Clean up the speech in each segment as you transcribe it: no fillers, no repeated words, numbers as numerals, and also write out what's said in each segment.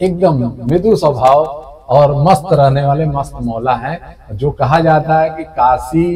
एकदम मृदु स्वभाव और मस्त रहने वाले मस्त मौला हैं। जो कहा जाता है कि काशी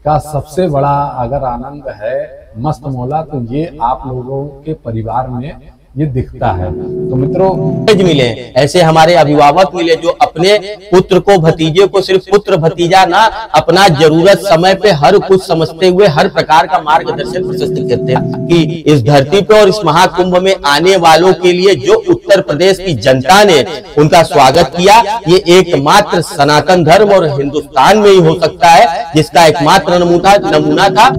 का सबसे बड़ा अगर आनंद है मस्त मौला, तो ये आप लोगों के परिवार में ये दिखता है। तो मित्रों, मिले ऐसे हमारे अभिभावक मिले जो अपने पुत्र को, भतीजे को सिर्फ पुत्र भतीजा ना, अपना जरूरत समय पे हर कुछ समझते हुए हर प्रकार का मार्गदर्शन प्रशस्त करते हैं कि इस धरती पे और इस महाकुंभ में आने वालों के लिए जो उत्तर प्रदेश की जनता ने उनका स्वागत किया, ये एकमात्र सनातन धर्म और हिंदुस्तान में ही हो सकता है जिसका एकमात्र नमूना था।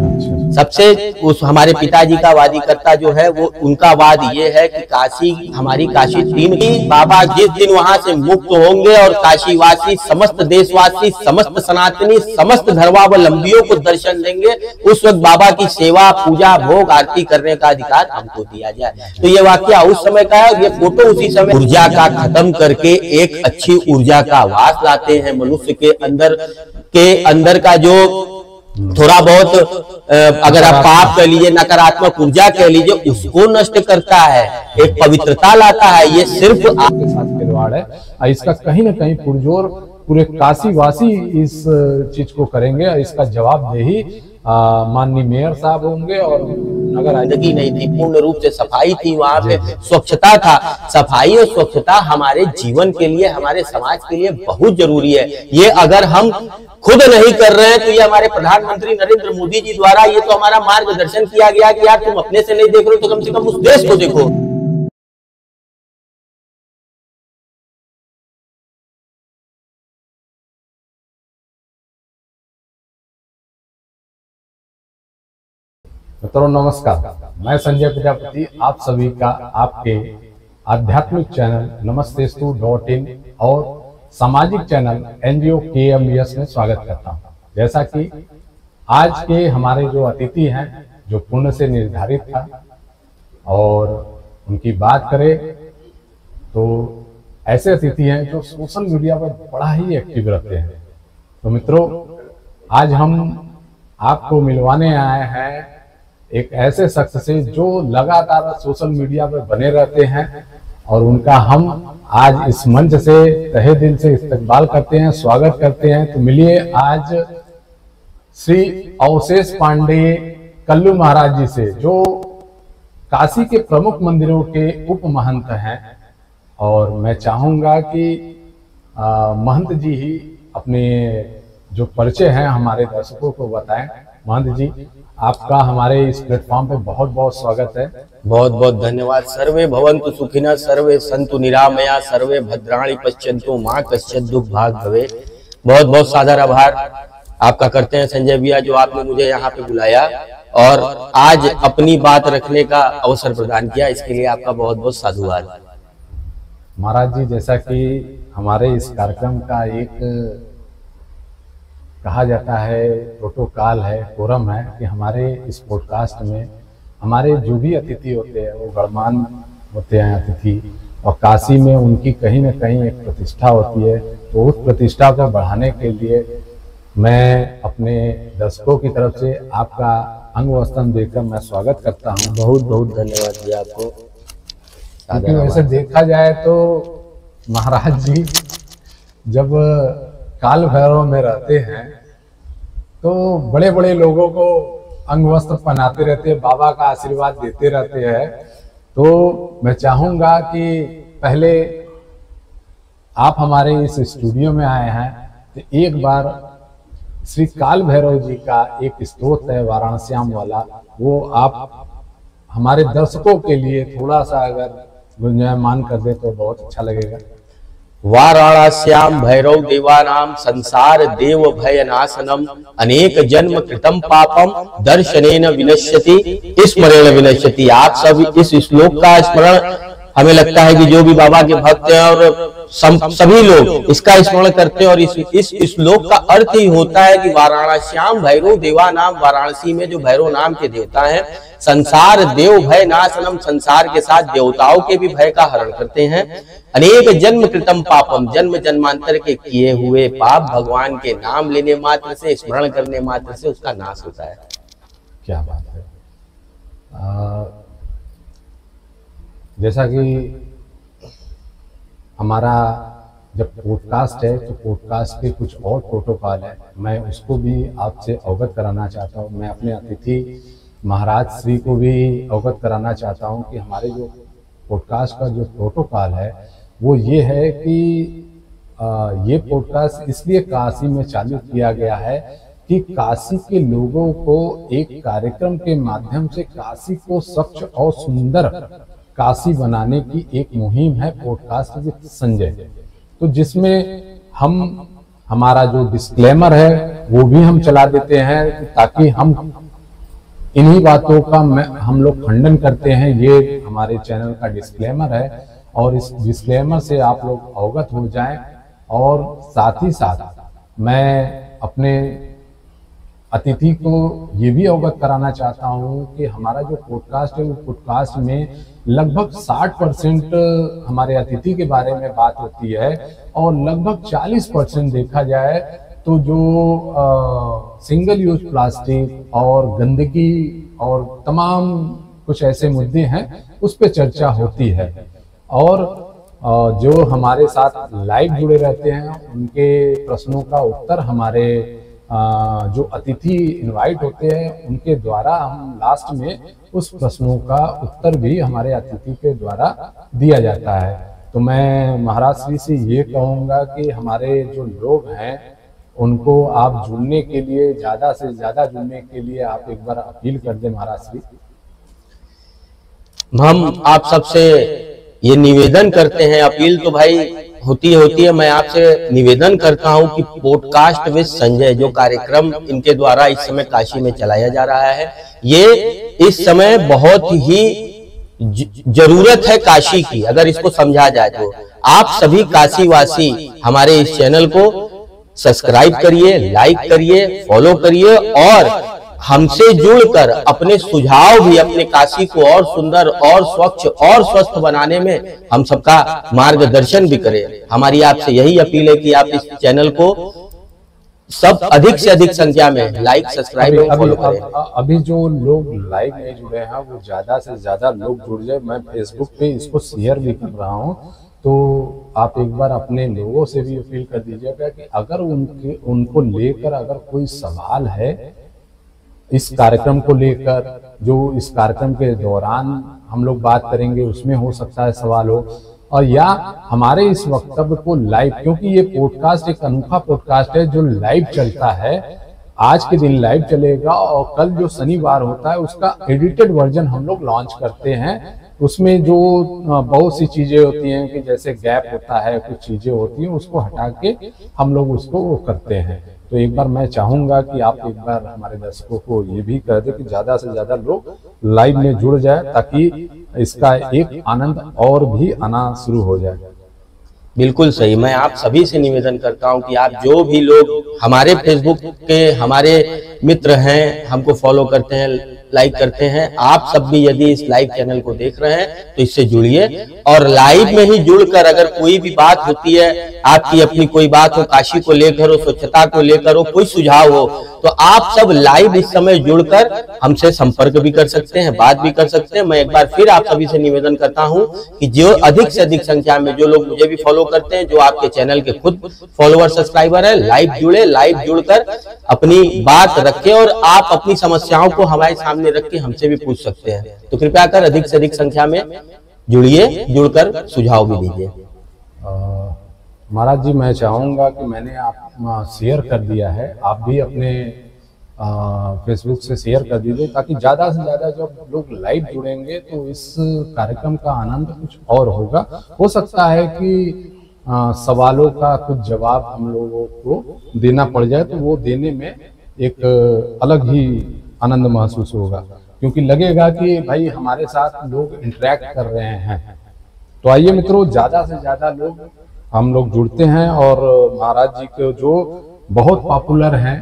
सबसे उस हमारे पिताजी का वादी करता जो है वो उनका वाद ये है कि काशी, हमारी काशी तीन की, बाबा जिस दिन वहां से मुक्त होंगे और काशीवासी, समस्त देशवासी, समस्त सनातनी, समस्त धर्मावलंबियों को दर्शन देंगे, उस वक्त बाबा की सेवा, पूजा, भोग, आरती करने का अधिकार हमको दिया जाए। तो ये वाकया उस समय का है, ये फोटो उसी समय ऊर्जा का खत्म करके एक अच्छी ऊर्जा का आवास लाते हैं। मनुष्य के अंदर का जो थोड़ा बहुत अगर आप पाप कह लीजिए, नकारात्मक ऊर्जा कह लीजिए, उसको नष्ट करता है, एक पवित्रता लाता है। ये सिर्फ आपके साथ खिलवाड़ है। इसका कहीं ना कहीं पुरजोर पूरे काशीवासी इस चीज को करेंगे। इसका जवाबदेही माननीय मेयर साहब होंगे। और नगर गंदगी नहीं थी, पूर्ण रूप से सफाई थी, वहां पे स्वच्छता था। सफाई और स्वच्छता हमारे जीवन के लिए, हमारे समाज के लिए बहुत जरूरी है। ये अगर हम खुद नहीं कर रहे हैं तो ये हमारे प्रधानमंत्री नरेंद्र मोदी जी द्वारा ये तो हमारा मार्गदर्शन किया गया कि यार तुम अपने से नहीं देख रहे हो तो कम से कम उस देश को देखो। मित्रों नमस्कार, मैं संजय प्रजापति आप सभी का आपके आध्यात्मिक चैनल नमस्तेस्तु.in और सामाजिक चैनल एनजीओ KMES में स्वागत करता हूं। जैसा कि आज के हमारे जो अतिथि हैं, जो पुण्य से निर्धारित था, और उनकी बात करें तो ऐसे अतिथि हैं जो सोशल मीडिया पर बड़ा ही एक्टिव रहते हैं। तो मित्रों, आज हम आपको मिलवाने आए हैं एक ऐसे शख्स से जो लगातार सोशल मीडिया पर बने रहते हैं, और उनका हम आज इस मंच से तहे दिल से इस्तकबाल करते हैं, स्वागत करते हैं। तो मिलिए आज श्री अवशेष पांडे कल्लू महाराज जी से, जो काशी के प्रमुख मंदिरों के उप महंत हैं। और मैं चाहूंगा कि महंत जी ही अपने जो परिचय हैं हमारे दर्शकों को बताएं। महंत जी, आपका हमारे इस प्लेटफॉर्म पे बहुत बहुत स्वागत है। बहुत बहुत धन्यवाद। सर्वे भवन्तु सुखिनः, सर्वे सन्तु निरामया, सर्वे भद्राणि पश्यन्तु मां कश्चित् दुख भाग भवे। बहुत बहुत सादर आभार आपका करते हैं संजय भैया, जो आपने मुझे यहाँ पे बुलाया और आज अपनी बात रखने का अवसर प्रदान किया, इसके लिए आपका बहुत बहुत साधुवाद। महाराज जी, जैसा कि हमारे इस कार्यक्रम का एक कहा जाता है प्रोटोकॉल है, कोरम है कि हमारे इस पॉडकास्ट में हमारे जो भी अतिथि होते हैं वो गणमान्य होते हैं अतिथि, और काशी में उनकी कहीं ना कहीं एक प्रतिष्ठा होती है। तो उस प्रतिष्ठा को बढ़ाने के लिए मैं अपने दर्शकों की तरफ से आपका अंग वस्त्रम देकर मैं स्वागत करता हूँ। बहुत बहुत धन्यवाद जी आपको। क्योंकि वैसे देखा जाए तो महाराज जी जब काल भैरव में रहते हैं तो बड़े बड़े लोगों को अंग वस्त्र पहनाते रहते हैं, बाबा का आशीर्वाद देते रहते हैं। तो मैं चाहूंगा कि पहले आप हमारे इस स्टूडियो में आए हैं तो एक बार श्री काल भैरव जी का एक स्तोत्र है वाराणस्याम वाला, वो आप हमारे दर्शकों के लिए थोड़ा सा अगर गुंजायमान कर दे तो बहुत अच्छा लगेगा। वाराणस्याम भैरव देवानाम संसार देव भय नाशनम अनेक जन्म कृतम पापम दर्शनेन विनश्यति स्मरेण विनश्यति। आप सब इस श्लोक का स्मरण, हमें लगता है कि जो भी बाबा के भक्त हैं और सभी लोग इसका स्मरण करते हैं। और इस श्लोक का अर्थ ही होता है कि वाराणस्याम भैरव देवानाम, वाराणसी में जो भैरव नाम के देवता हैं, संसार देव भय नाशनम, संसार के साथ देवताओं के भी भय का हरण करते हैं। अनेक जन्म कृतम पापम, जन्म जन्मांतर के किए हुए पाप भगवान के नाम लेने मात्र से, स्मरण करने मात्र से उसका नाश होता है। क्या बात है। जैसा कि हमारा जब पॉडकास्ट है तो पॉडकास्ट के कुछ और प्रोटोकॉल है, मैं उसको भी आपसे अवगत कराना चाहता हूँ। मैं अपने अतिथि महाराज श्री को भी अवगत कराना चाहता हूँ कि हमारे जो पॉडकास्ट का जो प्रोटोकॉल है वो ये है कि ये पॉडकास्ट इसलिए काशी में चालू किया गया है कि काशी के लोगों को एक कार्यक्रम के माध्यम से काशी को स्वच्छ और सुंदर काशी बनाने की एक मुहिम है पॉडकास्ट विद संजय। तो जिसमें हम हमारा जो डिस्क्लेमर है वो भी हम चला देते हैं ताकि हम इन्हीं बातों का हम लोग खंडन करते हैं। ये हमारे चैनल का डिस्क्लेमर है और इस डिस्क्लेमर से आप लोग अवगत हो जाएं। और साथ ही साथ मैं अपने अतिथि को ये भी अवगत कराना चाहता हूँ कि हमारा जो पॉडकास्ट है वो पॉडकास्ट में लगभग 60% हमारे अतिथि के बारे में बात होती है और लगभग 40% देखा जाए तो जो सिंगल यूज प्लास्टिक और गंदगी और तमाम कुछ ऐसे मुद्दे हैं उस पर चर्चा होती है। और जो हमारे साथ लाइव जुड़े रहते हैं उनके प्रश्नों का उत्तर हमारे जो अतिथि इनवाइट होते हैं उनके द्वारा हम लास्ट में उस प्रश्नों का उत्तर भी हमारे अतिथि के द्वारा दिया जाता है। तो मैं महाराज श्री से ये कहूँगा कि हमारे जो लोग हैं उनको आप जुड़ने के लिए, ज़्यादा से ज़्यादा जुड़ने के लिए आप एक बार अपील कर दें महाराज श्री। हम आप सबसे ये निवेदन करते हैं, अपील तो भाई होती है, मैं आपसे निवेदन करता हूं कि पॉडकास्ट विद संजय जो कार्यक्रम इनके द्वारा इस समय काशी में चलाया जा रहा है, ये इस समय बहुत ही जरूरत है काशी की। अगर इसको समझा जाए तो आप सभी काशीवासी हमारे इस चैनल को सब्सक्राइब करिए, लाइक करिए, फॉलो करिए और हमसे जुड़कर अपने सुझाव भी अपने काशी को और सुंदर और स्वच्छ और स्वस्थ बनाने में हम सबका मार्गदर्शन भी करें। हमारी आपसे यही अपील है कि आप इस चैनल को सब अधिक से अधिक संख्या में लाइक, सब्सक्राइब और फॉलो करें। अभी जो लोग लाइव नहीं जुड़े हैं वो ज्यादा से ज्यादा लोग जुड़ जाए। मैं फेसबुक पे इसको शेयर भी कर रहा हूँ, तो आप एक बार अपने लोगों से भी अपील कर दीजिएगा कि अगर उनको लेकर अगर कोई सवाल है इस कार्यक्रम को लेकर, जो इस कार्यक्रम के दौरान हम लोग बात करेंगे उसमें हो सकता है सवाल हो, और या हमारे इस वक्तव्य को लाइव, क्योंकि ये पॉडकास्ट एक अनोखा पॉडकास्ट है जो लाइव चलता है, आज के दिन लाइव चलेगा और कल जो शनिवार होता है उसका एडिटेड वर्जन हम लोग लॉन्च करते हैं। उसमें जो बहुत सी चीजें होती हैं कि जैसे गैप होता है, कुछ चीजें होती हैं, उसको हटा के हम लोग उसको वो करते हैं। तो एक बार मैं चाहूंगा कि आप एक बार हमारे दर्शकों को ये भी कह दें कि ज्यादा से ज्यादा लोग लाइव में जुड़ जाए ताकि इसका एक आनंद और भी आना शुरू हो जाए। बिल्कुल सही। मैं आप सभी से निवेदन करता हूं कि आप जो भी लोग हमारे फेसबुक के हमारे मित्र हैं, हमको फॉलो करते हैं, लाइक करते हैं, आप सब भी यदि इस लाइव चैनल को देख रहे हैं तो इससे जुड़िए और लाइव में ही जुड़कर अगर कोई भी बात होती है, आपकी अपनी कोई बात हो, काशी को लेकर हो, स्वच्छता को लेकर हो, कोई सुझाव हो, तो आप सब लाइव इस समय जुड़कर हमसे संपर्क भी कर सकते हैं, बात भी कर सकते हैं। मैं एक बार फिर आप सभी से निवेदन करता हूं कि जो अधिक से अधिक संख्या में जो लोग मुझे भी फॉलो करते हैं, जो आपके चैनल के खुद फॉलोअर सब्सक्राइबर है, लाइव जुड़े, लाइव जुड़कर अपनी बात रखें और आप अपनी समस्याओं को हमारे सामने रख के हमसे भी पूछ सकते हैं। तो कृपया कर अधिक से अधिक संख्या में जुड़िए, जुड़कर सुझाव भी दीजिए। महाराज जी, मैं चाहूंगा कि मैंने आप शेयर कर दिया है, आप भी अपने फेसबुक से शेयर कर दीजिए ताकि ज़्यादा से ज़्यादा जब लोग लाइव जुड़ेंगे तो इस कार्यक्रम का आनंद कुछ और होगा। हो सकता है कि सवालों का कुछ जवाब हम लोगों को देना पड़ जाए, तो वो देने में एक अलग ही आनंद महसूस होगा, क्योंकि लगेगा कि भाई हमारे साथ लोग इंटरेक्ट कर रहे हैं। तो आइए मित्रों, ज़्यादा से ज़्यादा लोग हम लोग जुड़ते हैं और महाराज जी के जो बहुत पॉपुलर हैं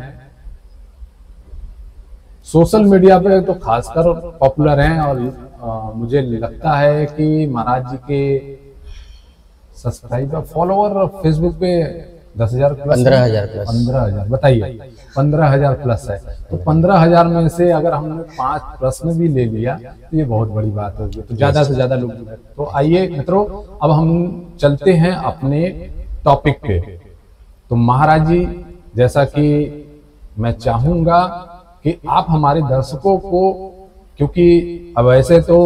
सोशल मीडिया पे, तो खासकर पॉपुलर हैं और मुझे लगता है कि महाराज जी के सब्सक्राइबर, फॉलोअर फेसबुक पे 10,000 प्लस, 15,000 प्लस, 15,000, बताइए 15,000 प्लस है। तो 15,000 में से अगर हमने 5 प्रश्न भी ले लिया तो ये बहुत बड़ी बात होगी, तो ज्यादा से ज्यादा लोग। तो आइए मित्रों, अब हम चलते हैं अपने टॉपिक पे। तो महाराज जी, जैसा कि मैं चाहूंगा कि आप हमारे दर्शकों को, क्योंकि अब ऐसे तो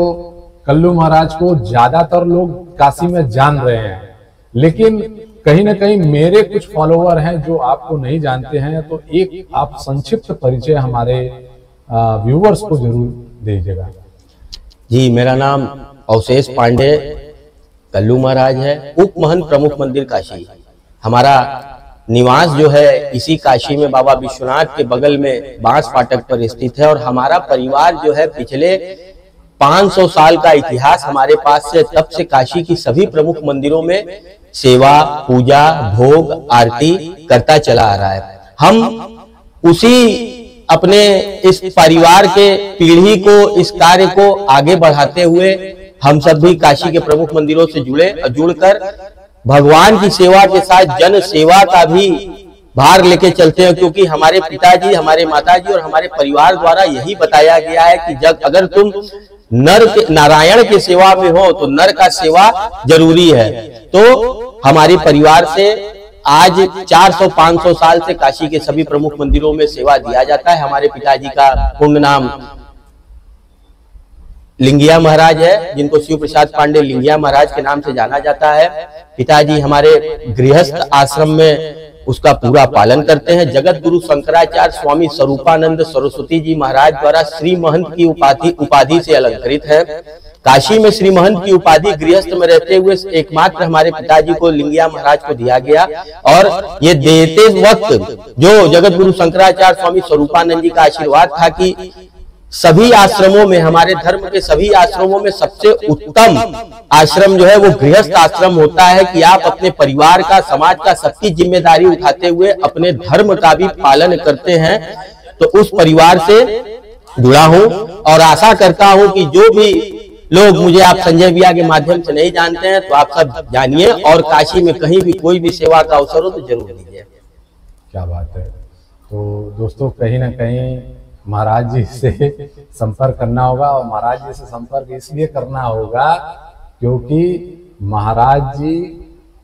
कल्लू महाराज को ज्यादातर लोग काशी में जान रहे हैं, लेकिन कहीं ना कहीं मेरे कुछ फॉलोवर हैं जो आपको नहीं जानते हैं, तो एक आप संक्षिप्त परिचय हमारे व्यूवर्स को जरूर दीजिएगा। जी, मेरा नाम अवशेष पांडे कल्लू महाराज है, उप महंत प्रमुख मंदिर काशी। हमारा निवास जो है इसी काशी में बाबा विश्वनाथ के बगल में बांस फाटक पर स्थित है। और हमारा परिवार जो है पिछले 500 साल का इतिहास हमारे पास से, तब से काशी की सभी प्रमुख मंदिरों में सेवा, पूजा, भोग, आरती करता चला आ रहा है। हम उसी अपने इस परिवार के पीढ़ी को, इस कार्य को आगे बढ़ाते हुए हम सब भी काशी के प्रमुख मंदिरों से जुड़कर भगवान की सेवा के साथ जन सेवा का भी भार लेके चलते हैं। क्योंकि हमारे पिताजी, हमारे माताजी और हमारे परिवार द्वारा यही बताया गया है कि जब अगर तुम नारायण के सेवा में हो तो नर का सेवा जरूरी है। तो हमारे परिवार से आज 400-500 साल से काशी के सभी प्रमुख मंदिरों में सेवा दिया जाता है। हमारे पिताजी का पूर्ण नाम लिंगिया महाराज है, जिनको शिव प्रसाद पांडे लिंगिया महाराज के नाम से जाना जाता है। पिताजी हमारे गृहस्थ आश्रम में उसका पूरा पालन करते हैं। जगत गुरु शंकराचार्य स्वामी स्वरूपानंद सरस्वती जी महाराज द्वारा श्री महंत की उपाधि से अलंकृत है। काशी में श्री महंत की उपाधि गृहस्थ में रहते हुए एकमात्र हमारे पिताजी को लिंगिया महाराज को दिया गया। और ये देते वक्त जो जगत गुरु शंकराचार्य स्वामी स्वरूपानंद जी का आशीर्वाद था कि सभी आश्रमों में, हमारे धर्म के सभी आश्रमों में सबसे उत्तम आश्रम जो है वो गृहस्थ आश्रम होता है, कि आप अपने परिवार का, समाज का, सबकी जिम्मेदारी उठाते हुए अपने धर्म का भी पालन करते हैं। तो उस परिवार से जुड़ा हूं और आशा करता हूं कि जो भी लोग मुझे आप संजय भैया के माध्यम से नहीं जानते हैं तो आप सब जानिए, और काशी में कहीं भी कोई भी सेवा का अवसर हो तो जरूर दीजिए। क्या बात है। तो दोस्तों, कहीं ना कहीं महाराज जी से संपर्क करना होगा, और महाराज जी से संपर्क इसलिए करना होगा क्योंकि महाराज जी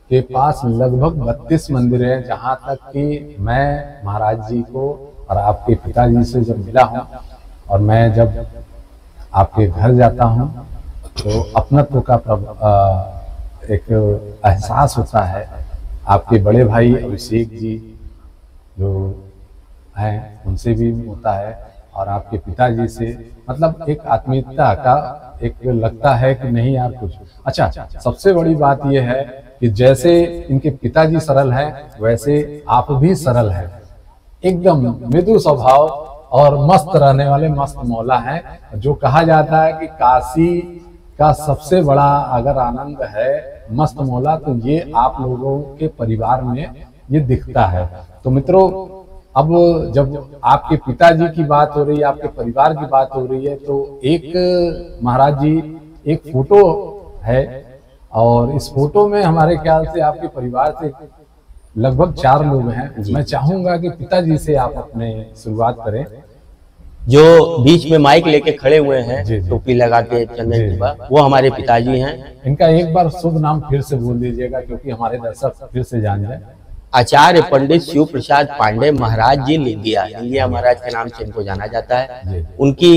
के पास लगभग 32 मंदिर हैं। जहां तक कि मैं महाराज जी को और आपके पिताजी से जब मिला हूं, और मैं जब आपके घर जाता हूं तो अपनत्व का एक एहसास होता है। आपके बड़े भाई अभिषेक जी जो हैं उनसे भी होता है, और आपके पिताजी से, मतलब एक आत्मीयता का एक लगता है कि नहीं यार कुछ। अच्छा, सबसे बड़ी बात यह है कि जैसे इनके पिताजी सरल हैं वैसे आप भी सरल हैं, एकदम मृदु स्वभाव और मस्त रहने वाले मस्त मौला हैं। जो कहा जाता है कि काशी का सबसे बड़ा अगर आनंद है मस्त मौला, तो ये आप लोगों के परिवार में ये दिखता है। तो मित्रों, अब जब आपके पिताजी की बात हो रही है, आपके परिवार की बात हो रही है, तो एक महाराज जी एक फोटो है, और इस फोटो में हमारे ख्याल से आपके परिवार से लगभग 4 लोग हैं। मैं चाहूंगा कि पिताजी से आप अपने शुरुआत करें। जो बीच में माइक लेके खड़े हुए हैं, टोपी लगा के चंदन जीवा, वो हमारे पिताजी हैं। इनका एक बार शुभ नाम फिर से बोल दीजिएगा क्योंकि हमारे दर्शक फिर से जान जाए। आचार्य पंडित शिव प्रसाद पांडे महाराज जी लिंगिया महाराज के नाम से इनको जाना जाता है। उनकी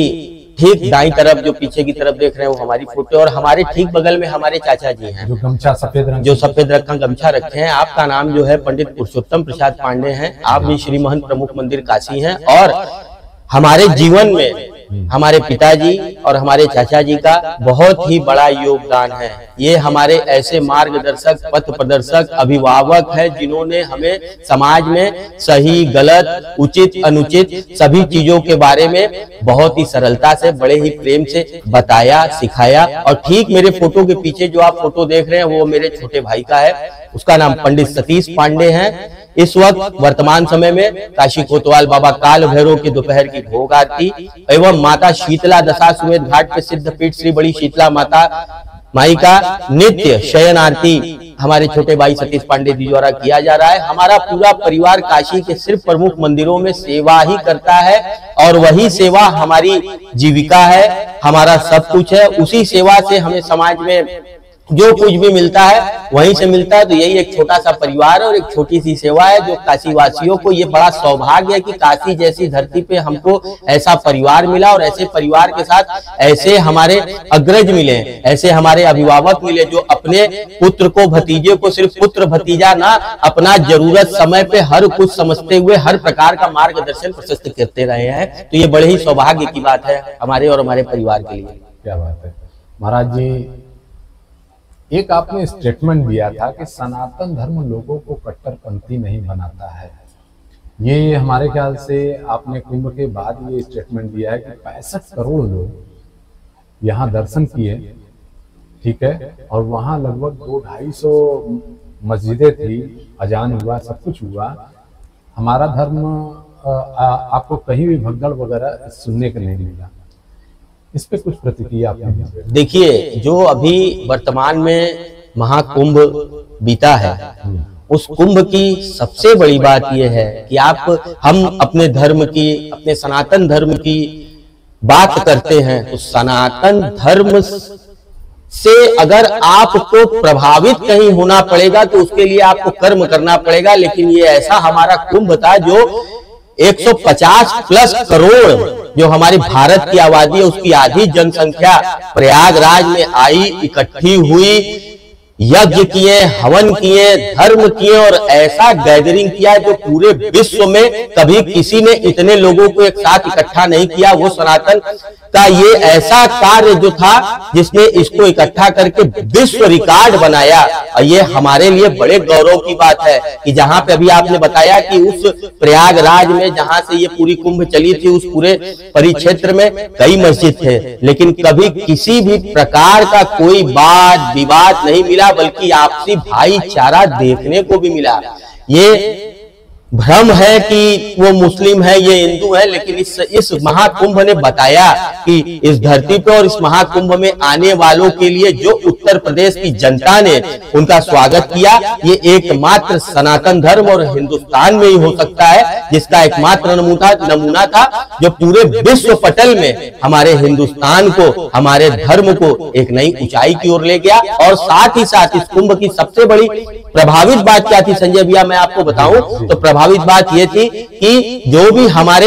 ठीक दाईं तरफ जो पीछे की तरफ देख रहे हैं वो हमारी फोटो, और हमारे ठीक बगल में हमारे चाचा जी हैं जो गमछा सफेद रंग, जो सफेद रंग का गमछा रखे हैं। आपका नाम जो है पंडित पुरुषोत्तम प्रसाद पांडे हैं। आप भी श्री महंत प्रमुख मंदिर काशी हैं। और हमारे जीवन में हमारे पिताजी और हमारे चाचा जी का बहुत ही बड़ा योगदान है। ये हमारे ऐसे मार्गदर्शक, पथ प्रदर्शक, अभिभावक है जिन्होंने हमें समाज में सही, गलत, उचित, अनुचित सभी चीजों के बारे में बहुत ही सरलता से, बड़े ही प्रेम से बताया, सिखाया। और ठीक मेरे फोटो के पीछे जो आप फोटो देख रहे हैं वो मेरे छोटे भाई का है। उसका नाम पंडित सतीश पांडे है। इस वक्त वर्तमान समय में काशी कोतवाल बाबा काल भैरव की दोपहर की भोग आरती एवं माता शीतला दशाश्वमेध घाट पे सिद्ध पीठ श्री बड़ी शीतला माता माई का नित्य शयन आरती हमारे छोटे भाई सतीश पांडे जी द्वारा किया जा रहा है। हमारा पूरा परिवार काशी के सिर्फ प्रमुख मंदिरों में सेवा ही करता है और वही सेवा हमारी जीविका है, हमारा सब कुछ है। उसी सेवा से हमें समाज में जो कुछ भी मिलता है वहीं से मिलता है। तो यही एक छोटा सा परिवार और एक छोटी सी सेवा है जो काशी वासियों को ये बड़ा सौभाग्य है कि काशी जैसी धरती पे हमको ऐसा परिवार मिला और ऐसे परिवार के साथ ऐसे हमारे अग्रज मिले, ऐसे हमारे अभिभावक मिले जो अपने पुत्र को, भतीजे को सिर्फ पुत्र भतीजा ना, अपना जरूरत समय पे हर कुछ समझते हुए हर प्रकार का मार्गदर्शन प्रशस्त करते रहे हैं। तो ये बड़े ही सौभाग्य की बात है हमारे और हमारे परिवार के लिए। क्या बात है महाराज जी, एक आपने स्टेटमेंट दिया था कि सनातन धर्म लोगों को कट्टरपंथी नहीं बनाता है। ये हमारे ख्याल से आपने कुंभ के बाद ये स्टेटमेंट दिया है कि 65 करोड़ लोग यहाँ दर्शन किए, ठीक है, और वहाँ लगभग 200-250 मस्जिदें थी, अजान हुआ, सब कुछ हुआ। हमारा धर्म आपको कहीं भी भगदड़ वगैरह सुनने को नहीं मिला। इस पे कुछ प्रतिक्रिया आपने? देखिए, जो अभी वर्तमान में महाकुंभ बीता है, उस कुंभ की सबसे बड़ी बात यह है कि हम अपने धर्म की, अपने सनातन धर्म की बात करते हैं तो सनातन धर्म से अगर आपको प्रभावित कहीं होना पड़ेगा तो उसके लिए आपको कर्म करना पड़ेगा। लेकिन ये ऐसा हमारा कुंभ था जो 150+ करोड़ जो हमारी भारत की आबादी है उसकी आधी जनसंख्या प्रयागराज में आई, इकट्ठी हुई, यज्ञ किए, हवन किए, धर्म किए और ऐसा गैदरिंग किया जो पूरे विश्व में कभी किसी ने इतने लोगों को एक साथ इकट्ठा नहीं किया। वो सनातन का ये ऐसा कार्य जो था जिसने इसको इकट्ठा करके विश्व रिकॉर्ड बनाया। और ये हमारे लिए बड़े गौरव की बात है कि जहां पे अभी आपने बताया कि उस प्रयागराज में जहां से ये पूरी कुंभ चली थी, उस पूरे परिक्षेत्र में कई मस्जिद थे, लेकिन कभी किसी भी प्रकार का कोई वाद विवाद नहीं मिला, बल्कि आपसी भाईचारा देखने को भी मिला। ये भ्रम है कि वो मुस्लिम है, ये हिंदू है, लेकिन इस महाकुंभ ने बताया कि इस धरती पर और इस महाकुंभ में आने वालों के लिए जो उत्तर प्रदेश की जनता ने उनका स्वागत किया, ये एकमात्र सनातन धर्म और हिंदुस्तान में ही हो सकता है, जिसका एकमात्र नमूना था जो पूरे विश्व पटल में हमारे हिंदुस्तान को, हमारे धर्म को एक नई ऊंचाई की ओर ले गया। और साथ ही साथ इस कुंभ की सबसे बड़ी प्रभावित बात क्या थी संजय भैया, मैं आपको बताऊं तो प्रभावित बात यह थी कि जो भी हमारे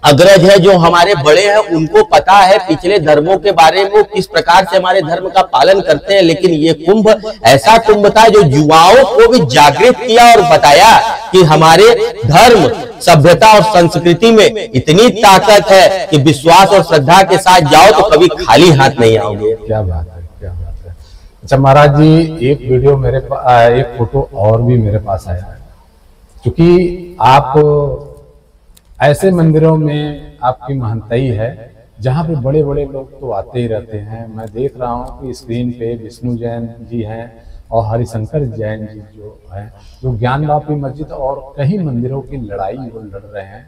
अग्रज है, जो हमारे बड़े हैं, उनको पता है पिछले धर्मों के बारे में, वो किस प्रकार से हमारे धर्म का पालन करते हैं। लेकिन ये कुंभ ऐसा कुंभ था जो युवाओं को भी जागृत किया और बताया कि हमारे धर्म, सभ्यता और संस्कृति में इतनी ताकत है कि विश्वास और श्रद्धा के साथ जाओ तो कभी खाली हाथ नहीं आओगे। क्या बात है, क्या बात है। अच्छा महाराज जी, एक वीडियो मेरे पास, एक फोटो और भी मेरे पास आया है। क्योंकि आप ऐसे मंदिरों में आपकी महंतई है जहाँ पे बड़े बड़े लोग तो आते ही रहते हैं। मैं देख रहा हूँ कि स्क्रीन पे विष्णु जैन जी हैं और हरिशंकर जैन जी जो हैं, जो ज्ञानवापी मस्जिद और कई मंदिरों की लड़ाई वो लड़ रहे हैं।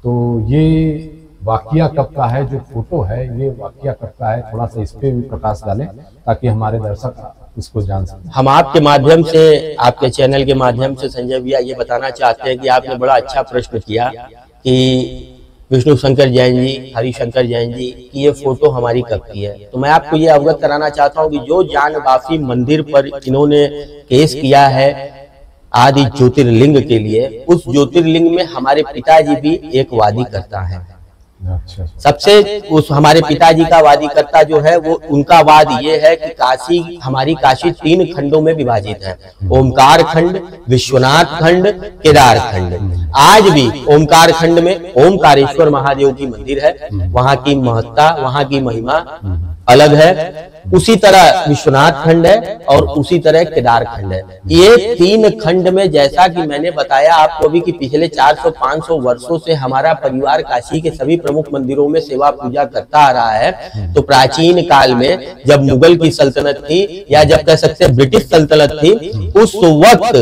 तो ये वाकया कब का है, जो फोटो है ये वाकया कब का है, थोड़ा सा इस पे भी प्रकाश डालें ताकि हमारे दर्शक इसको जान सकें। हम आपके माध्यम से, आपके चैनल के माध्यम से संजय भैया ये बताना चाहते हैं कि आपने बड़ा अच्छा प्रश्न किया कि विष्णु शंकर जैन जी, हरिशंकर जैन जी की ये फोटो हमारी कब की है। तो मैं आपको ये अवगत कराना चाहता हूँ कि जो ज्ञानवापी मंदिर पर इन्होंने केस किया है आदि ज्योतिर्लिंग के लिए, उस ज्योतिर्लिंग में हमारे पिताजी भी एक वादी करता है। अच्छा। सबसे उस हमारे पिताजी का वादी करता जो है वो, उनका वाद ये है कि काशी, हमारी काशी 3 खंडों में विभाजित है, ओमकार खंड, विश्वनाथ खंड, केदार खंड। आज भी ओमकार खंड में ओमकारेश्वर महादेव की मंदिर है, वहां की महत्ता, वहां की महिमा अलग है। उसी तरह विश्वनाथ खंड है और उसी तरह केदार खंड है। ये 3 खंड में, जैसा कि मैंने बताया आपको भी कि पिछले 400-500 वर्षों से हमारा परिवार काशी के सभी प्रमुख मंदिरों में सेवा पूजा करता आ रहा है। तो प्राचीन काल में जब मुगल की सल्तनत थी, या जब कह सकते हैं ब्रिटिश सल्तनत थी, उस वक्त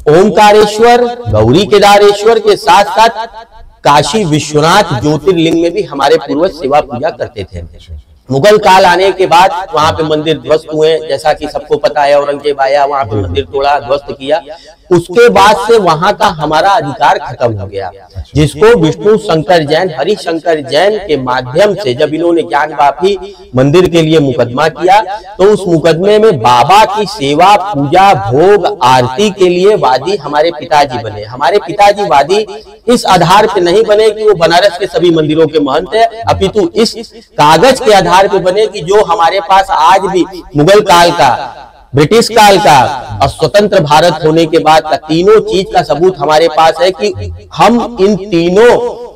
ओमकारेश्वर, गौरी केदारेश्वर के साथ साथ काशी विश्वनाथ ज्योतिर्लिंग में भी हमारे पूर्वज सेवा पूजा करते थे। मुगल काल आने के बाद वहां पे मंदिर ध्वस्त हुए, जैसा कि सबको पता है। औरंगजेब आया, वहां पे मंदिर तोड़ा, ध्वस्त किया। उसके बाद से वहां का हमारा अधिकार खत्म हो गया, जिसको विष्णु शंकर जैन, हरि शंकर जैन के माध्यम से जब इन्होंने ज्ञान वापी मंदिर के लिए मुकदमा किया, तो उस मुकदमे में बाबा की सेवा, पूजा, भोग, आरती के लिए वादी हमारे पिताजी बने। हमारे पिताजी वादी इस आधार पे नहीं बने कि वो बनारस के सभी मंदिरों के महंत है, अपितु इस कागज के आधार पे बने कि जो हमारे पास आज भी मुगल काल का, ब्रिटिश काल का और स्वतंत्र भारत होने के बाद का तीनों चीज का सबूत हमारे पास है कि हम इन तीनों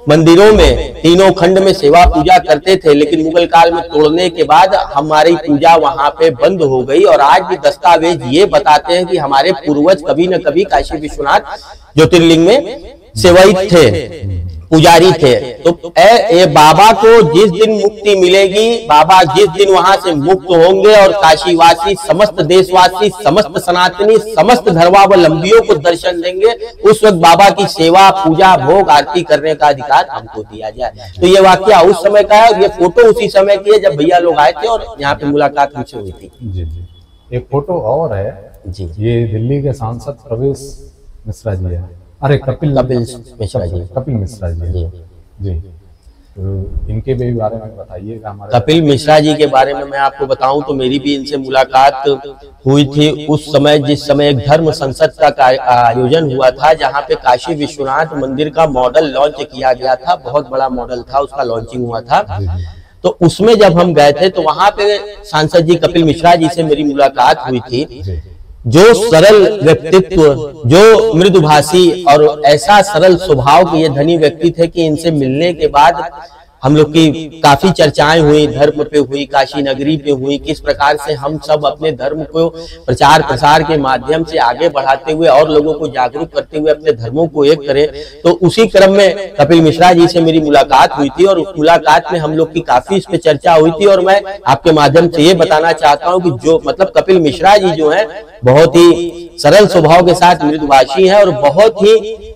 मंदिरों में, तीनों खंड में सेवा पूजा करते थे। लेकिन मुगल काल में तोड़ने के बाद हमारी पूजा वहां पे बंद हो गई। और आज भी दस्तावेज ये बताते हैं कि हमारे पूर्वज कभी न कभी काशी विश्वनाथ ज्योतिर्लिंग में सेवायित थे, पुजारी थे। तो ए बाबा को जिस दिन मुक्ति मिलेगी, बाबा जिस दिन वहां से मुक्त होंगे और काशीवासी, समस्त देशवासी, समस्त सनातनी, समस्त धर्मावलंबियों को दर्शन देंगे, उस वक्त बाबा की सेवा, पूजा, भोग, आरती करने का अधिकार हमको दिया जाए। तो ये वाकया उस समय का है। ये फोटो उसी समय की है जब भैया लोग आए थे और यहाँ पे मुलाकात मुझसे हुई थी। जी जी, एक फोटो और है जी, ये दिल्ली के सांसद प्रवेश मिश्रा जी है, अरे कपिल मिश्रा जी, कपिल मिश्रा जी जी। तो इनके भी बारे में बताइएगा। हमारे कपिल मिश्रा जी के बारे में मैं आपको बताऊं तो मेरी भी इनसे मुलाकात हुई थी उस समय, जिस समय एक धर्म संसद का आयोजन हुआ था, जहां पे काशी विश्वनाथ मंदिर का मॉडल लॉन्च किया गया था। बहुत बड़ा मॉडल था, उसका लॉन्चिंग हुआ था। तो उसमें जब हम गए थे तो वहां पे सांसद जी कपिल मिश्रा जी से मेरी मुलाकात हुई थी। जो सरल व्यक्तित्व, जो मृदुभाषी और ऐसा सरल स्वभाव के ये धनी व्यक्ति थे कि इनसे मिलने के बाद हम लोग की काफी चर्चाएं हुई, धर्म पे हुई, काशी नगरी पे हुई, किस प्रकार से हम सब अपने धर्म को प्रचार प्रसार के माध्यम से आगे बढ़ाते हुए और लोगों को जागरूक करते हुए अपने धर्मों को एक करें। तो उसी क्रम में कपिल मिश्रा जी से मेरी मुलाकात हुई थी और उस मुलाकात में हम लोग की काफी इस पे चर्चा हुई थी। और मैं आपके माध्यम से ये बताना चाहता हूँ कि जो मतलब कपिल मिश्रा जी जो है बहुत ही सरल स्वभाव के साथ मृदुभाषी है और बहुत ही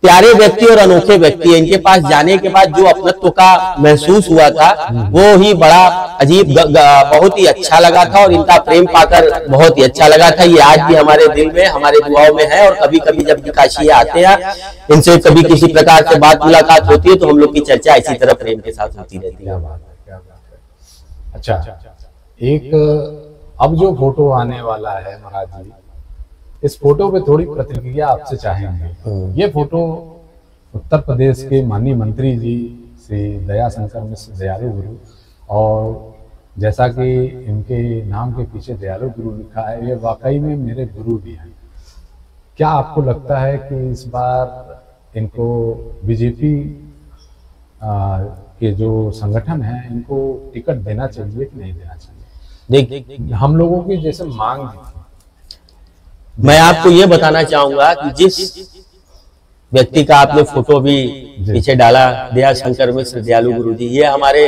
प्यारे व्यक्ति और अनोखे व्यक्ति है। इनके पास जाने के बाद जो अपनत्व का महसूस हुआ था वो ही बड़ा अजीब, बहुत ही अच्छा लगा था और इनका प्रेम पाकर बहुत ही अच्छा लगा था। ये आज भी हमारे दिल में, हमारे दुआओं में है। और कभी कभी जब भी काशी आते हैं, इनसे कभी किसी प्रकार से बात मुलाकात होती है तो हम लोग की चर्चा इसी तरह प्रेम के साथ होती रहती है। अच्छा, एक अब जो फोटो आने वाला है महाराज जी, इस फोटो पे थोड़ी प्रतिक्रिया आपसे चाहेंगे। ये फोटो उत्तर प्रदेश के माननीय मंत्री जी श्री दयाशंकर मिश्र दयालु गुरु, और जैसा कि इनके नाम के पीछे दयालु गुरु लिखा है, ये वाकई में मेरे गुरु भी हैं। क्या आपको लगता है कि इस बार इनको बीजेपी के जो संगठन है इनको टिकट देना चाहिए कि नहीं देना चाहिए? देख, हम लोगों की जैसे मांग, मैं आपको ये बताना चाहूंगा कि जिस व्यक्ति का आपने फोटो भी पीछे डाला, दयाशंकर मिश्र दयालु गुरु जी, ये हमारे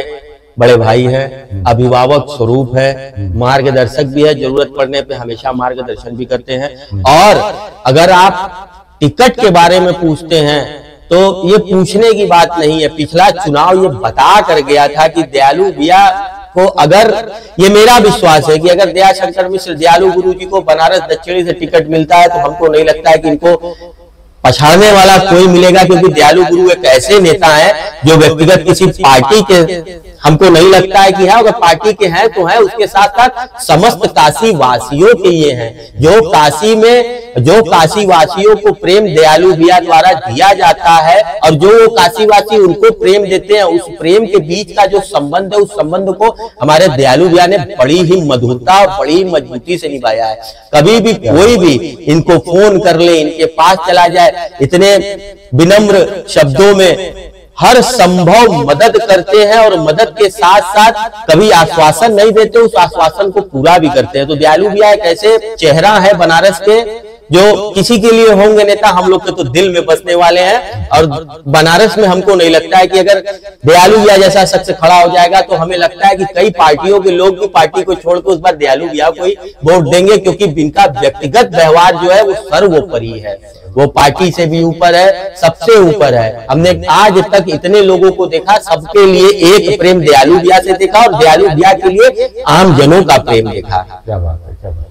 बड़े भाई हैं, अभिभावक स्वरूप है, मार्गदर्शक भी है, जरूरत पड़ने पे हमेशा मार्गदर्शन भी करते हैं। और अगर आप टिकट के बारे में पूछते हैं तो ये पूछने की बात नहीं है। पिछला चुनाव ये बता कर गया था कि दयालु भैया को, अगर ये मेरा विश्वास है कि अगर दयाशंकर मिश्र दयालु गुरु जी को बनारस दक्षिणी से टिकट मिलता है तो हमको नहीं लगता है कि इनको पछाड़ने वाला कोई मिलेगा, क्योंकि दयालु गुरु एक ऐसे नेता है जो व्यक्तिगत किसी पार्टी के, हमको नहीं लगता है कि है, अगर पार्टी के हैं तो है, उसके साथ साथ समस्त काशी वासियों के ये हैं। जो काशी में, जो काशी वासियों को प्रेम दयालु भैया द्वारा दिया जाता है और जो काशी वासी उनको प्रेम देते हैं, उस प्रेम के बीच का जो संबंध है, उस संबंध को हमारे दयालु भैया ने बड़ी ही मधुरता और बड़ी मजबूती से निभाया है। कभी भी कोई भी इनको फोन कर ले, इनके पास चला जाए, इतने विनम्र शब्दों में हर संभव मदद करते हैं और मदद के साथ साथ कभी आश्वासन नहीं देते, उस आश्वासन को पूरा भी करते हैं। तो दयालु भैया एक ऐसे चेहरा है बनारस के जो किसी के लिए होंगे नेता, हम लोग के तो दिल में बसने वाले हैं। और बनारस में हमको नहीं लगता है कि अगर दयालु भैया जैसा शख्स खड़ा हो जाएगा तो हमें लगता है कि कई पार्टियों के लोग भी पार्टी को छोड़कर उस बार दयालु भैया को ही वोट देंगे, क्योंकि इनका व्यक्तिगत व्यवहार जो है वो सर्वोपरि है, वो पार्टी से भी ऊपर है, सबसे ऊपर है। हमने आज तक इतने लोगों को देखा, सबके लिए एक प्रेम दयालु भैया से देखा और दयालु भैया के लिए आम जनों का प्रेम देखा। क्या बात है, क्या बात है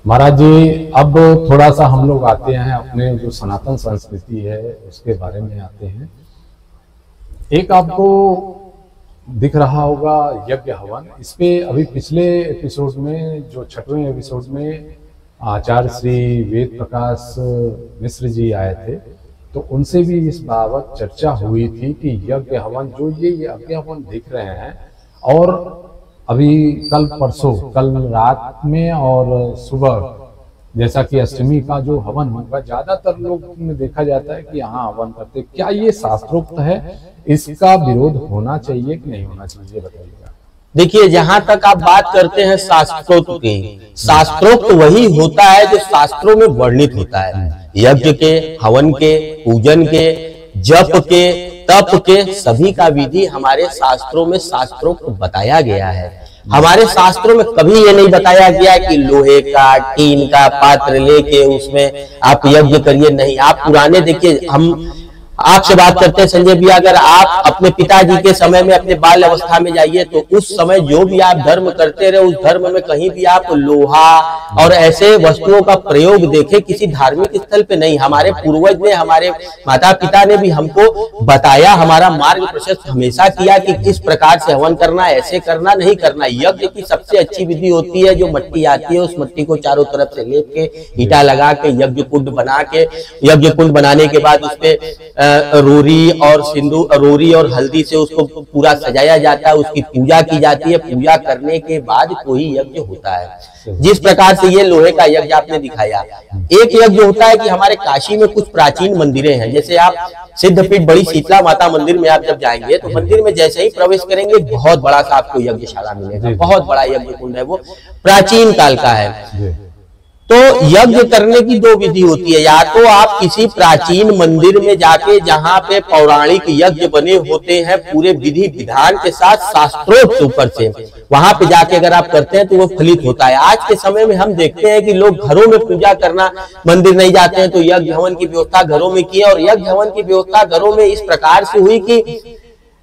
महाराज जी। अब थोड़ा सा हम लोग आते हैं अपने जो सनातन संस्कृति है उसके बारे में आते हैं। एक आपको दिख रहा होगा यज्ञ हवन, इस पे अभी पिछले एपिसोड में जो 6वें एपिसोड में आचार्य श्री वेद प्रकाश मिश्र जी आए थे, तो उनसे भी इस बाबत चर्चा हुई थी कि यज्ञ हवन जो ये यज्ञ हवन देख रहे हैं, और अभी कल परसों, कल रात में और सुबह जैसा कि अष्टमी का जो हवन होगा, ज्यादातर लोग में देखा जाता है कि यहाँ हवन करते। क्या ये शास्त्रोक्त है? इसका विरोध होना चाहिए कि नहीं होना चाहिए, बताइएगा। देखिए, जहां तक आप बात करते हैं शास्त्रोक्त की, शास्त्रोक्त वही होता है जो शास्त्रों में वर्णित होता है। यज्ञ के, हवन के, पूजन के, जप के, तप के, सभी का विधि हमारे शास्त्रों में शास्त्रोक्त बताया गया है। हमारे शास्त्रों में कभी ये नहीं बताया गया कि लोहे का, टीन का पात्र लेके उसमें आप यज्ञ करिए, नहीं। आप पुराने देखिए, हम आपसे बात करते हैं संजय भैया, अगर आप अपने पिताजी के समय में, अपने बाल अवस्था में जाइए तो उस समय जो भी आप धर्म करते रहे, उस धर्म में कहीं भी आप लोहा और ऐसे वस्तुओं का प्रयोग देखे किसी धार्मिक स्थल पे नहीं। हमारे पूर्वज ने, हमारे माता पिता ने भी हमको बताया, हमारा मार्ग प्रशस्त हमेशा किया कि किस प्रकार से हवन करना, ऐसे करना, नहीं करना। यज्ञ की सबसे अच्छी विधि होती है जो मट्टी आती है, उस मट्टी को चारों तरफ से लेप के, ईटा लगा के, यज्ञ कुंड बना के, यज्ञ कुंड बनाने के बाद उसपे रोरी और सिंदूर, रोरी और हल्दी से उसको पूरा सजाया जाता है, उसकी पूजा की जाती है। पूजा करने के बाद कोई यज्ञ होता है। जिस प्रकार से ये लोहे का यज्ञ आपने दिखाया, एक यज्ञ होता है कि हमारे काशी में कुछ प्राचीन मंदिरें हैं, जैसे आप सिद्धपीठ बड़ी शीतला माता मंदिर में आप जब जाएंगे तो मंदिर में जैसे ही प्रवेश करेंगे बहुत बड़ा सा आपको यज्ञशाला मिलेगा, बहुत बड़ा यज्ञ कुंड है, वो प्राचीन काल का है। तो यज्ञ करने की दो विधि होती है, या तो आप किसी प्राचीन मंदिर में जाके जहां पे पौराणिक यज्ञ बने होते हैं पूरे विधि विधान के साथ शास्त्रोक्त ऊपर से, वहां पे जाके अगर आप करते हैं तो वो फलित होता है। आज के समय में हम देखते हैं कि लोग घरों में पूजा करना, मंदिर नहीं जाते हैं, तो यज्ञ हवन की व्यवस्था घरों में की है। और यज्ञ हवन की व्यवस्था घरों में इस प्रकार से हुई कि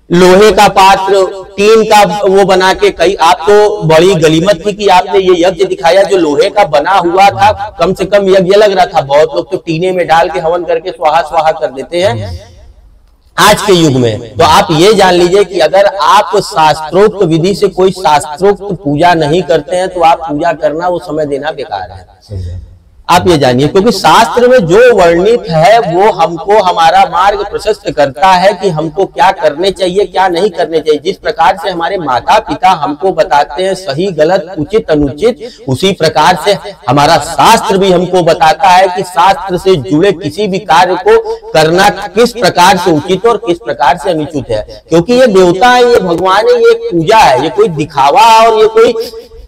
लोहे का पात्र, टीन का वो बना के, कई आपको बड़ी गलीमत थी कि आपने ये यज्ञ दिखाया जो लोहे का बना हुआ था, कम से कम यज्ञ लग रहा था। बहुत लोग तो टीने में डाल के हवन करके स्वाहा स्वाहा कर देते हैं आज के युग में। तो आप ये जान लीजिए कि अगर आप शास्त्रोक्त विधि से कोई शास्त्रोक्त पूजा नहीं करते हैं तो आप पूजा करना, वो समय देना बेकार है। आप ये जानिए, क्योंकि शास्त्र में जो वर्णित है वो हमको हमारा मार्ग प्रशस्त करता है कि हमको क्या करने चाहिए, क्या नहीं करने चाहिए। जिस प्रकार से हमारे माता पिता हमको बताते हैं सही गलत, उचित अनुचित, उसी प्रकार से हमारा शास्त्र भी हमको बताता है कि शास्त्र से जुड़े किसी भी कार्य को करना किस प्रकार से उचित और किस प्रकार से अनुचित है। क्योंकि ये देवता है, ये भगवान है, ये एक पूजा है, ये कोई दिखावा और ये कोई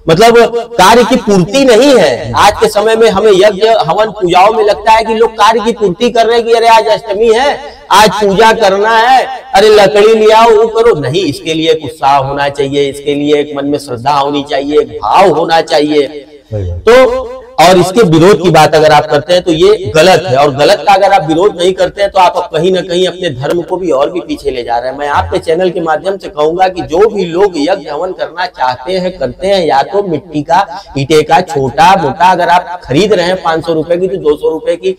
मतलब कार्य की पूर्ति नहीं है। आज के समय में हमें यज्ञ हवन पूजाओं में लगता है कि लोग कार्य की पूर्ति कर रहे हैं कि अरे आज अष्टमी है, आज पूजा करना है, अरे लकड़ी ले आओ, वो करो। नहीं, इसके लिए एक उत्साह होना चाहिए, इसके लिए एक मन में श्रद्धा होनी चाहिए, एक भाव होना चाहिए। तो और इसके विरोध की बात अगर आप करते हैं तो ये गलत है, और गलत का अगर आप विरोध नहीं करते हैं तो आप कहीं ना कहीं अपने धर्म को भी और भी पीछे ले जा रहे हैं। मैं आपके चैनल के माध्यम से कहूंगा कि जो भी लोग यज्ञ हवन करना चाहते हैं, करते हैं, या तो मिट्टी का, ईटे का, छोटा मोटा अगर आप खरीद रहे हैं 500 रुपए की, तो 200 रुपए की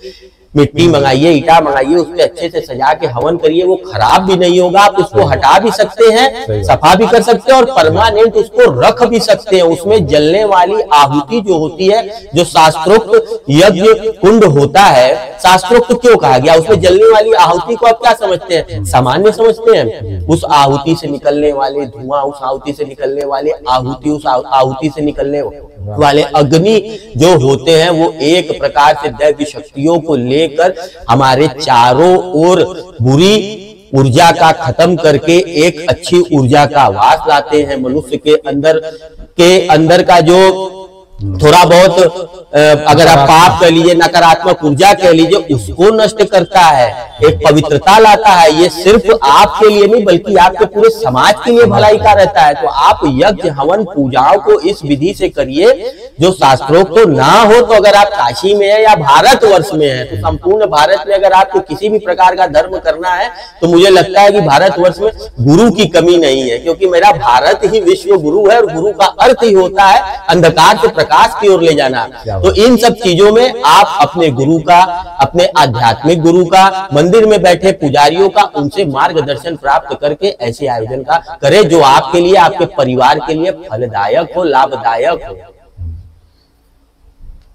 मिट्टी मंगाइए, ईटा मंगाइए, उसपे अच्छे से सजा के हवन करिए। वो खराब भी नहीं होगा, आप उसको हटा भी सकते हैं, सफा भी कर सकते हैं और परमानेंट उसको रख भी सकते हैं। उसमें जलने वाली आहुति जो होती है, जो शास्त्रोक्त यज्ञ कुंड होता है, शास्त्रोक्त क्यों कहा गया? उसमें जलने वाली आहुति को आप क्या समझते हैं? सामान्य समझते हैं? उस आहुति से निकलने वाले धुआं, उस आहुति से निकलने वाले आहुति, उस आहुति से निकलने वाले अग्नि जो होते हैं, वो एक प्रकार से दैवी शक्तियों को लेकर हमारे चारों ओर बुरी ऊर्जा का खत्म करके एक अच्छी ऊर्जा का वास लाते हैं। मनुष्य के अंदर का जो थोड़ा बहुत अगर आप पाप कह लीजिए, नकारात्मक ऊर्जा कह लीजिए, उसको नष्ट करता है, एक पवित्रता लाता है। ये सिर्फ आपके लिए नहीं बल्कि आपके पूरे समाज के लिए भलाई का रहता है। तो आप यज्ञ हवन पूजाओं को इस विधि से करिए जो शास्त्रोक्त तो ना हो। तो अगर आप काशी में है या भारतवर्ष में है, तो संपूर्ण भारत में अगर आपको किसी भी प्रकार का धर्म करना है तो मुझे लगता है कि भारतवर्ष में गुरु की कमी नहीं है, क्योंकि मेरा भारत ही विश्व गुरु है और गुरु का अर्थ ही होता है अंधकार से प्रकाश की ओर ले जाना। तो इन सब चीजों में आप अपने गुरु का, अपने आध्यात्मिक गुरु का, मंदिर में बैठे पुजारियों का, उनसे मार्गदर्शन प्राप्त करके ऐसे आयोजन का करें जो आपके लिए, आपके परिवार के लिए फलदायक हो, लाभदायक हो।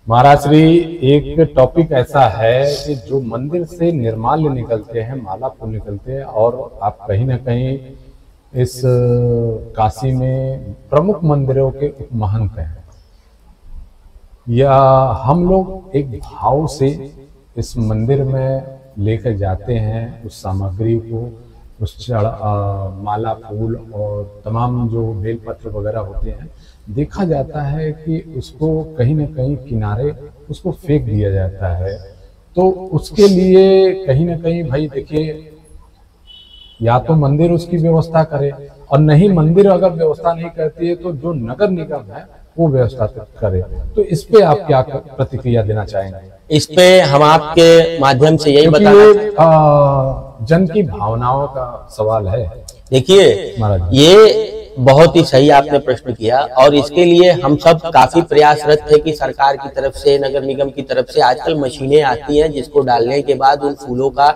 महाराज श्री, एक टॉपिक ऐसा है कि जो मंदिर से निर्माल्य निकलते हैं, माला फूल निकलते हैं, और आप कहीं ना कहीं इस काशी में प्रमुख मंदिरों के महंत हैं, या हम लोग एक भाव से इस मंदिर में लेकर जाते हैं उस सामग्री को, उस माला फूल और तमाम जो बेलपत्र वगैरह होते हैं, देखा जाता है कि उसको कहीं ना कहीं किनारे उसको फेंक दिया जाता है। तो उसके लिए कहीं ना कहीं भाई देखिए, या तो मंदिर उसकी व्यवस्था करे, और नहीं मंदिर अगर व्यवस्था नहीं करती है तो जो नगर निगम है वो व्यवस्था करे। तो इस पे आप क्या प्रतिक्रिया देना चाहेंगे? इस पे हम आपके माध्यम से यही बताना, जन की भावनाओं का सवाल है। देखिए, ये बहुत ही सही आपने प्रश्न किया, और इसके लिए हम सब काफी प्रयासरत थे कि सरकार की तरफ से, नगर निगम की तरफ से आजकल मशीनें आती हैं जिसको डालने के बाद उन फूलों का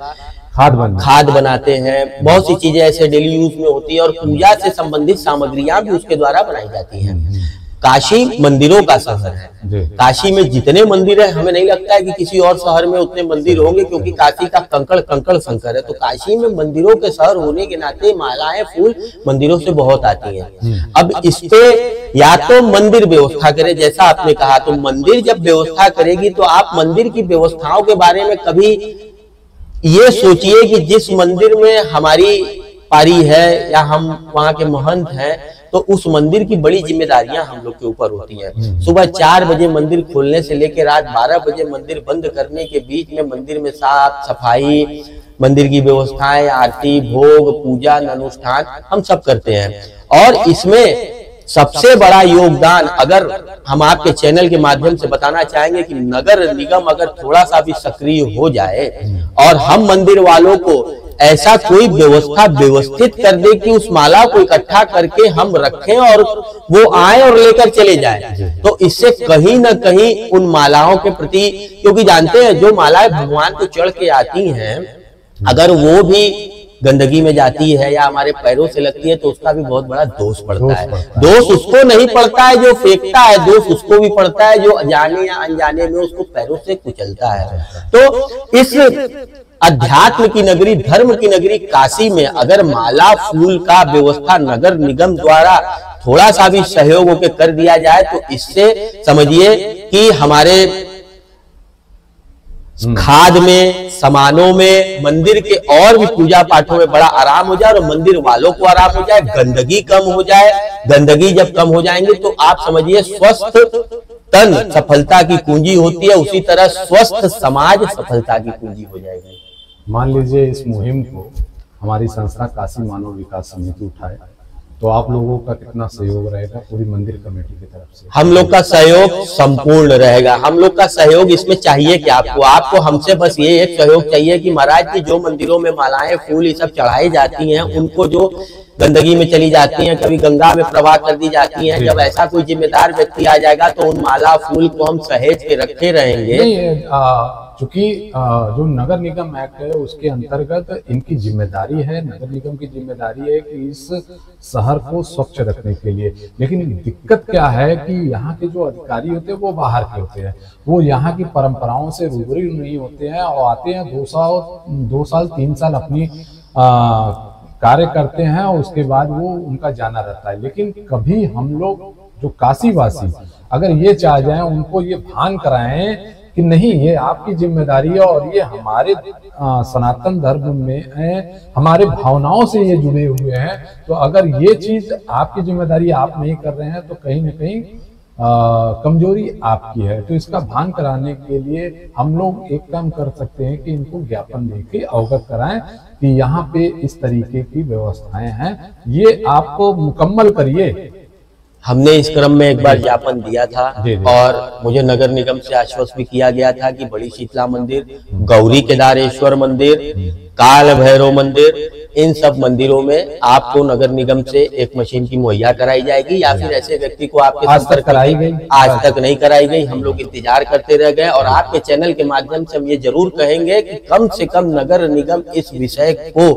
खाद बनाते हैं। बहुत सी चीजें ऐसे डेली यूज में होती है, और पूजा से संबंधित सामग्रियां भी उसके द्वारा बनाई जाती हैं। काशी मंदिरों का शहर है। काशी में जितने मंदिर है, हमें नहीं लगता है कि किसी और शहर में उतने मंदिर होंगे, क्योंकि काशी का कंकड़ शंकर है। तो काशी में मंदिरों के शहर होने के नाते मालाएं फूल मंदिरों से बहुत आती हैं। अब इस पे या तो मंदिर व्यवस्था करे, जैसा आपने कहा, तो मंदिर जब व्यवस्था करेगी तो आप मंदिर की व्यवस्थाओं के बारे में कभी ये सोचिए कि जिस मंदिर में हमारी पारी है या हम वहां के महंत हैं, तो उस मंदिर की बड़ी जिम्मेदारियां हम लोग के ऊपर होती हैं। सुबह 4 बजे मंदिर खोलने से लेकर रात 12 बजे मंदिर बंद करने के बीच में मंदिर में साफ सफाई, मंदिर की व्यवस्थाएं, आरती, भोग, पूजा, अनुष्ठान हम सब करते हैं। और इसमें सबसे बड़ा योगदान, अगर हम आपके चैनल के माध्यम से बताना चाहेंगे कि नगर निगम अगर थोड़ा सा भी सक्रिय हो जाए और हम मंदिर वालों को ऐसा कोई व्यवस्था व्यवस्थित कर दे कि उस माला को इकट्ठा करके हम रखें और वो आए और लेकर चले जाए, तो इससे कहीं ना कहीं उन मालाओं के प्रति, क्योंकि जानते हैं जो मालाएं भगवान को चढ़ के आती हैं, अगर वो भी गंदगी में जाती है या हमारे पैरों से लगती है तो उसका भी बहुत बड़ा दोष पड़ता है। दोष उसको नहीं पड़ता है जो फेंकता है, दोष उसको भी पड़ता है जो जाने या अनजाने में उसको पैरों से कुचलता है। तो इस अध्यात्म की नगरी, धर्म की नगरी काशी में अगर माला फूल का व्यवस्था नगर निगम द्वारा थोड़ा सा भी सहयोग होकर कर दिया जाए, तो इससे समझिए कि हमारे खाद में, सामानों में, मंदिर के और भी पूजा पाठों में बड़ा आराम हो जाए और मंदिर वालों को आराम हो जाए, गंदगी कम हो जाए। गंदगी जब कम हो जाएंगे तो आप समझिए स्वस्थ तन सफलता की कुंजी होती है, उसी तरह स्वस्थ समाज सफलता की कुंजी हो जाएगी। मान लीजिए इस मुहिम को हमारी संस्था काशी मानव विकास समिति उठाए, तो आप लोगों का कितना सहयोग रहेगा पूरी मंदिर कमेटी की तरफ से? हम लोग का सहयोग संपूर्ण रहेगा। हम लोग का सहयोग इसमें चाहिए कि आपको हमसे बस ये एक सहयोग चाहिए कि महाराज की जो मंदिरों में मालाएं फूल ये सब चढ़ाई जाती हैं, उनको जो गंदगी में चली जाती हैं, कभी गंगा में प्रवाह कर दी जाती हैं, जब ऐसा कोई जिम्मेदार व्यक्ति आ जाएगा तो उन माला फूल को हम सहेज के रखे रहेंगे। चूंकि जो नगर निगम एक्ट है उसके अंतर्गत इनकी जिम्मेदारी है, नगर निगम की जिम्मेदारी है कि इस शहर को स्वच्छ रखने के लिए। लेकिन दिक्कत क्या है कि यहाँ के जो अधिकारी होते हैं वो बाहर के होते हैं, वो यहाँ की परंपराओं से रूबरू नहीं होते हैं और आते हैं 2 साल 3 साल अपनी कार्य करते हैं और उसके बाद वो उनका जाना रहता है। लेकिन कभी हम लोग जो काशीवासी अगर ये चाह जाएं, उनको ये भान कराएं कि नहीं ये आपकी जिम्मेदारी है और ये हमारे सनातन धर्म में है, हमारे भावनाओं से ये जुड़े हुए हैं, तो अगर ये चीज आपकी जिम्मेदारी आप नहीं कर रहे हैं तो कहीं ना कहीं कमजोरी आपकी है। तो इसका भान कराने के लिए हम लोग एक काम कर सकते हैं कि इनको ज्ञापन देके अवगत कराएं कि यहाँ पे इस तरीके की व्यवस्थाएं हैं, ये आपको मुकम्मल करिए। हमने इस क्रम में एक बार ज्ञापन दिया था और मुझे नगर निगम से आश्वस्त भी किया गया था कि बड़ी शीतला मंदिर, गौरी केदारेश्वर मंदिर, काल भैरव मंदिर, इन सब मंदिरों में आपको नगर निगम से एक मशीन की मुहैया कराई जाएगी या फिर ऐसे व्यक्ति को आपके आज तक कराई गई? आज तक नहीं कराई गई। हम लोग इंतजार करते रह गए और आपके चैनल के माध्यम से हम ये जरूर कहेंगे कि कम से कम नगर निगम इस विषय को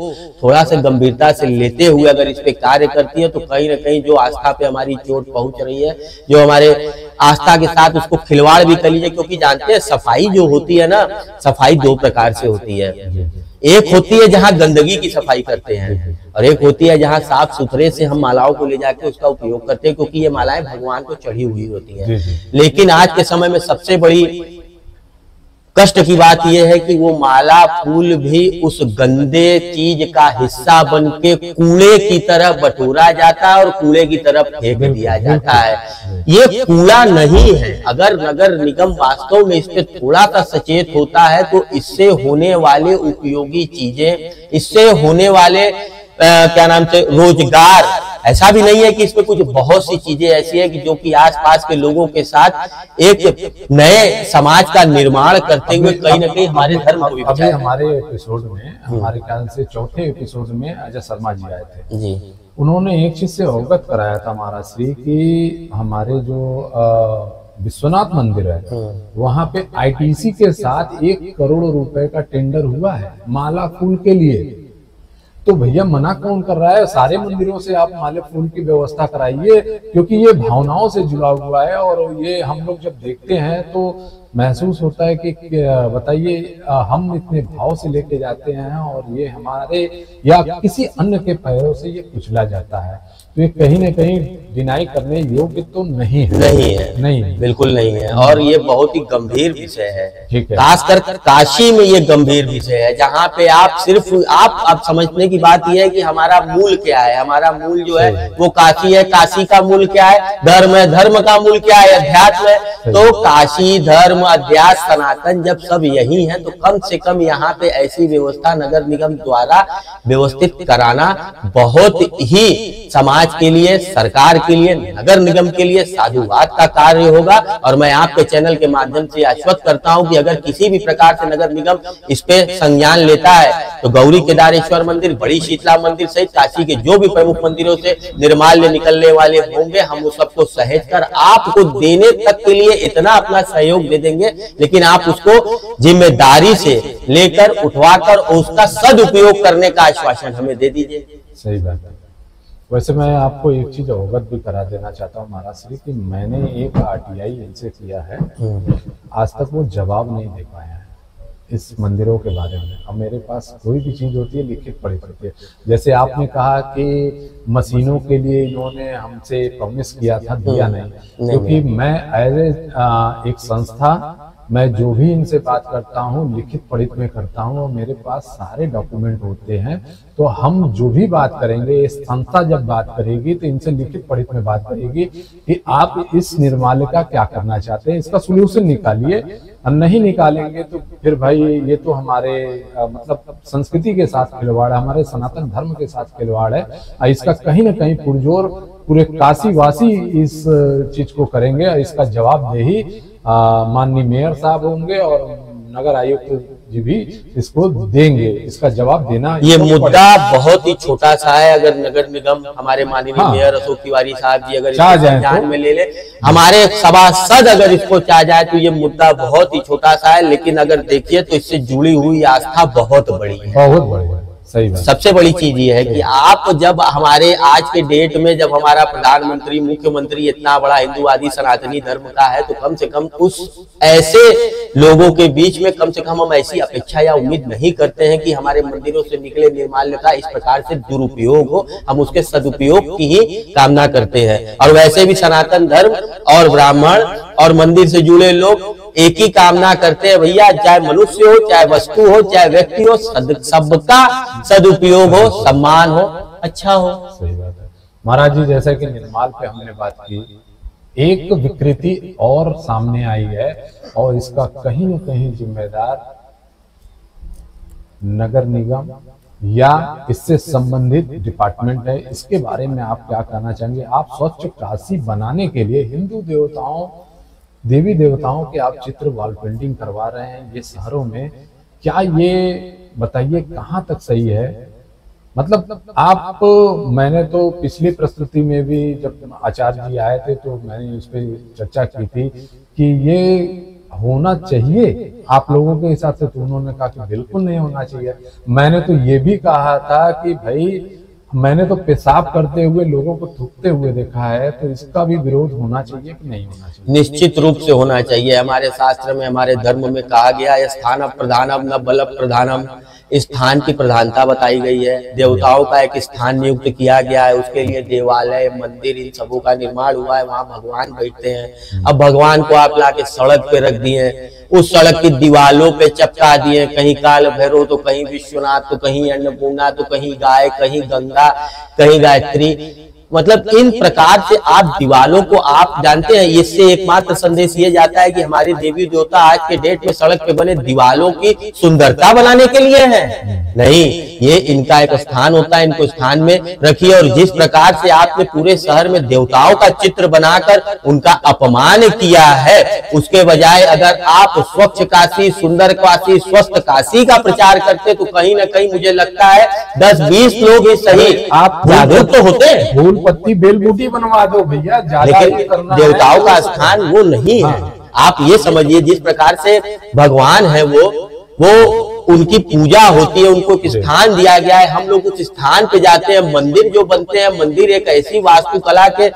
थोड़ा सा गंभीरता से लेते हुए अगर इस पे कार्य करती है तो कहीं ना कहीं जो आस्था पे हमारी चोट पहुंच रही है, जो हमारे आस्था के साथ उसको खिलवाड़ भी कर लीजिए। क्योंकि जानते हैं सफाई जो होती है ना, सफाई दो प्रकार से होती है। एक होती है जहां गंदगी की सफाई करते हैं और एक होती है जहां साफ सुथरे से हम मालाओं को ले जाके उसका उपयोग करते हैं, क्योंकि ये मालाएं भगवान को चढ़ी हुई होती हैं। लेकिन आज के समय में सबसे बड़ी कष्ट की बात यह है कि वो माला फूल भी उस गंदे चीज का हिस्सा बन के कूड़े की तरह बटोरा जाता है और कूड़े की तरफ फेंक दिया जाता है। ये कूड़ा नहीं है। अगर नगर निगम वास्तव में इस पे थोड़ा सा सचेत होता है तो इससे होने वाले उपयोगी चीजें, इससे होने वाले क्या नाम से रोजगार, ऐसा भी नहीं है कि इसमें कुछ बहुत सी चीजें ऐसी है कि जो कि आसपास के लोगों के साथ एक नए समाज का निर्माण करते हुए कहीं ना कहीं हमारे धर्म को भी अभी हमारे एपिसोड में, हमारे ख्याल से चौथे एपिसोड में अजय शर्मा जी आए थे जी। उन्होंने एक चीज से अवगत कराया था महाराज श्री कि हमारे जो विश्वनाथ मंदिर है वहां पे आईटीसी के साथ 1 करोड़ रुपए का टेंडर हुआ है माला फूल के लिए। तो भैया मना कौन कर रहा है? सारे मंदिरों से आप माले फूल की व्यवस्था कराइए, क्योंकि ये भावनाओं से जुड़ा हुआ है और ये हम लोग जब देखते हैं तो महसूस होता है कि बताइए हम इतने भाव से लेके जाते हैं और ये हमारे या किसी अन्य के पैरों से ये कुचला जाता है। तो ये कहीं ना कहीं डिनाई करने योग्य तो नहीं है। नहीं, बिल्कुल नहीं है। और ये बहुत ही गंभीर विषय है, ठीक है। खासकर काशी में ये गंभीर विषय है, जहाँ पे आप सिर्फ आप समझने की बात यह है कि हमारा मूल क्या है। हमारा मूल जो है वो काशी है। काशी का मूल क्या है? धर्म है। धर्म का मूल क्या है? अध्यात्म है। तो काशी, धर्म, अध्यात्म, सनातन जब सब यही है तो कम से कम यहाँ पे ऐसी व्यवस्था नगर निगम द्वारा व्यवस्थित कराना बहुत ही समाज के लिए, सरकार के लिए, नगर निगम के लिए साधुवाद का कार्य होगा। और मैं आपके चैनल के माध्यम से आश्वस्त करता हूं कि अगर किसी भी प्रकार से नगर निगम इस पे संज्ञान लेता है तो गौरी केदारेश्वर मंदिर, बड़ी शीतला मंदिर सहित काशी के जो भी प्रमुख मंदिरों से निर्माल्य निकलने वाले होंगे हम उस सबको सहेज कर आपको देने तक के लिए इतना अपना सहयोग दे देंगे, लेकिन आप उसको जिम्मेदारी से लेकर उठवाकर उसका सदुपयोग करने का आश्वासन हमें दे दीजिए। सही बात है। वैसे मैं आपको एक चीज अवगत भी करा देना चाहता हूँ महाराज श्री कि मैंने एक आरटीआई इनसे किया है, आज तक वो जवाब नहीं दे पाया है इस मंदिरों के बारे में। अब मेरे पास कोई भी चीज होती है लिखित पड़ी होती है। जैसे आपने कहा कि मशीनों के लिए इन्होंने हमसे प्रॉमिस किया था, दिया नहीं, क्योंकि मैं एज एक संस्था मैं जो भी इनसे बात करता हूँ लिखित पढ़ित में करता हूँ और मेरे पास सारे डॉक्यूमेंट होते हैं। तो हम जो भी बात करेंगे, संस्था जब बात करेगी तो इनसे लिखित पढ़ित में बात करेगी कि आप इस निर्माल्य का क्या करना चाहते हैं, इसका सोल्यूशन निकालिए। हम नहीं निकालेंगे तो फिर भाई ये तो हमारे मतलब संस्कृति के साथ खिलवाड़ है, हमारे सनातन धर्म के साथ खिलवाड़ है। इसका कहीं ना कहीं पुरजोर पूरे काशी वासी इस चीज को करेंगे और इसका जवाबदेही माननीय मेयर साहब होंगे और नगर आयुक्त जी भी इसको देंगे। इसका जवाब देना ये मुद्दा बहुत ही छोटा सा है। अगर नगर निगम हमारे माननीय मेयर अशोक तिवारी साहब जी अगर इसको ध्यान में ले ले, हमारे सभासद अगर इसको चाह जाए तो ये मुद्दा बहुत ही छोटा सा है, लेकिन अगर देखिए तो इससे जुड़ी हुई आस्था बहुत बड़ी है, बहुत बड़ी है। सही बात। सबसे बड़ी चीज ये है कि आप जब हमारे आज के डेट में जब हमारा प्रधानमंत्री, मुख्यमंत्री इतना बड़ा हिंदूवादी सनातनी धर्म का है तो कम से कम उस ऐसे लोगों के बीच में कम से कम हम ऐसी अपेक्षा या उम्मीद नहीं करते हैं कि हमारे मंदिरों से निकले निर्माल्य का इस प्रकार से दुरुपयोग हो। हम उसके सदुपयोग की ही कामना करते हैं। और वैसे भी सनातन धर्म और ब्राह्मण और मंदिर से जुड़े लोग एक ही कामना करते हैं भैया, चाहे मनुष्य हो, चाहे वस्तु हो, चाहे व्यक्ति हो, सबका सदुपयोग हो, सम्मान हो, अच्छा हो। सही बात है महाराज जी। जैसा कि निर्माल पे हमने बात की, एक विकृति और सामने आई है और इसका कहीं न कहीं जिम्मेदार नगर निगम या इससे संबंधित डिपार्टमेंट है। इसके बारे में आप क्या कहना चाहेंगे? आप स्वच्छ काशी बनाने के लिए हिंदू देवताओं, देवी देवताओं के आप चित्र वॉल पेंटिंग करवा रहे हैं ये शहरों में, क्या ये बताइए कहाँ तक सही है? मतलब आप, मैंने तो पिछली प्रस्तुति में भी जब आचार्य जी आए थे तो मैंने उस पर चर्चा की थी कि ये होना चाहिए आप लोगों के हिसाब से, तो उन्होंने कहा कि बिल्कुल नहीं होना चाहिए। मैंने तो ये भी कहा था कि भाई मैंने तो पेशाब करते हुए लोगों को थूकते हुए देखा है, तो इसका भी विरोध होना चाहिए कि नहीं होना चाहिए? निश्चित रूप से होना चाहिए। हमारे शास्त्र में, हमारे धर्म में कहा गया है स्थान प्रधानम न बल प्रधानम, स्थान की प्रधानता बताई गई है। देवताओं का एक स्थान नियुक्त किया गया है, उसके लिए देवालय, मंदिर, इन सबों का निर्माण हुआ है, वहां भगवान बैठते हैं। अब भगवान को आप लाके सड़क पे रख दिए, उस सड़क की दीवालों पे चिपका दिए, कहीं काल भैरव तो कहीं विश्वनाथ तो कहीं अन्नपूर्णा तो कहीं गाय, कहीं गंगा, कहीं गायत्री। मतलब इन प्रकार से आप दीवालों को, आप जानते हैं इससे एकमात्र संदेश ये जाता है कि हमारे देवी देवता आज के डेट में सड़क पे बने दीवालों की सुंदरता बनाने के लिए है नहीं, ये इनका एक स्थान होता है, इनको स्थान में रखिए। और जिस प्रकार से आपने पूरे शहर में देवताओं का चित्र बनाकर उनका अपमान किया है, उसके बजाय अगर आप स्वच्छ काशी, सुंदर काशी, स्वस्थ काशी का प्रचार करते तो कहीं ना कहीं मुझे लगता है 10-20 लोग ही सही आप जागरूक तो होते। फूल पत्ती बेल बूटी बनवा दो भैया, लेकिन देवताओं का स्थान वो नहीं है। आप ये समझिए जिस प्रकार से भगवान है वो उनकी पूजा होती है, उनको एक स्थान दिया गया है, हम लोग उस स्थान पे जाते हैं। मंदिर जो बनते हैं, मंदिर एक ऐसी वास्तुकला के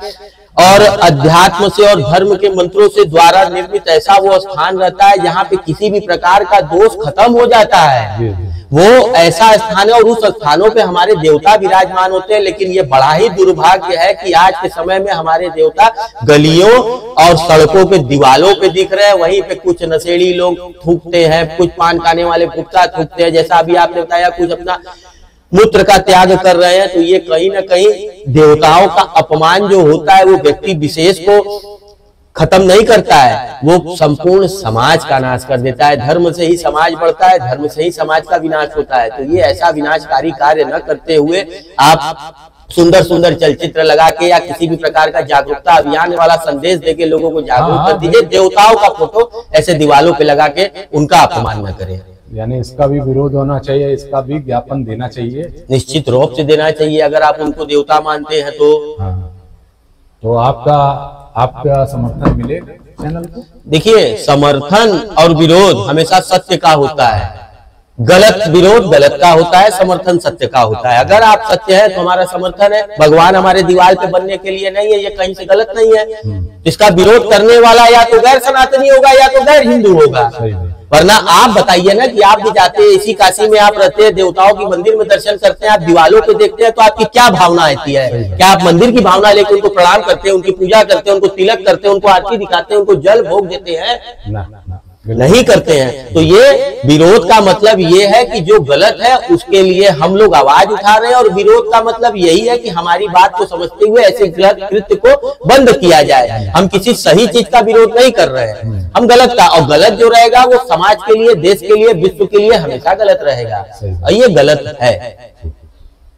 और अध्यात्म से और धर्म के मंत्रों से द्वारा निर्मित ऐसा वो स्थान रहता है जहाँ पे किसी भी प्रकार का दोष खत्म हो जाता है। वो ऐसा स्थान है और उस स्थानों पे हमारे देवता विराजमान होते हैं। लेकिन ये बड़ा ही दुर्भाग्य है कि आज के समय में हमारे देवता गलियों और सड़कों पे, दीवालों पे दिख रहे हैं। वहीं पे कुछ नशेड़ी लोग थूकते हैं, कुछ पान खाने वाले गुटखा थूकते हैं, जैसा अभी आपने बताया, कुछ अपना मूत्र का त्याग कर रहे हैं। तो ये कहीं ना कहीं देवताओं का अपमान जो होता है वो व्यक्ति विशेष को खत्म नहीं करता है, वो संपूर्ण समाज का नाश कर देता है। धर्म से ही समाज बढ़ता है, धर्म से ही समाज का विनाश होता है। तो ये ऐसा विनाशकारी कार्य न करते हुए आप सुंदर सुंदर चलचित्र लगा के या किसी भी प्रकार का जागरूकता अभियान वाला संदेश देके लोगों को जागरूक कर दीजिए। देवताओं का फोटो ऐसे दीवालों पे लगा के उनका अपमान न करें। यानी इसका भी विरोध होना चाहिए, इसका भी ज्ञापन देना चाहिए, निश्चित रूप से देना चाहिए। अगर आप उनको देवता मानते हैं तो आपका समर्थन मिलेगा चैनल को। देखिए, समर्थन और विरोध हमेशा सत्य का होता है। गलत विरोध गलत का होता है, समर्थन सत्य का होता है। अगर आप सत्य है तो हमारा समर्थन है। भगवान हमारे दीवार पे बनने के लिए नहीं है, ये कहीं से गलत नहीं है। इसका विरोध करने वाला या तो गैर सनातनी होगा या तो गैर हिंदू होगा। वरना आप बताइए ना कि आप भी जाते हैं, इसी काशी में आप रहते हैं, देवताओं की मंदिर में दर्शन करते हैं, आप दीवालों पे देखते हैं, तो आपकी क्या भावना आती है? क्या आप मंदिर की भावना लेकर उनको प्रणाम करते हैं, उनकी पूजा करते हैं, उनको तिलक करते हैं, उनको आरती दिखाते हैं, उनको जल भोग देते हैं? नहीं करते हैं। तो ये विरोध का मतलब ये है कि जो गलत है उसके लिए हम लोग आवाज उठा रहे हैं, और विरोध का मतलब यही है कि हमारी बात को समझते हुए ऐसे गलत कृत्य को बंद किया जाए। हम किसी सही चीज का विरोध नहीं कर रहे हैं, हम गलत का, और गलत जो रहेगा वो समाज के लिए, देश के लिए, विश्व के लिए हमेशा गलत रहेगा, और ये गलत है।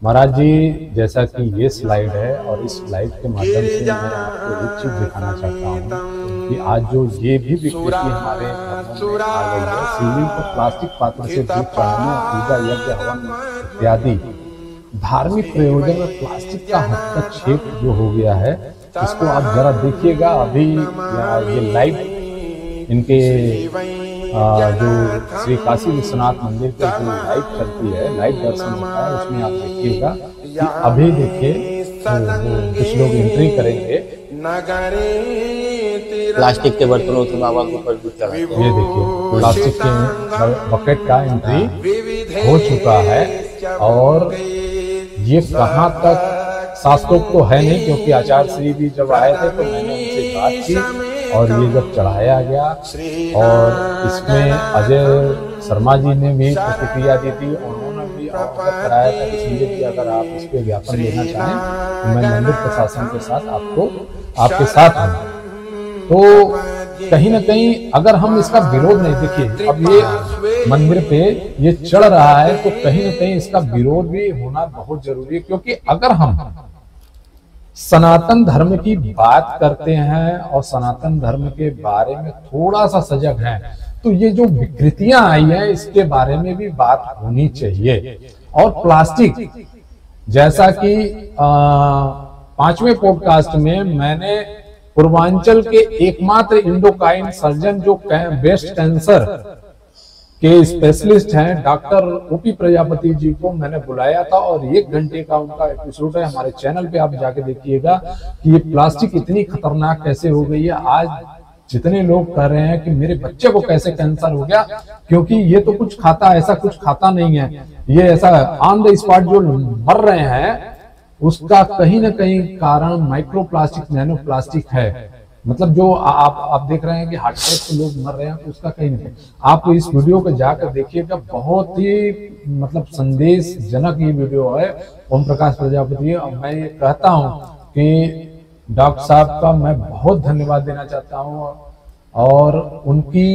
महाराज जी, जैसा कि ये स्लाइड है और इस स्लाइड के माध्यम से मैं आपको एक चीज दिखाना चाहता हूँ कि आज जो ये भी विकृति हमारे धर्मों में आ गई है, शिवलिंग को प्लास्टिक पात्र से दूध चढ़ाने, पूजा, यज्ञ, हवन इत्यादि धार्मिक प्रयोजन में प्लास्टिक का हस्तक्षेप जो हो गया है, इसको आप जरा देखिएगा। अभी ये लाइव इनके जो श्री काशी विश्वनाथ मंदिर पर जो लाइव चलती है, लाइव दर्शन होता है, उसमें आप देखिएगा कि अभी देखिए कुछ लोग एंट्री करेंगे, प्लास्टिक के बर्तनों से बाबा को ऊपर दूध चढ़ाते हैं। ये देखिए प्लास्टिक के बकेट का एंट्री हो चुका है, और ये कहाँ तक शास्त्रोक्त तो है नहीं, क्योंकि आचार्य श्री भी जब आए थे तो मैंने उनसे बात की, और ये जब चढ़ाया गया और इसमें अजय शर्मा जी ने भी प्रतिक्रिया दी थी, उन्होंने भी अवगत कराया था। इसलिए कि अगर आप इस पे ज्ञापन लेना चाहें तो मैं मंदिर प्रशासन के साथ आपके साथ हूँ। तो कहीं ना कहीं अगर हम इसका विरोध नहीं, देखिए अब ये मंदिर पे ये चढ़ रहा है तो कहीं ना कहीं इसका विरोध भी होना बहुत जरूरी है, क्योंकि अगर हम सनातन धर्म की बात करते हैं और सनातन धर्म के बारे में थोड़ा सा सजग हैं तो ये जो विकृतियां आई हैं इसके बारे में भी बात होनी चाहिए। और प्लास्टिक, जैसा कि 5वें पॉडकास्ट में मैंने पूर्वांचल के एकमात्र इंडोकाइन सर्जन जो ब्रेस्ट कैंसर के स्पेशलिस्ट हैं डॉक्टर ओपी प्रजापति जी को मैंने बुलाया था और 1 घंटे का उनका एपिसोड है, हमारे चैनल पे आप जाके देखिएगा कि ये प्लास्टिक इतनी खतरनाक कैसे हो गई है। आज जितने लोग कह रहे हैं कि मेरे बच्चे को कैसे कैंसर हो गया, क्योंकि ये तो कुछ खाता, ऐसा कुछ खाता नहीं है, ये ऐसा ऑन द स्पॉट जो मर रहे हैं उसका कहीं ना कहीं कारण माइक्रो प्लास्टिक, नैनो प्लास्टिक है। मतलब जो आप देख रहे हैं कि हार्ट अटैक से लोग मर रहे हैं, तो उसका कहीं नहीं। आप इस वीडियो को जाकर देखिएगा, बहुत ही मतलब संदेश जनक ये वीडियो है ओम प्रकाश प्रजापति। और मैं ये कहता हूँ कि डॉक्टर साहब का मैं बहुत धन्यवाद देना चाहता हूँ, और उनकी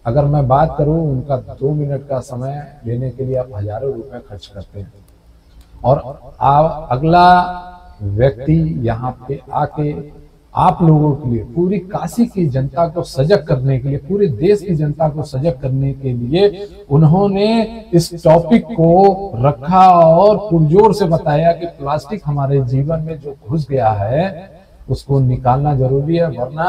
अगर मैं बात करूँ, उनका 2 मिनट का समय लेने के लिए आप हजारों रुपए खर्च करते हैं, और अगला व्यक्ति यहाँ पे आके आप लोगों के लिए, पूरी काशी की जनता को सजग करने के लिए, पूरे देश की जनता को सजग करने के लिए उन्होंने इस टॉपिक को रखा और पुरजोर से बताया कि प्लास्टिक हमारे जीवन में जो घुस गया है उसको निकालना जरूरी है, वरना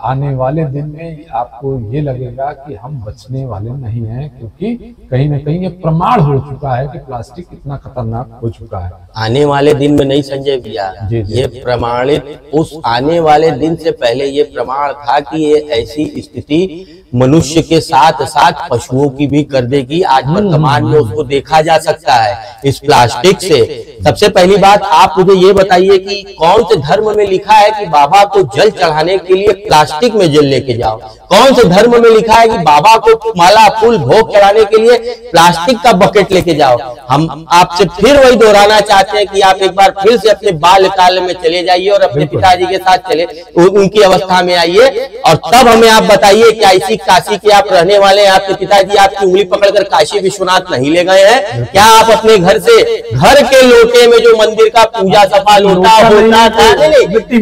आने वाले दिन में आपको ये लगेगा कि हम बचने वाले नहीं हैं, क्योंकि कहीं ना कहीं ये प्रमाण हो चुका है कि प्लास्टिक कितना खतरनाक हो चुका है। आने वाले दिन में नहीं संजय भैया, ये प्रमाणित उस आने वाले दिन से पहले ये प्रमाण था कि ये ऐसी स्थिति मनुष्य के साथ साथ पशुओं की भी कर देगी। आज वर्तमान में उसको देखा जा सकता है इस प्लास्टिक से। सबसे पहली बात आप मुझे ये बताइए कि कौन से धर्म में लिखा है कि बाबा को जल चढ़ाने के लिए प्लास्टिक में जल लेके जाओ? कौन से धर्म में लिखा है कि बाबा को माला फूल भोग चढ़ाने के लिए प्लास्टिक का बकेट लेके जाओ? हम आपसे फिर वही दोहराना चाहते हैं कि आप एक बार फिर से अपने बाल्यकाल में चले जाइए और अपने पिताजी के साथ चले, उनकी अवस्था में आइए, और तब हमें आप बताइए क्या इसी काशी के आप रहने वाले हैं? आपके पिताजी आपकी उंगली पकड़कर काशी विश्वनाथ नहीं ले गए हैं क्या? आप अपने घर से, घर के लोटे में जो मंदिर का पूजा सफा लोटा होता था,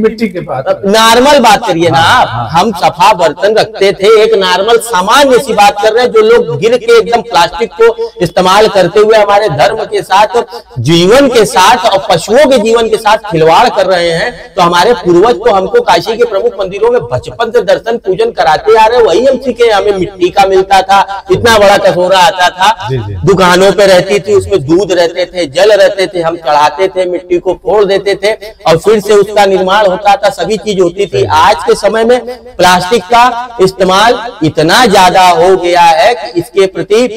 मिट्टी के पास नॉर्मल बात करिए ना आप, हम सफा बर्तन रखते थे, एक नॉर्मल सामान्य सी बात कर रहे हैं। जो लोग गिर के एकदम प्लास्टिक को इस्तेमाल करते हुए हमारे धर्म के साथ, जीवन के साथ और पशुओं के जीवन के साथ खिलवाड़ कर रहे हैं, तो हमारे पूर्वज तो हमको काशी के प्रमुख मंदिरों में बचपन से दर्शन पूजन कराते आ रहे, वही हम सीखे। हमें मिट्टी का मिलता था, इतना बड़ा कटोरा आता था, दुकानों पे रहती थी, उसमें दूध रहते थे, जल रहते थे, हम चढ़ाते थे, मिट्टी को फोड़ देते थे और फिर से उसका निर्माण होता था, सभी चीज होती थी। आज के समय में प्लास्टिक का इस्तेमाल इतना ज्यादा हो गया है कि इसके प्रति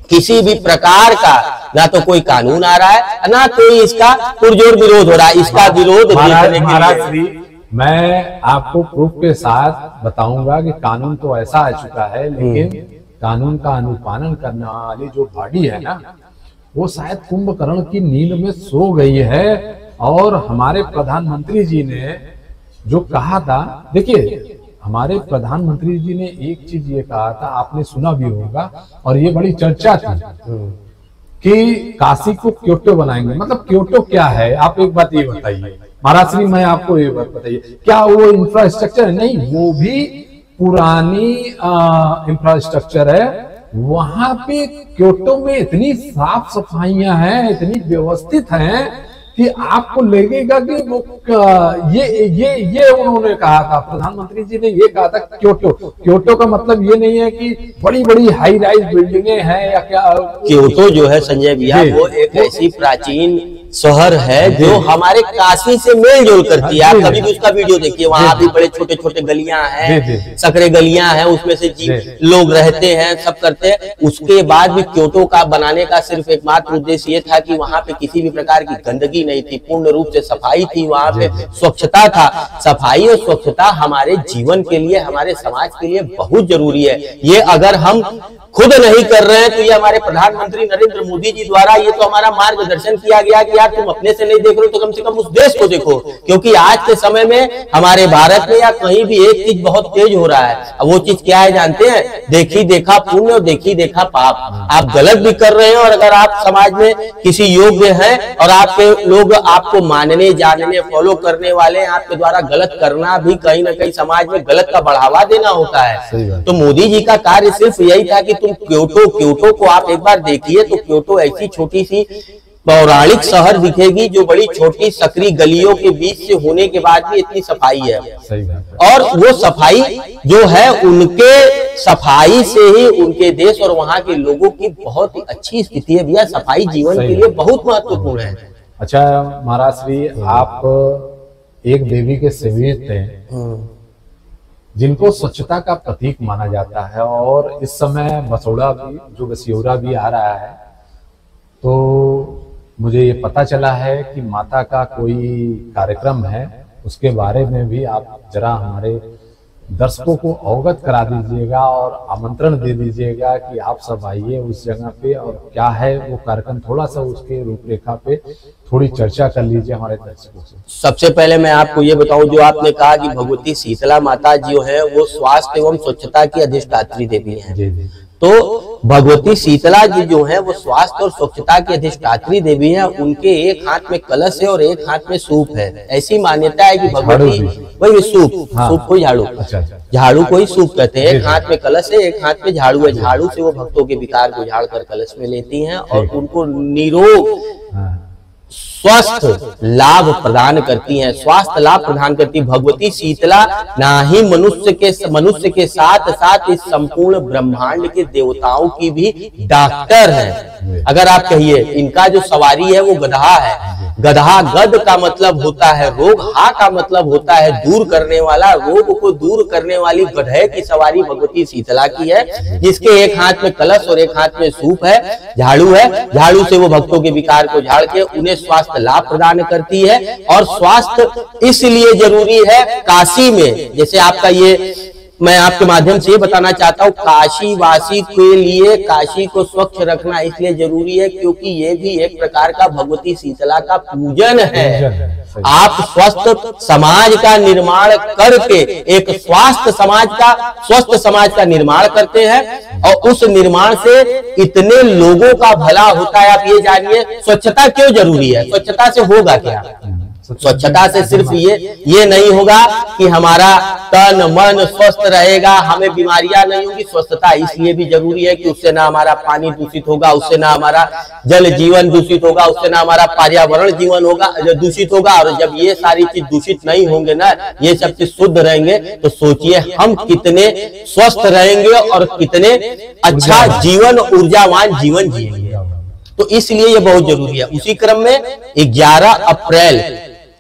किसी भी प्रकार का ना तो कोई कानून आ रहा है, ना कोई इसका पुरजोर विरोध हो रहा है। इसका विरोध मैं आपको प्रूफ के साथ बताऊंगा कि कानून तो ऐसा आ चुका है, लेकिन कानून का अनुपालन करने वाली जो बॉडी है ना, वो शायद कुंभकर्ण की नींद में सो गई है। और हमारे प्रधानमंत्री जी ने जो कहा था, देखिए हमारे प्रधानमंत्री जी ने एक चीज ये कहा था, आपने सुना भी होगा और ये बड़ी चर्चा थी कि काशी को क्योटो बनाएंगे। मतलब क्योटो क्या है, आप एक बात ये बताइए महाराज श्री, मैं आपको ये बात बताइए, क्या वो इंफ्रास्ट्रक्चर है? नहीं, वो भी पुरानी इंफ्रास्ट्रक्चर है। वहां पे क्योटो में इतनी साफ सफाइयां हैं, इतनी व्यवस्थित हैं कि आपको लगेगा कि वो ये उन्होंने कहा था, प्रधानमंत्री जी ने ये कहा था क्योटो का मतलब ये नहीं है कि बड़ी बड़ी हाई राइज बिल्डिंगें हैं या क्या। क्योटो जो है संजय भैया, वो एक ऐसी प्राचीन शहर है जो हमारे काशी से मेल जोल करती है। आप कभी भी उसका वीडियो देखिए, वहां भी बड़े छोटे छोटे गलियां हैं, सकरे गलियां हैं, उसमें से लोग रहते हैं, सब करते हैं। उसके बाद भी क्योटो का बनाने का सिर्फ एकमात्र उद्देश्य ये था कि वहां पे किसी भी प्रकार की गंदगी नहीं थी, पूर्ण रूप से सफाई थी, वहां पे स्वच्छता था। सफाई और स्वच्छता हमारे जीवन के लिए, हमारे समाज के लिए बहुत जरूरी है। ये अगर हम खुद नहीं कर रहे हैं तो ये हमारे प्रधानमंत्री नरेंद्र मोदी जी द्वारा ये तो हमारा मार्गदर्शन किया गया कि यार तुम अपने से नहीं देख रहे हो तो कम से कम उस देश को देखो, क्योंकि आज के समय में हमारे भारत में या कहीं भी एक चीज बहुत तेज हो रहा है। अब वो चीज क्या है जानते हैं? देखी देखा पुण्य और देखी देखा पाप। आप गलत भी कर रहे हैं और अगर आप समाज में किसी योग्य हैं और आपके लोग आपको मानने जानने फॉलो करने वाले हैं, आपके द्वारा गलत करना भी कहीं ना कहीं समाज में गलत का बढ़ावा देना होता है। तो मोदी जी का कार्य सिर्फ यही था कि तुम क्योटो को आप एक बार देखिए तो क्योटो ऐसी छोटी सी पौराणिक शहर दिखेगी जो बड़ी छोटी सकरी गलियों के बीच से होने के बाद भी इतनी सफाई है। और वो सफाई जो है उनके सफाई से ही उनके देश और वहाँ के लोगों की बहुत ही अच्छी स्थिति है भैया। सफाई जीवन के लिए बहुत महत्वपूर्ण है। अच्छा महाराज श्री, आप एक देवी के सेवक थे जिनको स्वच्छता का प्रतीक माना जाता है, और इस समय बसोड़ा भी जो बसियोरा भी आ रहा है, तो मुझे ये पता चला है कि माता का कोई कार्यक्रम है, उसके बारे में भी आप जरा हमारे दर्शकों को अवगत करा दीजिएगा और आमंत्रण दे दीजिएगा कि आप सब आइए उस जगह पे, और क्या है वो कार्यक्रम, थोड़ा सा उसके रूपरेखा पे थोड़ी चर्चा कर लीजिए हमारे दर्शकों से। सबसे पहले मैं आपको ये बताऊं, जो आपने कहा कि भगवती शीतला माता जो है वो स्वास्थ्य एवं स्वच्छता की अधिष्ठात्री देवी है। जी जी। तो भगवती शीतला जी जो है वो स्वास्थ्य और स्वच्छता की अधिष्ठात्री देवी है। उनके एक हाथ में कलश है और एक हाथ में सूप है। ऐसी मान्यता है कि भगवती वही सूप, हाँ, सूप को झाड़ू, झाड़ू को ही सूप कहते हैं। एक हाथ में कलश है, एक हाथ में झाड़ू है। झाड़ू से वो भक्तों के विकार को झाड़ कर कलश में लेती हैं और उनको निरोग स्वस्थ लाभ प्रदान करती हैं, स्वास्थ्य लाभ प्रदान करती है। भगवती शीतला ना ही मनुष्य के साथ साथ इस संपूर्ण ब्रह्मांड के देवताओं की भी डॉक्टर है। अगर आप कहिए इनका जो सवारी है वो गधा है। गधा, गद का मतलब होता है रोग, हा का मतलब होता है दूर करने वाला। रोग को दूर करने वाली गधे की सवारी भगवती शीतला की है, जिसके एक हाथ में कलश और एक हाथ में सूप है, झाड़ू है। झाड़ू से वो भक्तों के विकार को झाड़ के उन्हें स्वास्थ्य लाभ प्रदान करती है। और स्वास्थ्य इसलिए जरूरी है काशी में, जैसे आपका ये मैं आपके माध्यम से ये बताना चाहता हूँ, काशी वासी के लिए काशी को स्वच्छ रखना इसलिए जरूरी है क्योंकि ये भी एक प्रकार का भगवती शीतला का पूजन है। आप स्वस्थ समाज का निर्माण करके एक स्वस्थ समाज का निर्माण करते हैं और उस निर्माण से इतने लोगों का भला होता है। आप ये जानिए स्वच्छता क्यों जरूरी है। स्वच्छता से होगा क्या? स्वच्छता से सिर्फ ये नहीं होगा कि हमारा तन मन स्वस्थ रहेगा, हमें बीमारियां नहीं होगी। स्वच्छता इसलिए भी जरूरी है कि उससे ना हमारा पानी दूषित होगा, उससे ना हमारा जल जीवन दूषित होगा, उससे ना हमारा पर्यावरण जीवन होगा दूषित होगा। और जब ये सारी चीज दूषित नहीं होंगे ना, ये सब चीज शुद्ध रहेंगे, तो सोचिए हम कितने स्वस्थ रहेंगे और कितने अच्छा जीवन, ऊर्जावान जीवन जिएंगे। तो इसलिए ये बहुत जरूरी है। उसी क्रम में 11 अप्रैल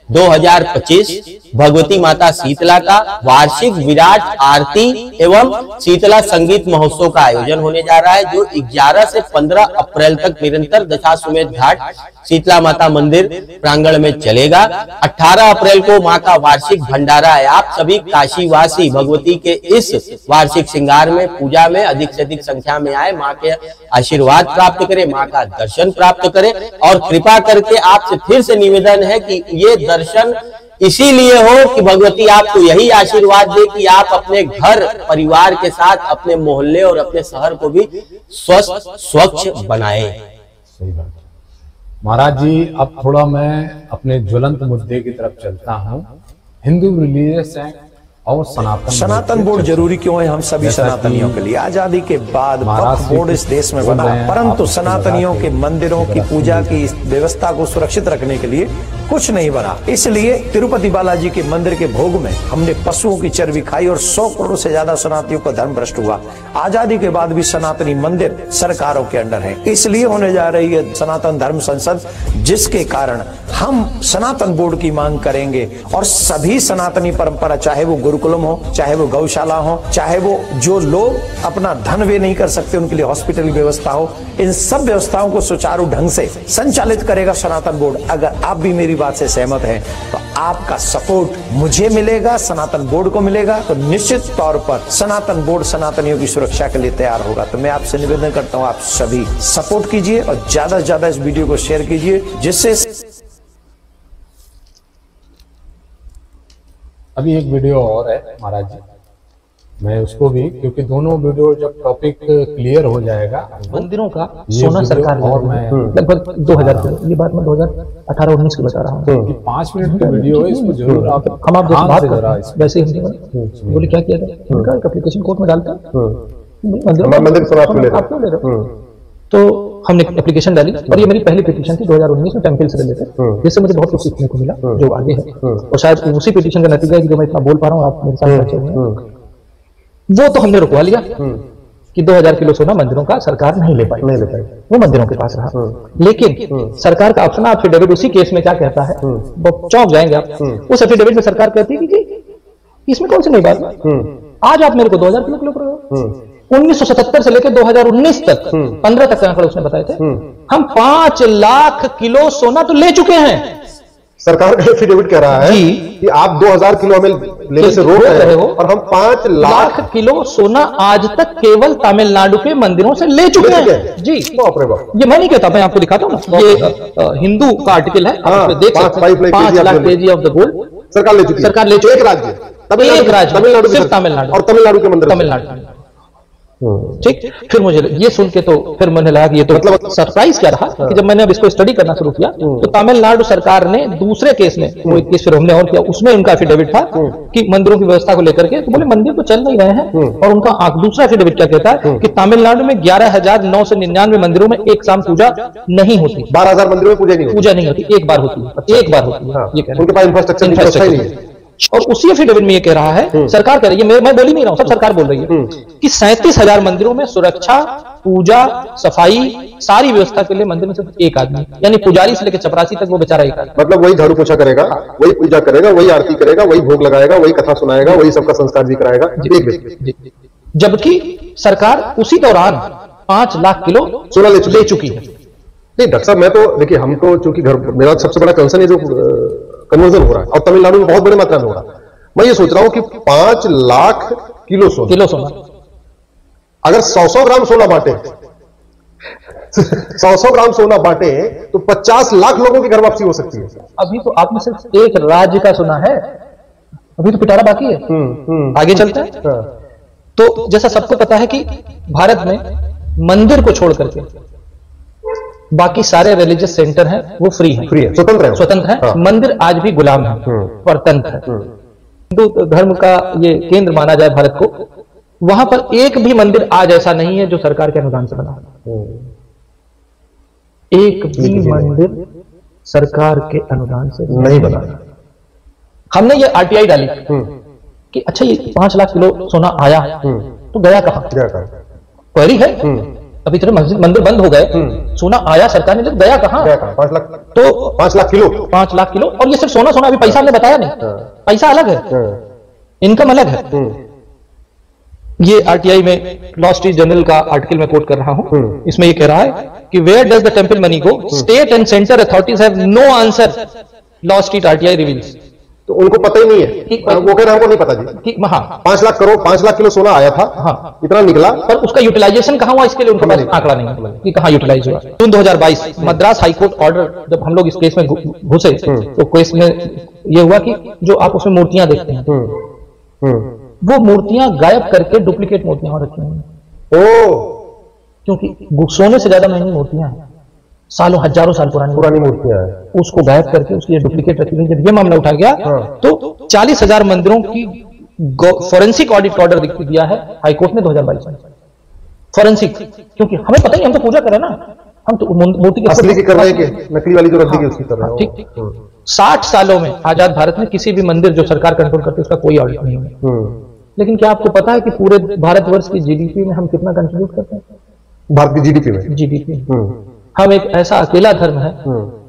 2025 भगवती माता शीतला का वार्षिक विराट आरती एवं शीतला संगीत महोत्सव का आयोजन होने जा रहा है, जो 11 से 15 अप्रैल तक निरंतर दशाश्वमेध घाट शीतला माता मंदिर प्रांगण में चलेगा। 18 अप्रैल को मां का वार्षिक भंडारा है। आप सभी काशीवासी भगवती के इस वार्षिक श्रृंगार में, पूजा में अधिक से अधिक संख्या में आए, मां के आशीर्वाद प्राप्त करें, मां का दर्शन प्राप्त करें। और कृपा करके आपसे फिर से निवेदन है कि ये दर्शन इसीलिए हो कि भगवती आपको यही आशीर्वाद दे कि आप अपने घर परिवार के साथ अपने मोहल्ले और अपने शहर को भी स्वच्छ बनाए। सही बात। महाराज जी, अब थोड़ा मैं अपने ज्वलंत मुद्दे की तरफ चलता हूँ। हिंदू रिलीजियस एक्ट और सनातन बोर्ड जरूरी क्यों है हम सभी सनातनियों के लिए? आजादी के बाद वक्फ बोर्ड इस देश में बना, परंतु सनातनियों के मंदिरों की पूजा की व्यवस्था को सुरक्षित रखने के लिए कुछ नहीं बना। इसलिए तिरुपति बालाजी के मंदिर के भोग में हमने पशुओं की चर्बी खाई और 100 करोड़ से ज्यादा सनातनियों का धर्म भ्रष्ट हुआ। आजादी के बाद भी सनातनी मंदिर सरकारों के अंडर है। इसलिए होने जा रही है सनातन धर्म संसद, जिसके कारण हम सनातन बोर्ड की मांग करेंगे और सभी सनातनी परंपरा, चाहे वो गुरुकुलम हो, चाहे वो गौशाला हो, चाहे वो जो लोग अपना धन व्यय नहीं कर सकते उनके लिए हॉस्पिटल की व्यवस्था हो, इन सब व्यवस्थाओं को सुचारू ढंग से संचालित करेगा सनातन बोर्ड। अगर आप भी मेरी बात से सहमत हैं तो आपका सपोर्ट मुझे मिलेगा, सनातन बोर्ड को मिलेगा, तो निश्चित तौर पर सनातन बोर्ड सनातनियों की सुरक्षा के लिए तैयार होगा। तो मैं आपसे निवेदन करता हूं, आप सभी सपोर्ट कीजिए और ज्यादा से ज्यादा इस वीडियो को शेयर कीजिए, जिससे अभी एक वीडियो और है महाराज जी, मैं उसको भी, क्योंकि दोनों वीडियो जब टॉपिक क्लियर हो जाएगा, मंदिरों का सोना सरकार और मैं लगभग 2000 किलो, ये बात मैं 2018-19 की बता रहा हूँ। 5 मिनट की वीडियो है, इसको जरूर आप हम आप जैसे बात कर रहा है वैसे ही बोले क्या किया था, इनका एप्लीकेशन कोर्ट में डालता मंदिर तो हमने एप्लीकेशन डाली और ये मेरी पहली पिटीशन थी 2019 में टेम्पल से रिलेटेड, जिससे मुझे बहुत कुछ सीखने को मिला जो आगे है, और शायद उसी पिटीशन का नतीजा है कि जो मैं इतना बोल पा रहा हूँ, आप मेरे साथ बैठे हुए हैं। वो तो हमने रुकवा लिया कि 2000 किलो सोना मंदिरों का सरकार नहीं ले पाई, वो मंदिरों के पास रहा। लेकिन सरकार का अपना एफिडेविट उसी केस में क्या कहता है, वो चौंक जाएंगे आप। उस एफिडेविट में सरकार कहती है कि इसमें कौन सी नई बात है, आज आप मेरे को 2000 किलो कर रहे हो। 1977 से लेकर 2019 तक 15 तक का आंकड़ा उसने बताए थे, हम 5 लाख किलो सोना तो ले चुके हैं। सरकार का एफिडेविट कह रहा है कि आप 2000 किलो हमें लेने से रोक रहे हो और हम 5 लाख किलो सोना आज तक केवल तमिलनाडु के मंदिरों से ले चुके हैं। जी बाप रे बाप, ये मैं नहीं कहता, मैं आपको दिखाता हूँ ना, ये हिंदू का आर्टिकल है, आप देख सकते हैं। 5 lakh KG of the gold सरकार ले चुकी है। एक राज्य तमिलनाडु, सिर्फ तमिलनाडु और तमिलनाडु के मंदिर, तमिलनाडु। ठीक, फिर मुझे ये सुन के तो फिर मैंने लगा कि ये तो मतलब सरप्राइज क्या रहा कि जब मैंने अब इसको स्टडी करना शुरू किया तो तमिलनाडु सरकार ने दूसरे केस में, वो एक केस फिर हमने और किया, उसमें उनका एफिडेविट था कि मंदिरों की व्यवस्था को लेकर के, तो बोले मंदिर तो चल नहीं रहे हैं, और उनका दूसरा एफिडेविट क्या कहता है कि तमिलनाडु में 11,999 मंदिरों में एक शाम पूजा नहीं होती, 12,000 मंदिरों में पूजा नहीं होती, एक बार होती है, एक बार होती है, ये कह उनके पास इंफ्रास्ट्रक्चर नहीं है। और उसी एफिडेविट में ये कह रहा है, सरकार कह रही है, मैं बोल ही नहीं रहा हूं, सब सरकार बोल रही है कि 37,000 मंदिरों में सुरक्षा, पूजा, सफाई, सारी व्यवस्था के लिए मंदिर में सिर्फ एक आदमी, यानी पुजारी से लेकर चपरासी तक वो बेचारा एक आदमी, मतलब वही झाड़ू पोछा करेगा, वही पूजा करेगा, वही आरती करेगा, वही भोग लगाएगा, वही कथा सुनाएगा, वही सबका संस्कार भी कराएगा, जबकि सरकार उसी दौरान 5 लाख किलो सोना ले चुकी है। नहीं डॉक्टर साहब, मैं तो देखिए, हम तो चूंकि घर, मेरा सबसे बड़ा कंसर्न है जो कन्वर्जन हो रहा है और तमिलनाडु में बहुत बड़ी मात्रा में हो रहा है। मैं ये सोच रहा हूं कि 5 लाख किलो सोना अगर 100 ग्राम सोना बांटे 100 ग्राम सोना बांटे तो 50 लाख लोगों की घर वापसी हो सकती है। अभी तो आपने सिर्फ एक राज्य का सुना है, अभी तो पिटारा बाकी है, आगे चलते हैं। तो जैसा सबको पता है कि भारत में मंदिर को छोड़ करके बाकी सारे रिलीजियस सेंटर हैं वो फ्री है, स्वतंत्र है। हाँ। मंदिर आज भी गुलाम है, परतंत्र है। हिंदू धर्म का ये केंद्र माना जाए भारत को, वहां पर एक भी मंदिर आज ऐसा नहीं है जो सरकार के अनुदान से बना, एक भी मंदिर सरकार के अनुदान से नहीं बना। हमने ये आरटीआई डाली कि अच्छा ये 5 लाख किलो सोना आया तो गया कहां, क्वेरी है। अभी इतने मंदिर बंद हो गए, सोना आया सरकार ने, गया कहां? 5 लाख, तो 5 लाख किलो, 5 लाख किलो। और ये सिर्फ सोना, अभी पैसा हमने बताया नहीं, पैसा अलग है, इनकम अलग है। ये आरटीआई में लॉ स्ट्रीट जर्नल का आर्टिकल में कोट कर रहा हूं, इसमें ये कह रहा है कि where does the temple money go, state and centre authorities have no answer, Wall Street RTI reveals. तो उनको पता ही नहीं है, वो कह रहे हैं हमको नहीं पता जी। हाँ, 5 लाख किलो सोना आया था, हाँ, इतना निकला, पर उसका यूटिलाइजेशन कहां हुआ इसके लिए उनके पास आंकड़ा नहीं है कि कहां यूटिलाइज हुआ। जून 2022 मद्रास हाईकोर्ट ऑर्डर, जब हम लोग इस केस में घुसे तो केस में ये हुआ कि जो आप उसमें मूर्तियां देखते हैं वो मूर्तियां गायब करके डुप्लीकेट मूर्तियां रखी हुई हैं, क्योंकि सोने से ज्यादा महंगी मूर्तियां हैं, सालों हजारों साल पुरानी मूर्तियां हैं, उसको गायब करके उसकी डुप्लीकेट रखी गई। जब ये मामला उठा गया तो 40,000 मंदिरों की फॉरेंसिक ऑडिट ऑर्डर दिया है हाईकोर्ट ने 2022 में, फॉरेंसिक, क्योंकि हमें पता ही, हम तो पूजा कर रहे हैं ना, हम तो मूर्ति की असली की कर रहे हैं कि नकली वाली जो रद्दी की उसकी कर रहे हैं। ठीक, 60 सालों में आजाद भारत में किसी भी मंदिर जो सरकार कंट्रोल करती है उसका कोई ऑडिट नहीं हुआ। लेकिन क्या आपको पता है कि पूरे भारतवर्ष की जीडीपी में हम कितना कंट्रीब्यूट करते हैं? भारत की जीडीपी में हम एक ऐसा अकेला धर्म है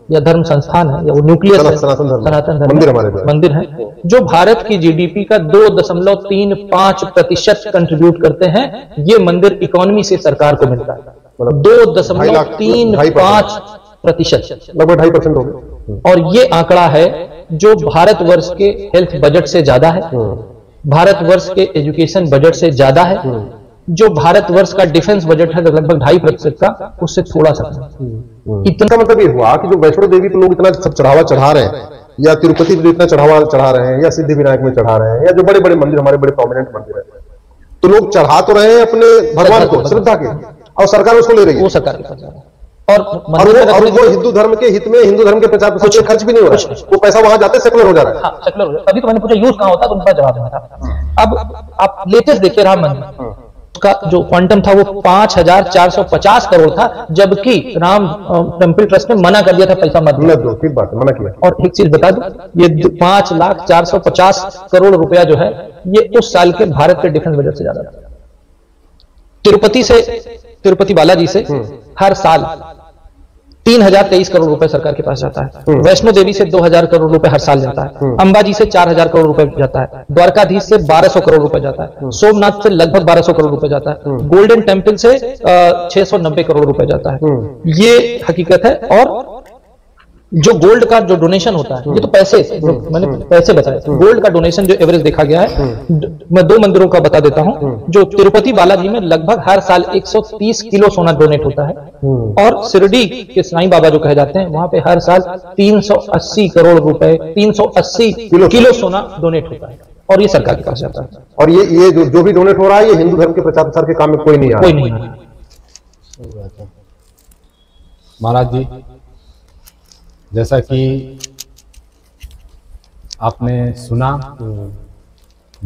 या धर्म संस्थान है, या वो न्यूक्लियस है, सनातन धर्म मंदिर हमारे जो है। मंदिर है, जो भारत की जीडीपी का 2.35% कंट्रीब्यूट करते हैं। ये मंदिर इकोनॉमी से सरकार को मिलता है, 2.35%, लगभग 2.5% हो गए। और ये आंकड़ा है जो भारतवर्ष के हेल्थ बजट से ज्यादा है, भारतवर्ष के एजुकेशन बजट से ज्यादा है, जो भारतवर्ष का डिफेंस बजट है लगभग 2.5% का, उससे थोड़ा सा इतना मतलब ये हुआ कि जो वैष्णो देवी पे लोग इतना सब चढ़ावा चढ़ा रहे हैं, या तिरुपति पे इतना चढ़ावा चढ़ा रहे हैं, या सिद्धि विनायक में चढ़ा रहे हैं, या जो बड़े बड़े मंदिर हमारे बड़े प्रोमिनेंट मंदिर है, तो लोग चढ़ा तो रहे हैं अपने भगवान को श्रद्धा के, और सरकार उसको ले रही है, वो सरकार के पास जा रहा है। और वो हिंदू धर्म के हित में, हिंदू धर्म के प्रचार प्रसार खर्च भी नहीं हो रहा है, वो पैसा वहां जाते सेकुलर हो जा रहा है। हाँ, सेकुलर हो जाता है। तभी तो मैंने पूछा यूज कहाँ होता है, तो उनका जवाब देना था। अब आप लेटेस्ट देखिए राम मंदिर का जो क्वांटम था वो 5,450 करोड़ था, जबकि राम टेम्पल ट्रस्ट ने मना कर दिया था पैसा मत दो। ठीक बात है, मना किया। और एक चीज बता दूं, ये 5,450 करोड़ रुपया जो है ये उस साल के भारत के डिफेंस बजट से ज्यादा था। तिरुपति बालाजी से हर साल 3,023 करोड़ रुपए सरकार के पास जाता है, वैष्णो देवी से 2,000 करोड़ रुपए हर साल जाता है, अंबाजी से 4,000 करोड़ रुपए जाता है, द्वारकाधीश से 1,200 करोड़ रुपए जाता है, सोमनाथ से लगभग 1,200 करोड़ रुपए जाता है, गोल्डन टेम्पल से 690 करोड़ रुपए जाता है। ये हकीकत है। और जो गोल्ड का जो डोनेशन होता है, ये तो पैसे जो मैंने पैसे बताए, गोल्ड का डोनेशन जो एवरेज देखा गया है, मैं 2 मंदिरों का बता देता हूं। जो तिरुपति बालाजी में लगभग हर साल 130 किलो सोना डोनेट होता है, और शिरडी के साईं बाबा जो कहे जाते हैं, वहां पे हर साल 380 करोड़ रुपए, 380 किलो सोना डोनेट होता है, और ये सरकार के पास जाता है। और ये जो भी डोनेट हो रहा है, ये हिंदू धर्म के प्रचार प्रसार के काम में कोई नहीं आ रहा। कोई नहीं आ रहा। महाराज जी, जैसा कि आपने सुना,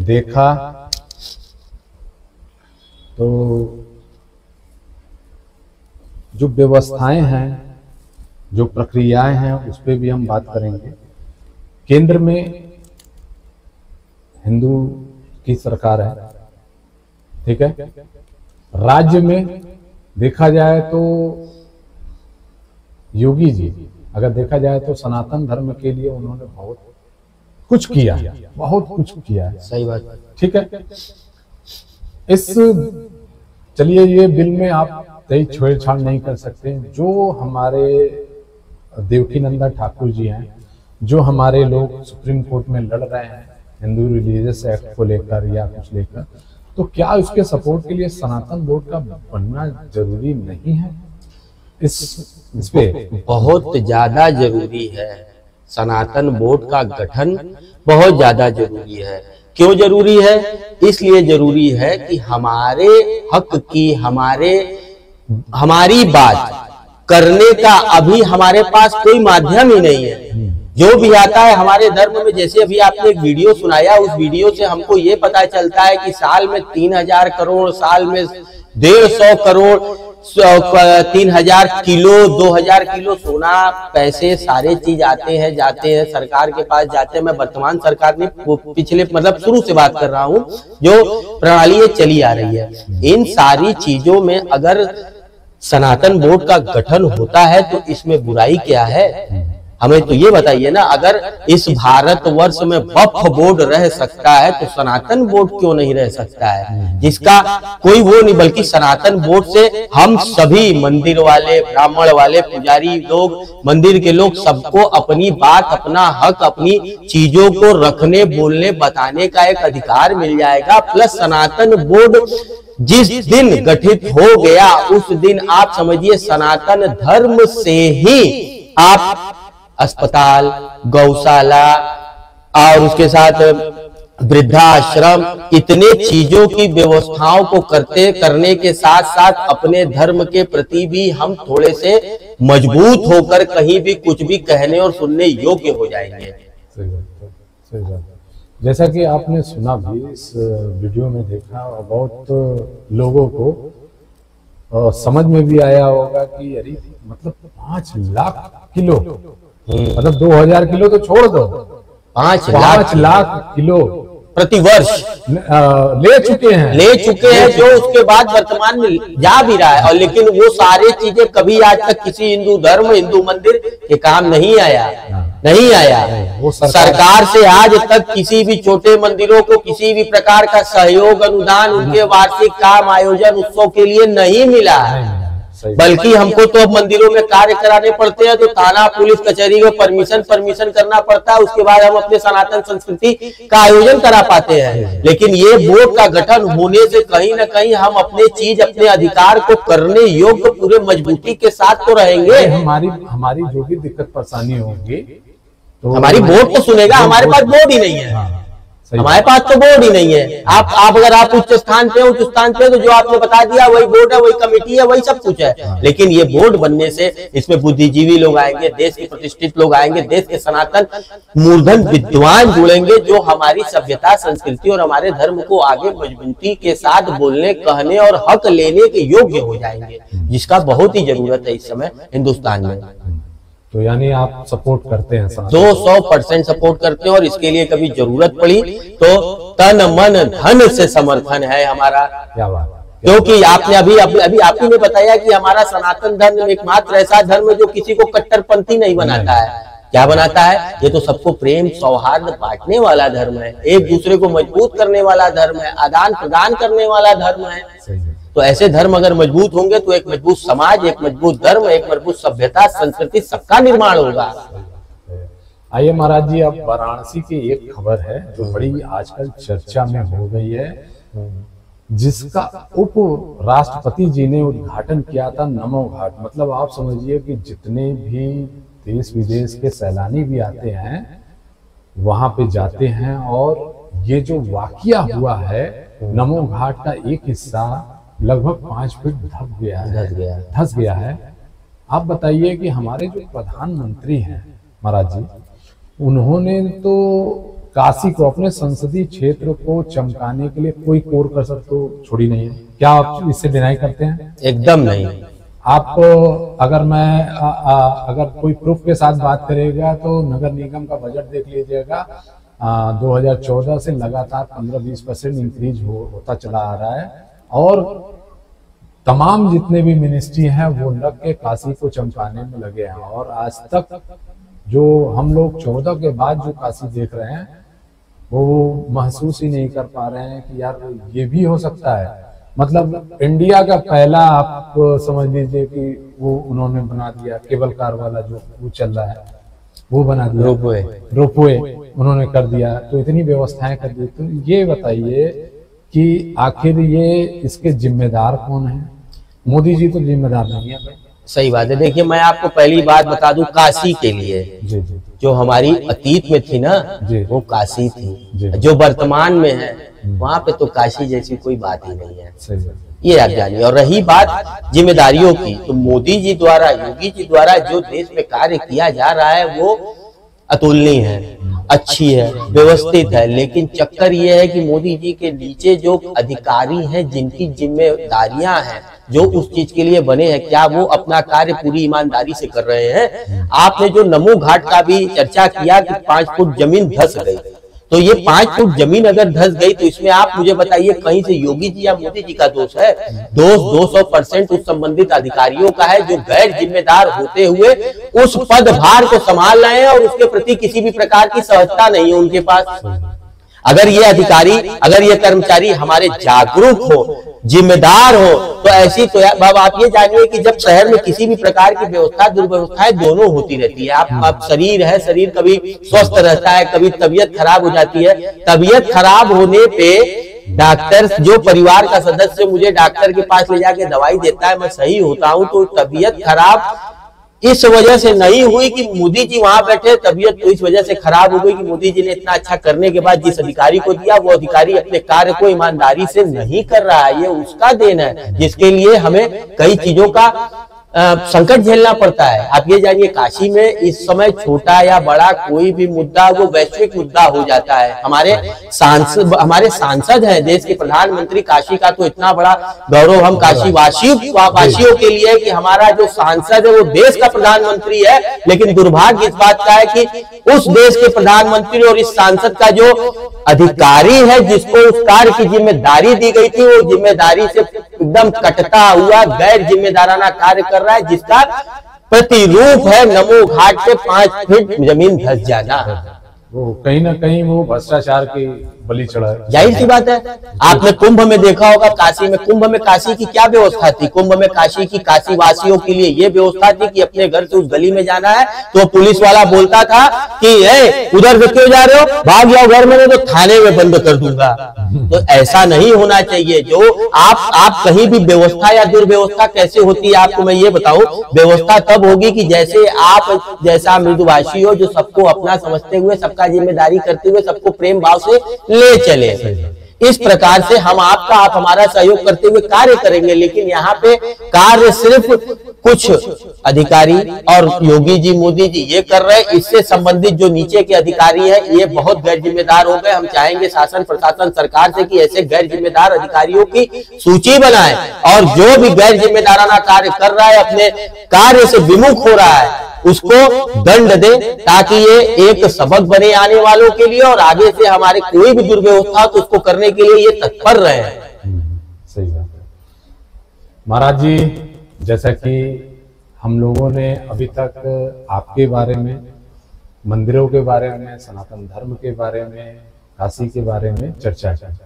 देखा, तो जो व्यवस्थाएं हैं, जो प्रक्रियाएं हैं, उस पर भी हम बात करेंगे। केंद्र में हिंदू की सरकार है, ठीक है। राज्य में देखा जाए तो योगी जी, अगर देखा जाए तो सनातन धर्म के लिए उन्होंने बहुत कुछ किया, बहुत कुछ किया है। सही बात, ठीक है। चलिए, ये बिल में आप कई छेड़छाड़ नहीं कर सकते। जो हमारे देवकीनंदन ठाकुर जी हैं, जो हमारे लोग सुप्रीम कोर्ट में लड़ रहे हैं हिंदू रिलीजियस एक्ट को लेकर या कुछ लेकर, तो क्या उसके सपोर्ट के लिए सनातन बोर्ड का बनना जरूरी नहीं है? इस पे बहुत ज्यादा जरूरी है। सनातन बोर्ड का गठन बहुत ज्यादा जरूरी है। क्यों जरूरी है? इसलिए जरूरी है कि हमारे हक की, हमारी बात करने का अभी हमारे पास कोई माध्यम ही नहीं है। जो भी आता है हमारे धर्म में, जैसे अभी आपने एक वीडियो सुनाया, उस वीडियो से हमको ये पता चलता है कि साल में 3,000 करोड़, साल में 150 करोड़, 3,000 किलो, 2,000 किलो सोना, पैसे, सारे चीज आते हैं जाते हैं, सरकार के पास जाते हैं। मैं वर्तमान सरकार ने पिछले मतलब शुरू से बात कर रहा हूँ, जो प्रणाली चली आ रही है। इन सारी चीजों में अगर सनातन बोर्ड का गठन होता है तो इसमें बुराई क्या है? हमें तो ये बताइए ना। अगर इस भारतवर्ष में वक्फ बोर्ड रह सकता है तो सनातन बोर्ड क्यों नहीं रह सकता है? जिसका कोई वो नहीं, बल्कि सनातन बोर्ड से हम सभी मंदिर वाले, ब्राह्मण वाले, पुजारी लोग, मंदिर के लोग, सबको अपनी बात, अपना हक, अपनी चीजों को रखने, बोलने, बताने का एक अधिकार मिल जाएगा। प्लस सनातन बोर्ड जिस दिन गठित हो गया, उस दिन आप समझिए सनातन धर्म से ही आप अस्पताल, गौशाला और उसके साथ वृद्धाश्रम, इतने चीजों की व्यवस्थाओं को करने के साथ साथ अपने धर्म के प्रति भी हम थोड़े से मजबूत होकर कहीं भी कुछ भी कहने और सुनने योग्य हो जाएंगे। सही बात। जैसा कि आपने सुना भी, इस वीडियो में देखा, और बहुत लोगों को समझ में भी आया होगा कि अरे मतलब 5 लाख किलो, मतलब 2,000 किलो तो छोड़ दो, 5 लाख किलो प्रतिवर्ष ले चुके हैं जो उसके बाद वर्तमान में जा भी रहा है। और लेकिन वो सारी चीजें कभी आज तक किसी हिंदू धर्म, हिंदू मंदिर के काम नहीं आया। वो सरकार से आज तक किसी भी छोटे मंदिरों को किसी भी प्रकार का सहयोग, अनुदान उनके वार्षिक काम, आयोजन, उत्सव के लिए नहीं मिला। बल्कि हमको तो अब मंदिरों में कार्य कराने पड़ते हैं तो थाना, पुलिस, कचहरी में परमिशन करना पड़ता है, उसके बाद हम अपने सनातन संस्कृति का आयोजन करा पाते हैं। लेकिन ये बोर्ड का गठन होने से कहीं ना कहीं हम अपने चीज, अपने अधिकार को करने योग्य पूरे मजबूती के साथ तो रहेंगे। हमारी जो भी दिक्कत परेशानी होगी तो हमारी बोर्ड तो सुनेगा। हमारे पास बोर्ड ही नहीं है, हमारे पास तो बोर्ड ही नहीं है। आप अगर आप उच्च स्थान पे तो जो आपने बता दिया वही बोर्ड है, वही कमेटी है, वही सब कुछ है। लेकिन ये बोर्ड बनने से इसमें बुद्धिजीवी लोग आएंगे, देश के प्रतिष्ठित लोग आएंगे, देश के सनातन मूर्धन विद्वान जुड़ेंगे जो हमारी सभ्यता, संस्कृति और हमारे धर्म को आगे मजबूती के साथ बोलने, कहने और हक लेने के योग्य हो जाएंगे, जिसका बहुत ही जरूरत है इस समय हिंदुस्तान में। तो यानी आप सपोर्ट करते हैं? 200% सपोर्ट करते हैं। और इसके लिए कभी जरूरत पड़ी तो तन मन धन से समर्थन है हमारा। क्या बात, क्योंकि आपने अभी आप ही ने बताया कि हमारा सनातन धर्म एकमात्र ऐसा धर्म है जो किसी को कट्टरपंथी नहीं बनाता है। क्या बनाता है? ये तो सबको प्रेम, सौहार्द बांटने वाला धर्म है, एक दूसरे को मजबूत करने वाला धर्म है, आदान प्रदान करने वाला धर्म है। तो ऐसे धर्म अगर मजबूत होंगे तो एक मजबूत समाज, एक मजबूत धर्म, एक मजबूत सभ्यता, संस्कृति, सबका निर्माण होगा। आइए महाराज जी, अब वाराणसी की एक खबर है जो बड़ी आजकल चर्चा में हो गई है, जिसका उप राष्ट्रपति जी ने उद्घाटन किया था। नमो घाट, मतलब आप समझिए कि जितने भी देश विदेश के सैलानी भी आते हैं वहां पे जाते हैं। और ये जो वाकया हुआ है, नमो घाट का एक हिस्सा लगभग 5 फीट धस गया है। आप बताइए कि हमारे जो प्रधानमंत्री हैं महाराज जी, उन्होंने तो काशी को, अपने संसदीय क्षेत्र को चमकाने के लिए कोई कोर कसर तो छोड़ी नहीं है। क्या आप इससे डिनाई करते हैं? एकदम नहीं। आप अगर कोई प्रूफ के साथ बात करेगा तो नगर निगम का बजट देख लीजिएगा, 2014 से लगातार 15-20% इंक्रीज होता चला आ रहा है। और तमाम जितने भी मिनिस्ट्री हैं वो लग के काशी को चमकाने में लगे हैं। और आज तक जो हम लोग 14 के बाद जो काशी देख रहे हैं वो महसूस ही नहीं कर पा रहे हैं कि यार ये भी हो सकता है। मतलब इंडिया का पहला, आप समझ लीजिए कि वो उन्होंने बना दिया, केबल कार वाला जो वो चल रहा है वो बना दिया, रोपवे उन्होंने कर दिया। तो इतनी व्यवस्थाएं कर दी। तो ये बताइए कि आखिर ये इसके जिम्मेदार कौन है? मोदी जी तो जिम्मेदार नहीं है। सही बात है। देखिए, मैं आपको पहली बात बता दूं, काशी के लिए जी जो हमारी अतीत में थी ना, वो काशी थी। जो वर्तमान में है वहां पे तो काशी जैसी कोई बात ही नहीं है, ये आप जानिए। और रही बात जिम्मेदारियों की, तो मोदी जी द्वारा, योगी जी द्वारा जो देश में कार्य किया जा रहा है वो अतुलनीय है, अच्छी है, व्यवस्थित है। लेकिन चक्कर ये है कि मोदी जी के नीचे जो अधिकारी हैं, जिनकी जिम्मेदारियां हैं, जो उस चीज के लिए बने हैं, क्या वो अपना कार्य पूरी ईमानदारी से कर रहे हैं? आपने जो नमो घाट का भी चर्चा किया कि 5 फुट जमीन धस गई, तो ये 5 फुट जमीन अगर धस गई तो इसमें आप मुझे बताइए कहीं से योगी जी या मोदी जी का दोष है? दोष 200% उस संबंधित अधिकारियों का है जो गैर जिम्मेदार होते हुए उस पदभार को संभाल रहे हैं और उसके प्रति किसी भी प्रकार की सहजता नहीं है उनके पास। अगर ये अधिकारी, अगर ये कर्मचारी हमारे जागरूक हो, जिम्मेदार हो, तो ऐसी तो अब आप ये जानिए कि जब शहर में किसी भी प्रकार की व्यवस्था, दुर्व्यवस्थाएं दोनों होती रहती है। आप शरीर है, शरीर कभी स्वस्थ रहता है, कभी तबीयत खराब हो जाती है। तबीयत खराब होने पे डॉक्टर, जो परिवार का सदस्य मुझे डॉक्टर के पास ले जाके दवाई देता है, मैं सही होता हूँ, तो तबीयत खराब इस वजह से नहीं हुई कि मोदी जी वहां बैठे, तबीयत तो इस वजह से खराब हो गई कि मोदी जी ने इतना अच्छा करने के बाद जिस अधिकारी को दिया, वो अधिकारी अपने कार्य को ईमानदारी से नहीं कर रहा है। ये उसका देन है, जिसके लिए हमें कई चीजों का संकट झेलना पड़ता है। आप ये जानिए काशी में इस समय छोटा या बड़ा कोई भी मुद्दा वो वैश्विक मुद्दा हो जाता है। हमारे सांसद हैं, देश के प्रधानमंत्री, काशी का तो इतना बड़ा गौरव हम काशी वासियों के लिए कि हमारा जो सांसद है वो देश का प्रधानमंत्री है। लेकिन दुर्भाग्य इस बात का है कि उस देश के प्रधानमंत्री और इस सांसद का जो अधिकारी है, जिसको उस कार्य की जिम्मेदारी दी गई थी, वो जिम्मेदारी से एकदम कटता हुआ गैर जिम्मेदाराना कार्य कर रहा है, जिसका प्रतिरूप है नमो घाट पे 5 फीट जमीन धंस जाना। वो कहीं ना कहीं वो भ्रष्टाचार की बलि चढ़ा है। जाहिर सी बात है, आपने कुंभ में देखा होगा, काशी में, कुंभ में काशी की क्या व्यवस्था थी? कुंभ में काशी की, काशी वासियों के लिए ये व्यवस्था थी कि अपने घर से उस गली में जाना है तो पुलिस वाला बोलता था कि उधर से क्यों जा रहे हो, भाग जाओ घर में, नहीं तो थाने में बंद कर दूंगा। तो ऐसा नहीं होना चाहिए। जो आप कहीं भी व्यवस्था या दुर्व्यवस्था कैसे होती है आपको मैं ये बताऊं, व्यवस्था तब होगी कि जैसे आप जैसा मृदुभाषी हो, जो सबको अपना समझते हुए, सबका जिम्मेदारी करते हुए, सबको प्रेम भाव से ले चले। इस प्रकार से हम आपका, आप हमारा सहयोग करते हुए कार्य करेंगे। लेकिन यहाँ पे कार्य सिर्फ कुछ अधिकारी और योगी जी, मोदी जी ये कर रहे हैं, इससे संबंधित जो नीचे के अधिकारी हैं ये बहुत गैर जिम्मेदार हो गए। हम चाहेंगे शासन प्रशासन सरकार से कि ऐसे गैर जिम्मेदार अधिकारियों की सूची बनाए और जो भी गैर जिम्मेदाराना कार्य कर रहा है, अपने कार्य से विमुख हो रहा है, उसको दंड दे, ताकि ये एक सबक बने आने वालों के लिए और आगे से हमारे कोई भी दुर्व्यवस्था तो उसको करने के लिए ये तत्पर रहे। सही बात है महाराज जी। जैसा कि हम लोगों ने अभी तक आपके बारे में, मंदिरों के बारे में, सनातन धर्म के बारे में, काशी के बारे में चर्चा की।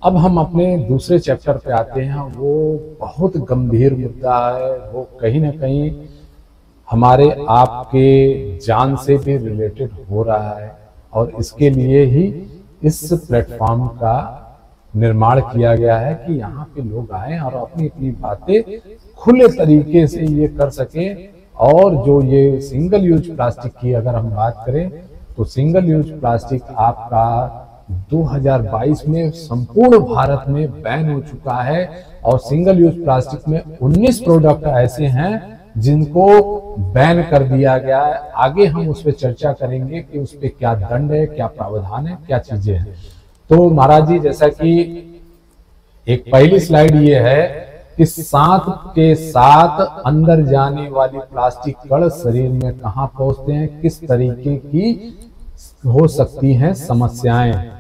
अब हम अपने दूसरे चैप्टर पे आते हैं। वो बहुत गंभीर मुद्दा है, वो कहीं ना कहीं हमारे आपके जान से भी रिलेटेड हो रहा है और इसके लिए ही इस प्लेटफॉर्म का निर्माण किया गया है कि यहाँ पे लोग आए और अपनी अपनी बातें खुले तरीके से ये कर सके। और जो ये सिंगल यूज प्लास्टिक की अगर हम बात करें तो सिंगल यूज प्लास्टिक आपका 2022 में संपूर्ण भारत में बैन हो चुका है और सिंगल यूज प्लास्टिक में 19 प्रोडक्ट ऐसे हैं जिनको बैन कर दिया गया है। आगे हम उस पर चर्चा करेंगे कि उस पर क्या दंड है, क्या प्रावधान है, क्या चीजें हैं। तो महाराज जी, जैसा कि एक पहली स्लाइड ये है कि सांस के साथ अंदर जाने वाली प्लास्टिक कण शरीर में कहाँ पहुंचते हैं, किस तरीके की हो सकती हैं समस्याएं।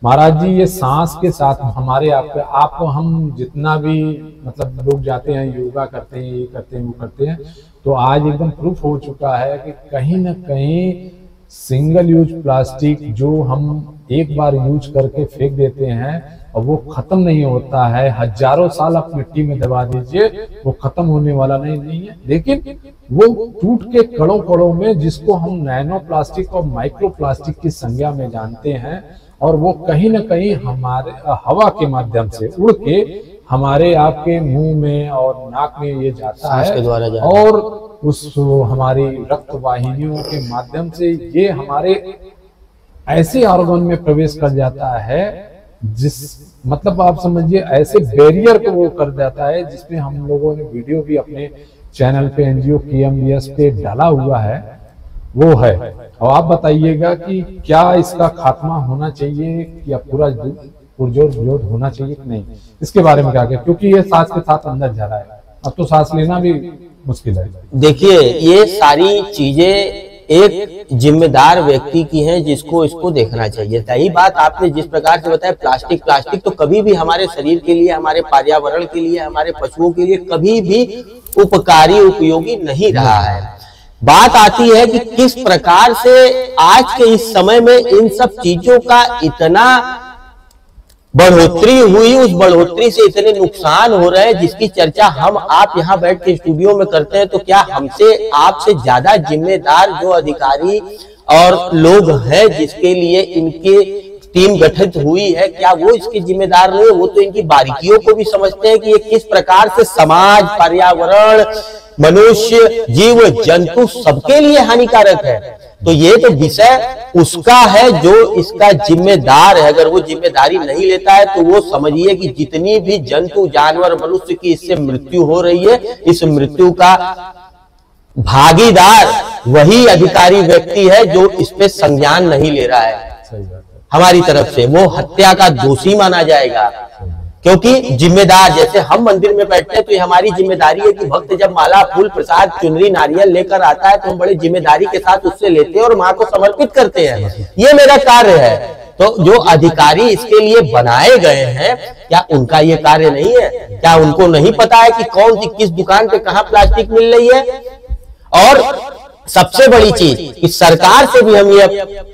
महाराज जी, ये सांस के साथ हमारे आप हम जितना भी मतलब लोग जाते हैं, योगा करते हैं, ये करते हैं, वो करते हैं, तो आज एकदम प्रूफ हो चुका है कि कहीं ना कहीं सिंगल यूज प्लास्टिक जो हम एक बार यूज करके फेंक देते हैं और वो खत्म नहीं होता है। हजारों साल आप मिट्टी में दबा दीजिए, वो खत्म होने वाला नहीं है। लेकिन वो टूट के कणों कणों में, जिसको हम नैनो प्लास्टिक और माइक्रो प्लास्टिक की संज्ञा में जानते हैं, और वो कहीं ना कहीं हमारे हवा के माध्यम से उड़ के हमारे आपके मुंह में और नाक में ये जाता है और उस हमारी रक्त वाहिनियों के माध्यम से ये हमारे ऐसे ऑर्गन में प्रवेश कर जाता है, जिस मतलब आप समझिए ऐसे बैरियर को वो कर जाता है, जिसमें हम लोगों ने वीडियो भी अपने चैनल पे NGO KMES पे डाला हुआ है, वो है। और आप बताइएगा कि क्या इसका खात्मा होना चाहिए या पूरा पुरजोर विरोध होना चाहिए कि नहीं, इसके बारे में क्या कहें, क्योंकि ये सांस के साथ अंदर जा रहा है, अब तो सांस लेना भी मुश्किल है। देखिए, ये सारी चीजें एक जिम्मेदार व्यक्ति की हैं, जिसको इसको देखना चाहिए। सही बात आपने जिस प्रकार से बताया, प्लास्टिक तो कभी भी हमारे शरीर के लिए, हमारे पर्यावरण के लिए, हमारे पशुओं के लिए कभी भी उपकारी उपयोगी नहीं रहा है। बात आती है कि किस प्रकार से आज के इस समय में इन सब चीजों का इतना बढ़ोतरी हुई, उस बढ़ोतरी से इतने नुकसान हो रहे हैं, जिसकी चर्चा हम आप यहाँ बैठ के स्टूडियो में करते हैं। तो क्या हमसे आपसे ज्यादा जिम्मेदार जो अधिकारी और लोग हैं, जिसके लिए इनके टीम गठित हुई है, क्या वो इसके जिम्मेदार नहीं? वो तो इनकी बारीकियों को भी समझते हैं कि ये किस प्रकार से समाज, पर्यावरण, मनुष्य, जीव जंतु सबके लिए हानिकारक है। तो ये तो विषय उसका है जो इसका जिम्मेदार है। अगर वो जिम्मेदारी नहीं लेता है तो वो समझिए कि जितनी भी जंतु जानवर मनुष्य की इससे मृत्यु हो रही है, इस मृत्यु का भागीदार वही अधिकारी व्यक्ति है जो इस पे संज्ञान नहीं ले रहा है। हमारी तरफ से वो हत्या का दोषी माना जाएगा, क्योंकि जिम्मेदार, जैसे हम मंदिर में बैठते हैं तो ये हमारी जिम्मेदारी है कि भक्त जब माला फूल प्रसाद चुनरी नारियल लेकर आता है तो हम बड़े जिम्मेदारी के साथ उससे लेते हैं और माँ को समर्पित करते हैं। ये मेरा कार्य है। तो जो अधिकारी इसके लिए बनाए गए हैं, क्या उनका ये कार्य नहीं है? क्या उनको नहीं पता है कि कौन सी किस दुकान पे कहाँ प्लास्टिक मिल रही है? और सबसे बड़ी चीज कि सरकार से भी हम ये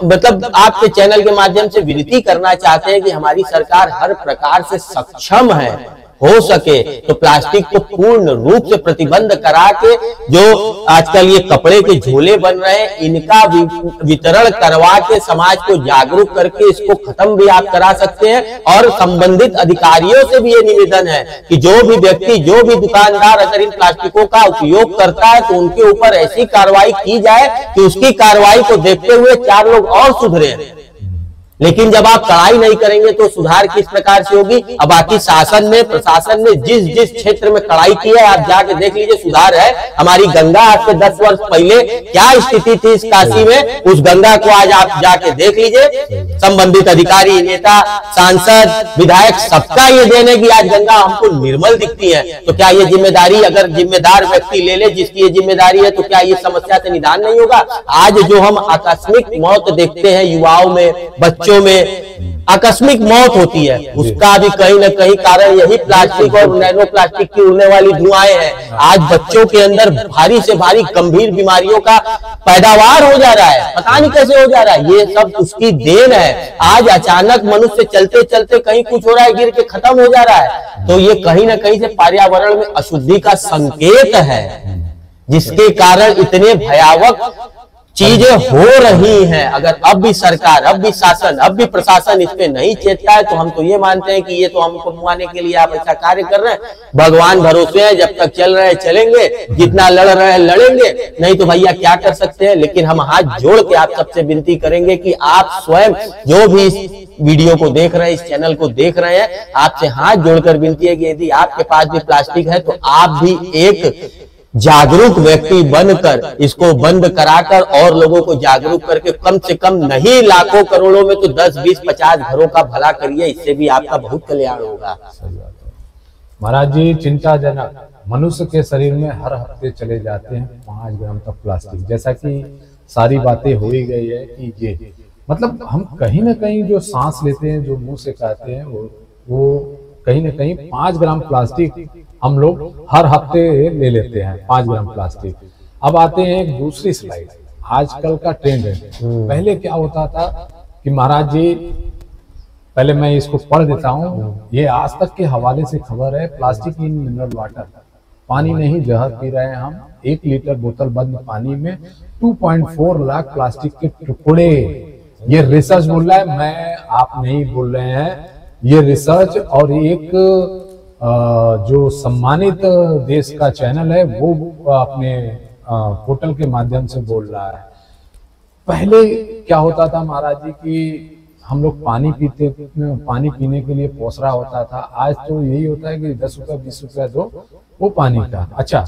मतलब आपके चैनल के माध्यम से विनती करना चाहते हैं कि हमारी सरकार हर प्रकार से सक्षम है, हो सके तो प्लास्टिक को पूर्ण रूप से प्रतिबंध करा के जो आजकल ये कपड़े के झोले बन रहे हैं इनका वितरण करवा के समाज को जागरूक करके इसको खत्म भी आप करा सकते हैं। और संबंधित अधिकारियों से भी ये निवेदन है कि जो भी व्यक्ति, जो भी दुकानदार अगर इन प्लास्टिकों का उपयोग करता है तो उनके ऊपर ऐसी कार्रवाई की जाए कि उसकी कार्रवाई को देखते हुए 4 लोग और सुधरे। लेकिन जब आप कड़ाई नहीं करेंगे तो सुधार किस प्रकार से होगी? अब बाकी शासन ने, प्रशासन ने जिस जिस क्षेत्र में कड़ाई की है आप जाके देख लीजिए, सुधार है। हमारी गंगा आज से 10 वर्ष पहले क्या स्थिति थी इस काशी में, उस गंगा को आज आप जाके देख लीजिए। संबंधित अधिकारी, नेता, सांसद, विधायक सबका ये देने की आज गंगा हमको निर्मल दिखती है। तो क्या ये जिम्मेदारी अगर जिम्मेदार व्यक्ति ले ले, जिसकी ये जिम्मेदारी है, तो क्या ये समस्या से निदान नहीं होगा? आज जो हम आकस्मिक मौत देखते हैं युवाओं में, बच्चों में आकस्मिक मौत होती है, उसका भी कहीं ना कहीं कारण यही प्लास्टिक और नैनो प्लास्टिक की उड़ने वाली धुआएं हैं। आज बच्चों के अंदर भारी से भारी गंभीर बीमारियों का पैदावार हो जा रहा है, पता नहीं कैसे हो जा रहा है। ये सब उसकी देन है। आज अचानक मनुष्य चलते चलते कहीं कुछ हो रहा है, गिर के खत्म हो जा रहा है। तो ये कहीं ना कहीं से पर्यावरण में अशुद्धि का संकेत है, जिसके कारण इतने भयावह चीजें हो रही हैं। अगर अब भी सरकार, अब भी शासन, अब भी प्रशासन इस पे नहीं चेतता है तो हम तो ये मानते हैं कि ये तो हमको मुआने के लिए आप ऐसा कार्य कर रहे हैं। भगवान भरोसे हैं, जब तक चल रहे हैं चलेंगे, जितना लड़ रहे हैं लड़ेंगे, नहीं तो भैया क्या कर सकते हैं। लेकिन हम हाथ जोड़ के आप सबसे विनती करेंगे कि आप स्वयं जो भी इस वीडियो को देख रहे हैं, इस चैनल को देख रहे हैं, आपसे हाथ जोड़कर विनती है कि यदि आपके पास भी प्लास्टिक है तो आप भी एक जागरूक व्यक्ति बनकर इसको बंद कराकर और लोगों को जागरूक करके कम से कम नहीं लाखों करोड़ों में तो 10, 20, 50 घरों का भला करिए। इससे भी आपका बहुत कल्याण होगा। महाराज जी, चिंताजनक, मनुष्य के शरीर में हर हफ्ते चले जाते हैं 5 ग्राम तक प्लास्टिक। जैसा कि सारी बातें हो ही गई है कि ये मतलब हम कहीं ना कहीं जो सांस लेते हैं, जो मुंह से खाते हैं, वो कहीं ना कहीं 5 ग्राम प्लास्टिक हम लोग हर हफ्ते ले लेते हैं, 5 ग्राम प्लास्टिक। अब आते हैं एक दूसरी स्लाइड। आजकल का ट्रेंड है, पहले क्या होता था कि महाराज जी, पहले मैं इसको पढ़ देता हूँ, ये आज तक के हवाले से खबर है। प्लास्टिक इन मिनरल वाटर, पानी नहीं जहर पी रहे हैं हम। 1 लीटर बोतल बंद पानी में 2.4 लाख प्लास्टिक के टुकड़े। ये रिसर्च बोल रहा है, मैं आप नहीं बोल रहे हैं। ये रिसर्च और एक जो सम्मानित देश का चैनल है वो अपने पोर्टल के माध्यम से बोल रहा है। पहले क्या होता था महाराज जी कि हम लोग पानी पीने के लिए पोसरा होता था। आज तो यही होता है कि 10 रुपया 20 रुपया दो वो पानी का। अच्छा,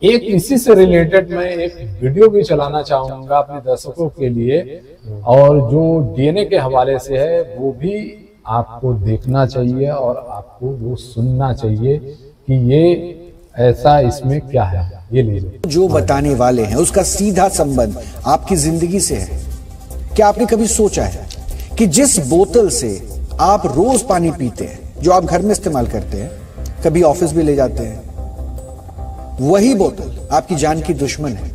एक इसी से रिलेटेड मैं एक वीडियो भी चलाना चाहूंगा अपने दर्शकों के लिए, और जो डीएनए के हवाले से है वो भी आपको देखना चाहिए और आपको वो सुनना चाहिए कि ये ऐसा इसमें क्या है। ये लीजिए। जो बताने वाले हैं उसका सीधा संबंध आपकी जिंदगी से है। क्या आपने कभी सोचा है कि जिस बोतल से आप रोज पानी पीते हैं, जो आप घर में इस्तेमाल करते हैं, कभी ऑफिस भी ले जाते हैं, वही बोतल आपकी जान की दुश्मन है?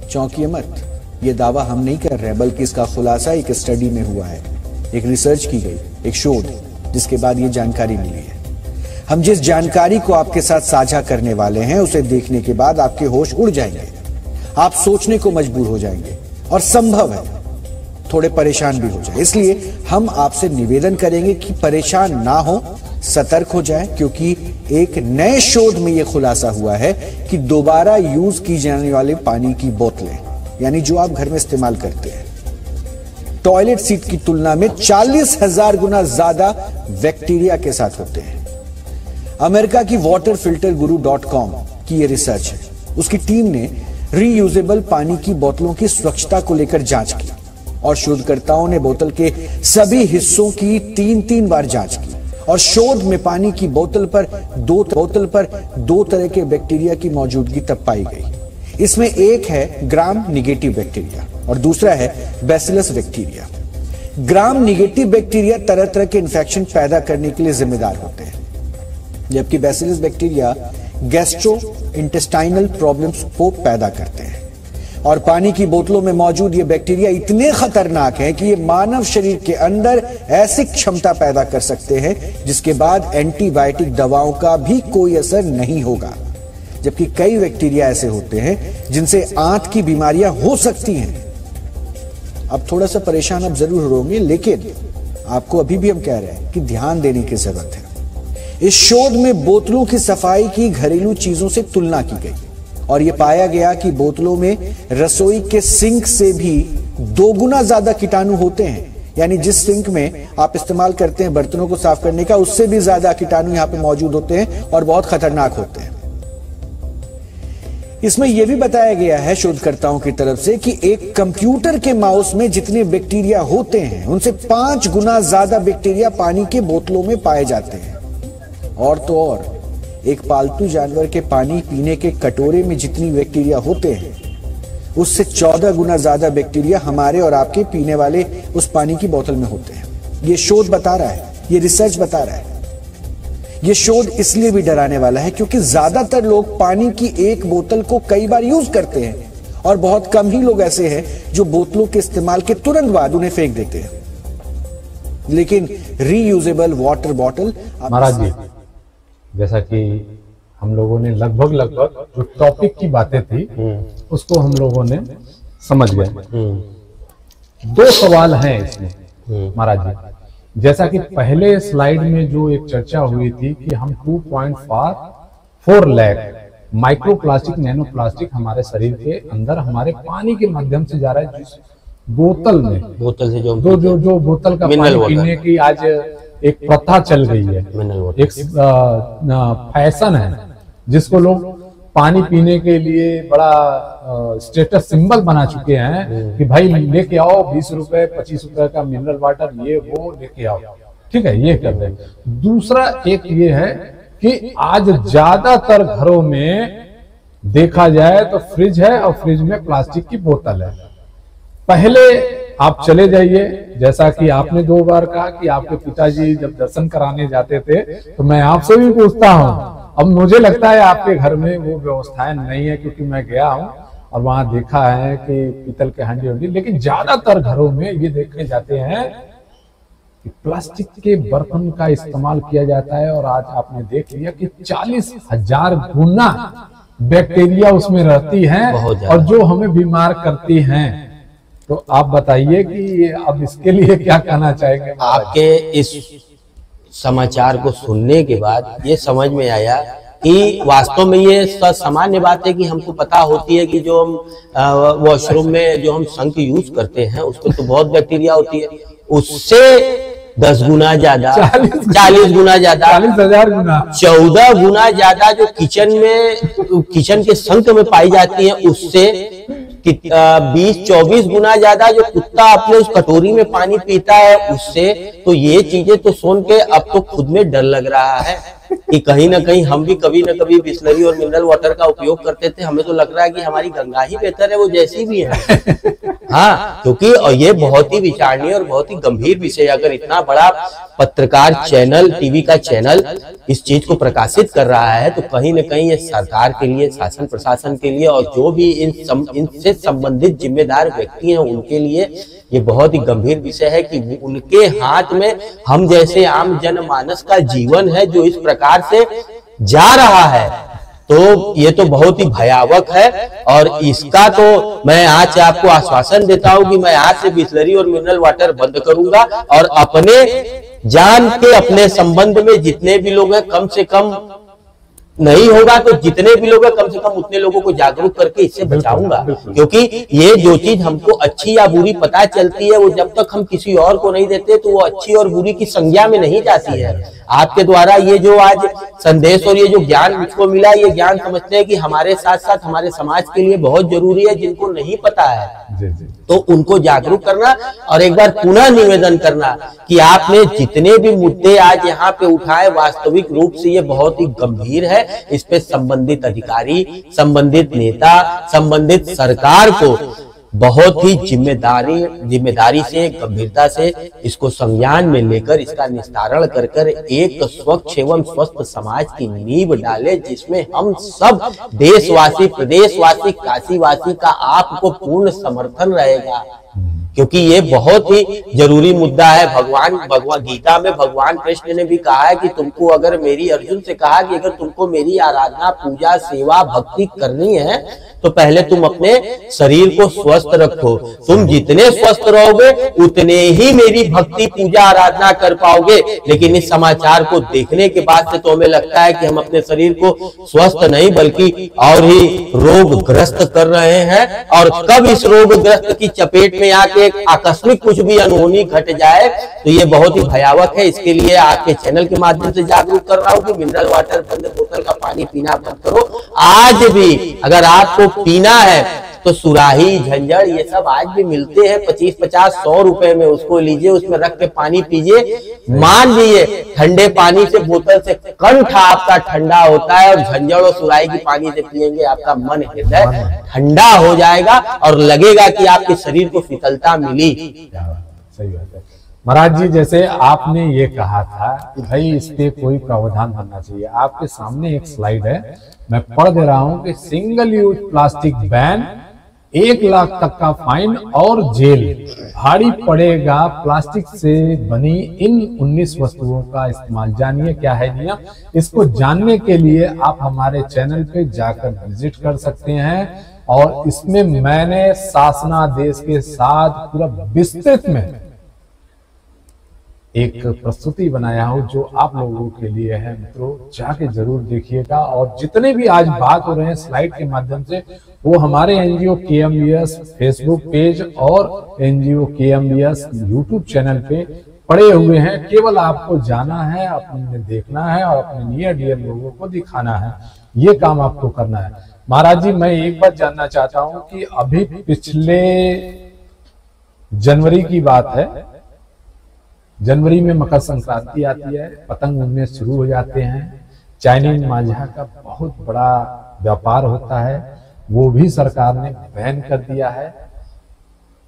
चौंकिए मत, यह दावा हम नहीं कर रहे, बल्कि इसका खुलासा एक स्टडी में हुआ है, एक रिसर्च की गई, एक शोध, जिसके बाद ये जानकारी मिली है। हम जिस जानकारी को आपके साथ साझा करने वाले हैं उसे देखने के बाद आपके होश उड़ जाएंगे, आप सोचने को मजबूर हो जाएंगे और संभव है थोड़े परेशान भी हो जाए। इसलिए हम आपसे निवेदन करेंगे कि परेशान ना हो, सतर्क हो जाए, क्योंकि एक नए शोध में यह खुलासा हुआ है कि दोबारा यूज की जाने वाले पानी की बोतलें यानी जो आप घर में इस्तेमाल करते हैं, टॉयलेट सीट की तुलना में 40,000 गुना ज्यादा बैक्टीरिया के साथ होते हैं। अमेरिका की waterfilterguru.com की यह रिसर्च है। उसकी टीम ने रीयूजेबल पानी की बोतलों की स्वच्छता को लेकर जांच की और शोधकर्ताओं ने बोतल के सभी हिस्सों की 3-3 बार जांच की और शोध में पानी की बोतल पर दो तरह के बैक्टीरिया की मौजूदगी तब पाई गई। इसमें एक है ग्राम निगेटिव बैक्टीरिया और दूसरा है बैसिलस बैक्टीरिया। ग्राम निगेटिव बैक्टीरिया तरह तरह के इन्फेक्शन पैदा करने के लिए जिम्मेदार होते हैं, जबकि bacillus bacteria gastro intestinal problems को पैदा करते हैं। और पानी की बोतलों में मौजूद ये बैक्टीरिया इतने खतरनाक हैं कि ये मानव शरीर के अंदर ऐसी क्षमता पैदा कर सकते हैं जिसके बाद एंटीबायोटिक दवाओं का भी कोई असर नहीं होगा। जबकि कई बैक्टीरिया ऐसे होते हैं जिनसे आंत की बीमारियां हो सकती हैं। अब थोड़ा सा परेशान आप जरूर होंगे, लेकिन आपको अभी भी हम कह रहे हैं कि ध्यान देने की जरूरत है। इस शोध में बोतलों की सफाई की घरेलू चीजों से तुलना की गई और यह पाया गया कि बोतलों में रसोई के सिंक से भी 2 गुना ज्यादा कीटाणु होते हैं। यानी जिस सिंक में आप इस्तेमाल करते हैं बर्तनों को साफ करने का, उससे भी ज्यादा कीटाणु यहां पे मौजूद होते हैं और बहुत खतरनाक होते हैं। इसमें यह भी बताया गया है शोधकर्ताओं की तरफ से कि एक कंप्यूटर के माउस में जितने बैक्टीरिया होते हैं उनसे 5 गुना ज्यादा बैक्टीरिया पानी के बोतलों में पाए जाते हैं। और तो और एक पालतू जानवर के पानी पीने के कटोरे में जितनी बैक्टीरिया होते हैं उससे 14 गुना ज्यादा बैक्टीरिया हमारे और आपके पीने वाले उस पानी की बोतल में होते हैं। यह शोध बता रहा है, यह रिसर्च बता रहा है। यह शोध इसलिए भी डराने वाला है क्योंकि ज्यादातर लोग पानी की एक बोतल को कई बार यूज करते हैं और बहुत कम ही लोग ऐसे हैं जो बोतलों के इस्तेमाल के तुरंत बाद उन्हें फेंक देते हैं। लेकिन रीयूजेबल वाटर बॉटल, महाराज जी, जैसा कि हम लोगों ने लगभग जो टॉपिक की बातें थी उसको हम लोगों ने समझ गए। 2 सवाल हैं इसमें महाराज जी। जैसा कि पहले स्लाइड में जो एक चर्चा हुई थी कि हम 2.4 लाख माइक्रोप्लास्टिक नैनो प्लास्टिक हमारे शरीर के अंदर हमारे पानी के माध्यम से जा रहा है, जिस बोतल से जो बोतल का पानी पीने की आज एक प्रथा चल गई है, एक फैशन है जिसको लोग पानी पीने के लिए बड़ा स्टेटस सिंबल बना चुके हैं कि भाई लेके आओ 20 रुपए 25 रुपए का मिनरल वाटर, ये वो लेके आओ, ठीक है, ये कर रहे हैं। दूसरा एक ये है कि आज ज्यादातर घरों में देखा जाए तो फ्रिज है और फ्रिज में प्लास्टिक की बोतल है। पहले आप चले जाइए, जैसा कि आपने 2 बार कहा कि आपके पिताजी जब दर्शन कराने जाते थे तो मैं आपसे भी पूछता हूँ, अब मुझे लगता है आपके घर में वो व्यवस्थाएं नहीं है क्योंकि मैं गया हूँ और वहां देखा है कि पीतल के हांडी, लेकिन ज्यादातर घरों में ये देखे जाते हैं कि प्लास्टिक के बर्तन का इस्तेमाल किया जाता है और आज आपने देख लिया कि 40,000 गुना बैक्टीरिया उसमें रहती हैं और जो हमें बीमार करती हैं। तो आप बताइए कि अब इसके लिए क्या कहना चाहेंगे? आपके इस समाचार को सुनने के बाद ये समझ में आया कि वास्तव में ये सामान्य बात है कि हमको पता होती है कि जो हम वॉशरूम में जो हम संक यूज करते हैं उसको तो बहुत बैक्टीरिया होती है, उससे 10 गुना ज्यादा, 40 गुना ज्यादा, 40,000 गुना, 14 गुना ज्यादा जो किचन के संक में पाई जाती है उससे 20-24 गुना ज्यादा जो कुत्ता अपने उस कटोरी में पानी पीता है उससे। तो ये चीजें तो सुन के अब तो खुद में डर लग रहा है कि कहीं ना कहीं हम भी कभी ना कभी बिस्लरी और मिनरल वाटर का उपयोग करते थे। हमें तो लग रहा है कि हमारी गंगा ही बेहतर है, वो जैसी भी है। हाँ, क्योंकि और ये बहुत ही विचारणीय और बहुत ही गंभीर विषय। अगर इतना बड़ा पत्रकार चैनल, टीवी का चैनल इस चीज को प्रकाशित कर रहा है तो कहीं ना कहीं ये सरकार के लिए, शासन प्रशासन के लिए और जो भी इनसे संबंधित जिम्मेदार व्यक्ति हैं उनके लिए ये बहुत ही गंभीर विषय है कि उनके हाथ में हम जैसे आम जनमानस का जीवन है जो इस प्रकार से जा रहा है। तो ये तो बहुत ही भयावह है और इसका तो मैं आज आपको आश्वासन देता हूं कि मैं आज से बिस्लरी और मिनरल वाटर बंद करूंगा और अपने जान के, अपने संबंध में जितने भी लोग हैं कम से कम नहीं होगा तो जितने भी लोग हैं कम से कम उतने लोगों को जागरूक करके इससे बचाऊंगा, क्योंकि ये जो चीज हमको अच्छी या बुरी पता चलती है वो जब तक हम किसी और को नहीं देते तो वो अच्छी और बुरी की संज्ञा में नहीं जाती है। आपके द्वारा ये जो आज संदेश और ये जो ज्ञान मुझको मिला, ये ज्ञान समझते हैं कि हमारे साथ साथ हमारे समाज के लिए बहुत जरूरी है। जिनको नहीं पता है तो उनको जागरूक करना और एक बार पुनः निवेदन करना कि आपने जितने भी मुद्दे आज यहाँ पे उठाए वास्तविक रूप से ये बहुत ही गंभीर है। इस पे संबंधित अधिकारी, संबंधित नेता, संबंधित सरकार को बहुत ही जिम्मेदारी से, गंभीरता से इसको संज्ञान में लेकर इसका निस्तारण कर एक स्वच्छ एवं स्वस्थ समाज की नींव डाले, जिसमें हम सब देशवासी, प्रदेशवासी, काशीवासी का आपको पूर्ण समर्थन रहेगा, क्योंकि ये बहुत ही जरूरी मुद्दा है। भगवान गीता में भगवान कृष्ण ने भी कहा है कि तुमको अगर मेरी, अर्जुन से कहा कि अगर तुमको मेरी आराधना, पूजा, सेवा, भक्ति करनी है तो पहले तुम अपने शरीर को स्वस्थ रखो। तुम जितने स्वस्थ रहोगे उतने ही मेरी भक्ति, पूजा, आराधना कर पाओगे। लेकिन इस समाचार को देखने के बाद से तो हमें लगता है कि हम अपने शरीर को स्वस्थ नहीं बल्कि और ही रोगग्रस्त कर रहे हैं। और कब इस रोगग्रस्त की चपेट में आके आकस्मिक कुछ भी अनहोनी घट जाए तो ये बहुत ही भयावह है। इसके लिए आपके चैनल के माध्यम से जागरूक कर रहा हूँ कि मिनरल वाटर बंद बोतल का पानी पीना बंद करो। आज भी अगर आपको पीना है तो सुराही, झंझड़ ये सब आज भी मिलते हैं 25, 50, 100 रुपए में। उसको लीजिए, उसमें रख के पानी पीजिए। मान लीजिए ठंडे पानी से, बोतल से कंठ आपका ठंडा होता है और झंझड़ और सुराही की पानी से पिएंगे आपका मन, हृदय ठंडा हो जाएगा और लगेगा कि आपके शरीर को शीतलता मिली। सही बात है महाराज जी। जैसे आपने ये कहा था कि भाई इस पे कोई प्रावधान बनना चाहिए, आपके सामने एक स्लाइड है, मैं पढ़ दे रहा हूं कि single use plastic ban, 1 lakh तक का फाइन और जेल, भारी पड़ेगा प्लास्टिक से बनी इन 19 वस्तुओं का इस्तेमाल। जानिए क्या है नियम। इसको जानने के लिए आप हमारे चैनल पे जाकर विजिट कर सकते हैं और इसमें मैंने शासनादेश के साथ पूरा विस्तृत में एक प्रस्तुति बनाया हूं जो आप लोगों के लिए है। मित्रों जाके जरूर देखिएगा। और जितने भी आज बात हो रहे हैं स्लाइड के माध्यम से वो हमारे एनजीओ केएमवीएस फेसबुक पेज और एनजीओ केएमवीएस यूट्यूब चैनल पे पड़े हुए हैं। केवल आपको जाना है, अपने देखना है और अपने नियर डियर लोगों को दिखाना है। ये काम आपको करना है। महाराज जी मैं एक बात जानना चाहता हूं कि अभी पिछले जनवरी की बात है, जनवरी में मकर संक्रांति आती है, पतंग उड़ने शुरू हो जाते हैं। चाइनीज मांझा का बहुत बड़ा व्यापार होता है, वो भी सरकार ने बैन कर दिया है।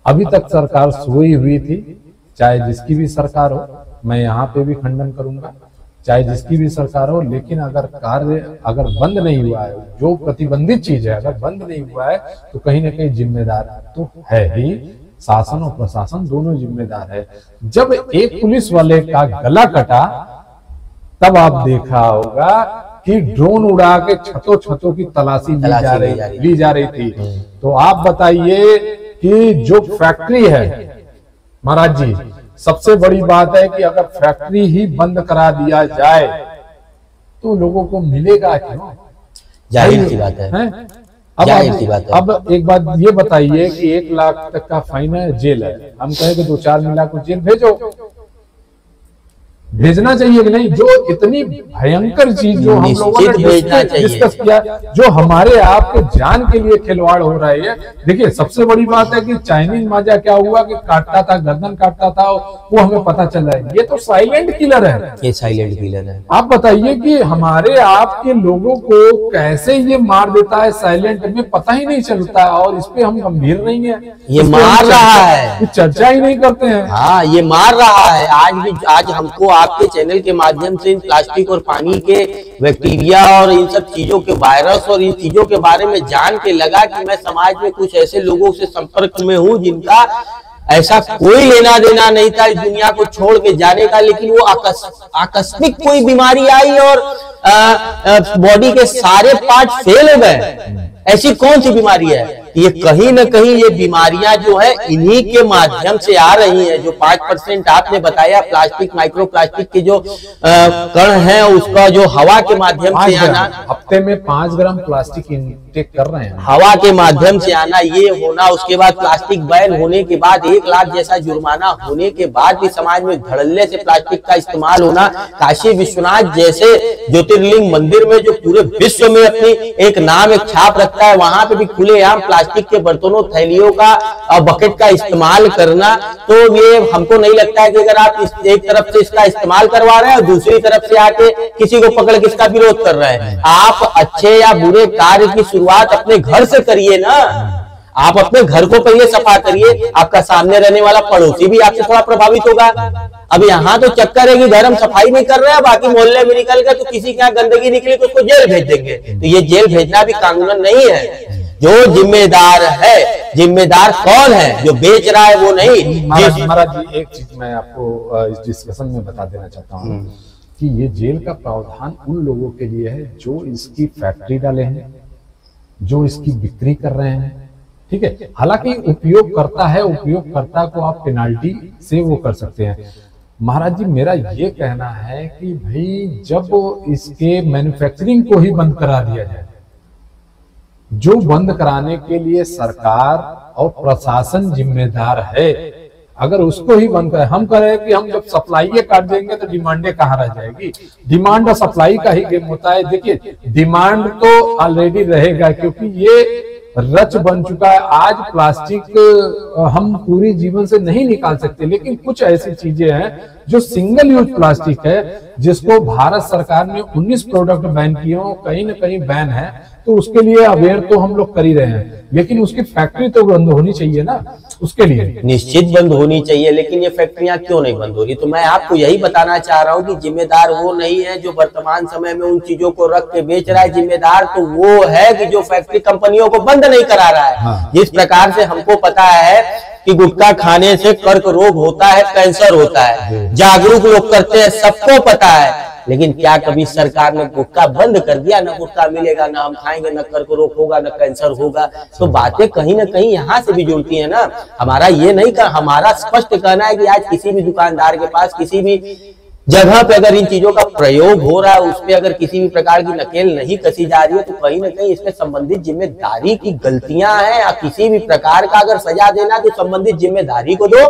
अभी तक सरकार सोई हुई थी, चाहे जिसकी भी सरकार हो, मैं यहाँ पे भी खंडन करूंगा, चाहे जिसकी भी सरकार हो। लेकिन अगर कार्य अगर बंद नहीं हुआ है, जो प्रतिबंधित चीज है अगर बंद नहीं हुआ है तो कहीं ना कहीं जिम्मेदार तो है ही, शासन और प्रशासन दोनों जिम्मेदार है। जब एक पुलिस वाले का गला कटा तब आप देखा होगा कि ड्रोन उड़ा के छतों की तलाशी ली जा रही थी। तो आप बताइए कि जो फैक्ट्री है महाराज जी, सबसे बड़ी बात है कि अगर फैक्ट्री ही बंद करा दिया जाए तो लोगों को मिलेगा क्यों? जाहिर सी बात है। अब एक बात ये बताइए कि 1 लाख तक का फाइन है, जेल है, हम कहें कि 2-4 मिला को जेल भेजना चाहिए कि नहीं? जो इतनी भयंकर चीज जो हम लोगों ने डिस्कस किया, जो हमारे आपके जान के लिए खिलवाड़ हो रहा है। देखिए सबसे बड़ी बात है कि चाइनीज मांझा क्या हुआ कि काटता था, गर्दन काटता था, वो हमें पता चल रहा है। ये तो साइलेंट किलर है, ये साइलेंट किलर है। आप बताइए कि हमारे आपके लोगों को कैसे ये मार देता है साइलेंट में, पता ही नहीं चलता। और इस पे हम गंभीर नहीं है, ये मार रहा है, चर्चा ही नहीं करते हैं। हाँ ये मार रहा है। आज हमको आपके चैनल के माध्यम से इन प्लास्टिक और पानी के बैक्टीरिया और इन सब चीजों के वायरस और इन चीजों के बारे में जान के लगा कि मैं समाज में कुछ ऐसे लोगों से संपर्क में हूं जिनका ऐसा कोई लेना देना नहीं था इस दुनिया को छोड़ के जाने का, लेकिन वो आकस्मिक कोई बीमारी आई और बॉडी के सारे पार्ट फेल हो गए। ऐसी कौन सी बीमारी है? ये कहीं ना कहीं ये बीमारियां जो है इन्हीं के माध्यम से आ रही हैं। जो 5% आपने बताया प्लास्टिक, माइक्रो प्लास्टिक के जो कण हैं, उसका जो हवा के माध्यम से आना, हफ्ते में 5 ग्राम प्लास्टिक इनटेक कर रहे हैं, हवा के माध्यम से आना, ये होना, उसके बाद प्लास्टिक बैन होने के बाद 1 लाख जैसा जुर्माना होने के बाद भी समाज में धड़ल्ले से प्लास्टिक का इस्तेमाल होना। काशी विश्वनाथ जैसे ज्योतिर्लिंग मंदिर में जो पूरे विश्व में अपनी एक नाम, एक छाप रखता है, वहां पे भी खुलेआम प्लास्टिक के बर्तनों, थैलियों का और बकेट का इस्तेमाल करना। तो ये हमको नहीं लगता है कि अगर आप एक तरफ से इसका इस्तेमाल करवा रहे हैं और दूसरी तरफ से आके किसी को पकड़ के इसका विरोध कर रहे हैं। आप अच्छे या बुरे कार्य की शुरुआत अपने घर से करिए ना। आप अपने घर को पहले सफा करिए, आपका सामने रहने वाला पड़ोसी भी आपसे थोड़ा प्रभावित होगा। अब यहाँ तो चक्कर है कि घर हम सफाई नहीं कर रहे हैं, बाकी मोहल्ले में निकल गए तो किसी के यहाँ गंदगी निकली तो उसको जेल भेज देंगे। तो ये जेल भेजना भी कानूनन नहीं है। जो जिम्मेदार है, जिम्मेदार कौन है? जो बेच रहा है वो नहीं। महाराज जी, एक चीज मैं आपको इस डिस्कशन में बता देना चाहता हूँ कि ये जेल का प्रावधान उन लोगों के लिए है जो इसकी फैक्ट्री डाले हैं, जो इसकी बिक्री कर रहे हैं, ठीक है। हालांकि उपयोग करता है, उपयोगकर्ता को आप पेनाल्टी से वो कर सकते हैं। महाराज जी, मेरा ये कहना है कि भाई जब इसके मैन्युफैक्चरिंग को ही बंद करा दिया जाए, जो बंद कराने के लिए सरकार और प्रशासन जिम्मेदार है, अगर उसको ही बंद करें, हम कह रहे हैं कि हम जब सप्लाई काट देंगे तो डिमांडें कहाँ रह जाएगी। डिमांड और सप्लाई का ही गेम होता है। देखिए, डिमांड तो ऑलरेडी रहेगा क्योंकि ये रच बन चुका है। आज प्लास्टिक हम पूरी जीवन से नहीं निकाल सकते, लेकिन कुछ ऐसी चीजें हैं जो सिंगल यूज प्लास्टिक है, जिसको भारत सरकार ने 19 प्रोडक्ट बैन किए हो, कहीं ना कहीं बैन है, तो उसके लिए अवेयर तो हम लोग कर ही रहे हैं, लेकिन उसकी फैक्ट्री तो बंद होनी चाहिए ना। उसके लिए निश्चित बंद होनी चाहिए, लेकिन ये फैक्ट्रियां क्यों नहीं बंद हो रही? तो मैं आपको यही बताना चाह रहा हूँ कि जिम्मेदार वो नहीं है जो वर्तमान समय में उन चीजों को रख के बेच रहा है। जिम्मेदार तो वो है कि जो फैक्ट्री कंपनियों को बंद नहीं करा रहा है। हाँ। जिस प्रकार से हमको पता है कि गुटखा खाने से कर्क रोग होता है, कैंसर होता है, जागरूक लोग करते हैं, सबको पता है, लेकिन क्या कभी सरकार ने गुटखा बंद कर दिया? ना गुटखा मिलेगा, ना हम खाएंगे, ना कर्क रोग होगा, ना कैंसर होगा। तो बातें कहीं ना कहीं यहाँ से भी जुड़ती है ना। हमारा ये नहीं का, हमारा स्पष्ट कहना है कि आज किसी भी दुकानदार के पास, किसी भी जगह पे अगर इन चीजों का प्रयोग हो रहा है, उस पर अगर किसी भी प्रकार की नकेल नहीं कसी जा रही है, तो कहीं ना कहीं इसमें संबंधित जिम्मेदारी की गलतियां हैं। या किसी भी प्रकार का अगर सजा देना तो संबंधित जिम्मेदारी को दो,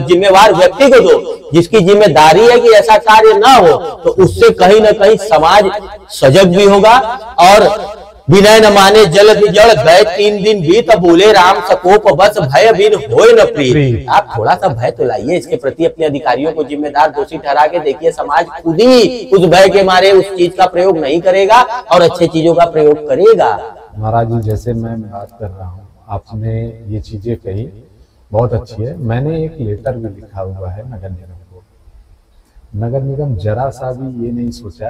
जिम्मेवार व्यक्ति को दो, जिसकी जिम्मेदारी है कि ऐसा कार्य ना हो। तो उससे कहीं ना कहीं समाज सजग भी होगा। और विनय न माने जल जड़ गए 3 दिन बीत, बोले राम सकोप बस भय बिन होए न प्रिय। आप थोड़ा सा भय तो लाइए इसके प्रति, अपने अधिकारियों को जिम्मेदार दोषी ठहरा के देखिए। समाज खुद ही उस भय के मारे उस चीज का प्रयोग नहीं करेगा और अच्छे चीजों का प्रयोग करेगा। महाराज जी, जैसे मैं बात कर रहा हूँ, आपने ये चीजें कही बहुत अच्छी है। मैंने एक लेटर भी लिखा हुआ है नगर निगम को। नगर निगम जरा सा भी ये नहीं सोचा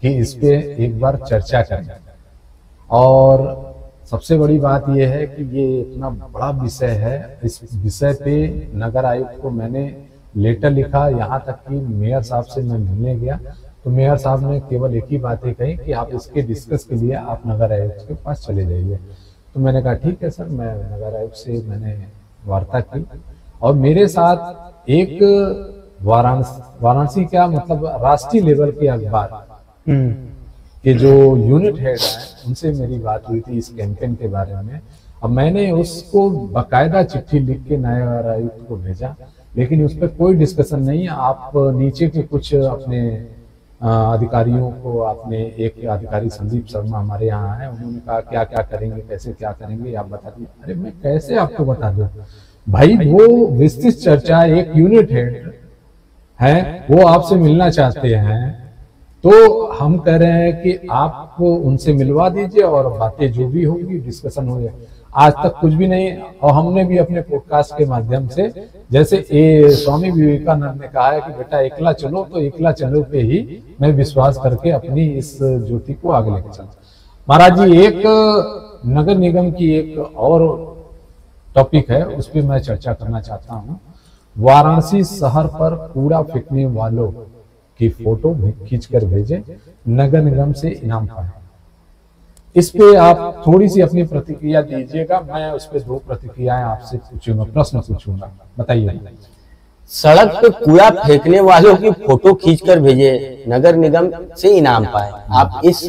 कि इस पे एक बार चर्चा करें। और सबसे बड़ी बात यह है कि ये इतना बड़ा विषय है, इस विषय पे नगर आयुक्त को मैंने लेटर लिखा, यहाँ तक कि मेयर साहब से मैं मिलने गया तो मेयर साहब ने केवल एक ही बात कही कि आप इसके डिस्कस के लिए आप नगर आयुक्त के पास चले जाइए। तो मैंने कहा ठीक है सर। मैं नगर आयुक्त से मैंने वार्ता की और मेरे साथ एक वाराणसी क्या मतलब राष्ट्रीय लेवल के अखबार के जो यूनिट हेड है उनसे मेरी बात हुई थी इस कैंपेन के बारे में। अब मैंने उसको बकायदा चिट्ठी लिख के नगर आयुक्त को भेजा, लेकिन उस पर कोई डिस्कशन नहीं। आप नीचे के कुछ अपने अधिकारियों को, आपने एक अधिकारी संदीप शर्मा हमारे यहाँ है, उन्होंने कहा क्या क्या करेंगे, कैसे क्या करेंगे आप बता दीजिए। अरे मैं कैसे आपको बता दूं भाई, वो विस्तृत चर्चा एक यूनिट हेड है, वो आपसे मिलना चाहते हैं, तो हम कह रहे हैं कि आप उनसे मिलवा दीजिए और बातें जो भी होगी डिस्कशन हो जाए। आज तक कुछ भी नहीं। और हमने भी अपने पॉडकास्ट के माध्यम से, जैसे स्वामी विवेकानंद ने कहा है कि बेटा एकला चलो, तो एकला चलो पे ही मैं विश्वास करके अपनी इस ज्योति को आगे लेकर चलता। महाराज जी, एक नगर निगम की एक और टॉपिक है, उस पर मैं चर्चा करना चाहता हूँ। वाराणसी शहर पर कूड़ा फेंकने वालों की फोटो खींच कर भेजे, नगर निगम से इनाम पाए। इस पे आप थोड़ी सी अपनी प्रतिक्रिया दीजिएगा, मैं उस पे 2 प्रतिक्रियाएं आपसे पूछूंगा, प्रश्न पूछूंगा, बताइए। सड़क पे कूड़ा फेंकने वालों की फोटो खींचकर भेजे, नगर निगम से इनाम पाए। आप इस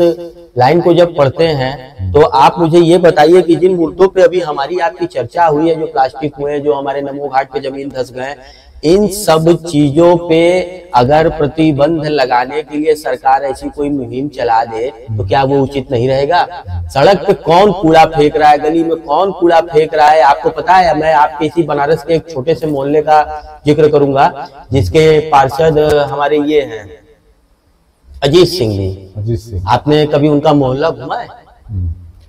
लाइन को जब पढ़ते हैं तो आप मुझे ये बताइए कि जिन मुद्दों पे अभी हमारी आपकी चर्चा हुई है, जो प्लास्टिक हुए, जो हमारे नमो घाट पे जमीन धंस गए, इन सब चीजों पे अगर प्रतिबंध लगाने के लिए सरकार ऐसी कोई मुहिम चला दे तो क्या वो उचित नहीं रहेगा? सड़क पे कौन कूड़ा फेंक रहा है, गली में कौन कूड़ा फेंक रहा है, आपको पता है? मैं आपके इसी बनारस के एक छोटे से मोहल्ले का जिक्र करूंगा, जिसके पार्षद हमारे ये हैं अजीत सिंह जी। आपने कभी उनका मोहल्ला घुमा है?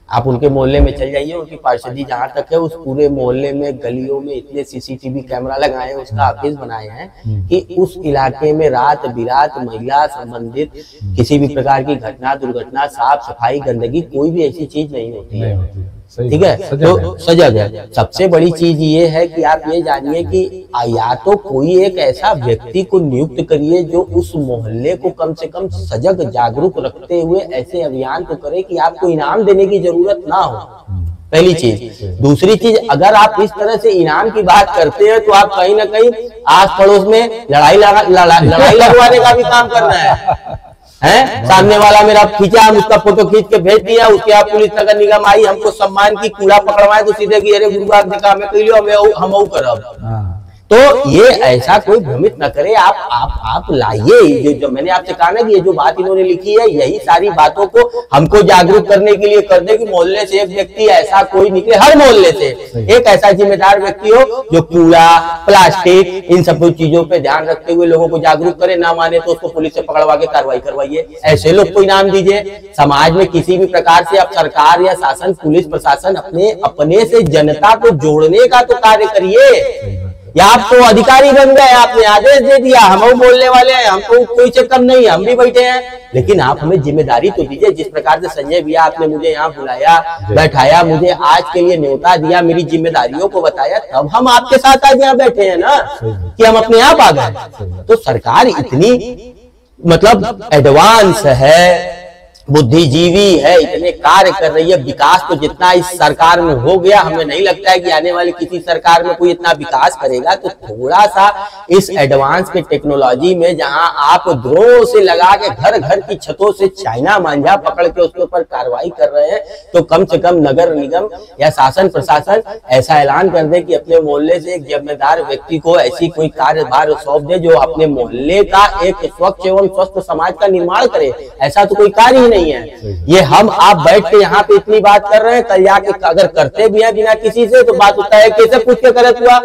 आप उनके मोहल्ले में चल जाइए, उनकी पार्षदी जहां तक है, उस पूरे मोहल्ले में गलियों में इतने सीसीटीवी कैमरा लगाए हैं, उसका ऑफिस बनाए हैं कि उस इलाके में रात बिरात महिला संबंधित किसी भी प्रकार की घटना, दुर्घटना, साफ सफाई, गंदगी, कोई भी ऐसी चीज नहीं होती है। ठीक है, तो सजग है। सबसे बड़ी चीज ये है कि आप ये जानिए कि या तो कोई एक ऐसा व्यक्ति को नियुक्त करिए जो उस मोहल्ले को कम से कम सजग जागरूक रखते हुए ऐसे अभियान को करे कि आपको इनाम देने की जरूरत ना हो, पहली चीज। दूसरी चीज, अगर आप इस तरह से इनाम की बात करते हैं तो आप कहीं ना कहीं आस पड़ोस में लड़ाई लगवाने का भी काम करना है। सामने वाला मेरा खींचा, हम उसका फोटो खींच के भेज दिया, उसके बाद पुलिस नगर निगम आई, हमको सम्मान की, कूड़ा पकड़वाए तो सीधे की अरे गुरु आप दिखा में कहियो हम करब। तो ये ऐसा कोई भ्रमित न करे। आप लाइए, जो मैंने आपसे कहा ना कि ये जो बात इन्होंने लिखी है, यही सारी बातों को हमको जागरूक करने के लिए कर दे कि मोहल्ले से एक व्यक्ति ऐसा कोई निकले, हर मोहल्ले से एक ऐसा जिम्मेदार व्यक्ति हो जो कूड़ा, प्लास्टिक, इन सब चीजों पे ध्यान रखते हुए लोगों को जागरूक करे। ना माने तो उसको पुलिस से पकड़वा के कार्रवाई करवाइए, ऐसे लोग को इनाम दीजिए। समाज में किसी भी प्रकार से आप सरकार या शासन, पुलिस प्रशासन अपने से जनता को जोड़ने का तो कार्य करिए। या आप तो अधिकारी बन गए, आपने आदेश दे दिया, हम बोलने वाले हैं, हमको कोई से कम नहीं, हम भी बैठे हैं, लेकिन आप हमें जिम्मेदारी तो दीजिए। जिस प्रकार से संजय भैया आपने मुझे यहाँ बुलाया, बैठाया, मुझे आज के लिए न्योता दिया, मेरी जिम्मेदारियों को बताया, तब हम आपके साथ आज यहाँ बैठे हैं ना, कि हम अपने आप आ गए। तो सरकार इतनी मतलब एडवांस है, बुद्धिजीवी है, इतने कार्य कर रही है। विकास तो जितना इस सरकार में हो गया, हमें नहीं लगता है कि आने वाली किसी सरकार में कोई इतना विकास करेगा। तो थोड़ा सा इस एडवांस के टेक्नोलॉजी में, जहां आप ड्रोन से लगा के घर घर की छतों से चाइना मांझा पकड़ के उसके ऊपर कार्रवाई कर रहे हैं, तो कम से कम नगर निगम या शासन प्रशासन ऐसा ऐलान कर दे कि अपने मोहल्ले से एक जिम्मेदार व्यक्ति को ऐसी कोई कार्यभार सौंप दे जो अपने मोहल्ले का एक स्वच्छ एवं स्वस्थ समाज का निर्माण करे। ऐसा तो कोई कार्य ही नहीं है। ये हम आप बैठ के यहाँ पे इतनी बात कर रहे हैं, कल जाके अगर करते भी हैं बिना किसी से तो बात होता है कैसे पूछ के गलत हुआ,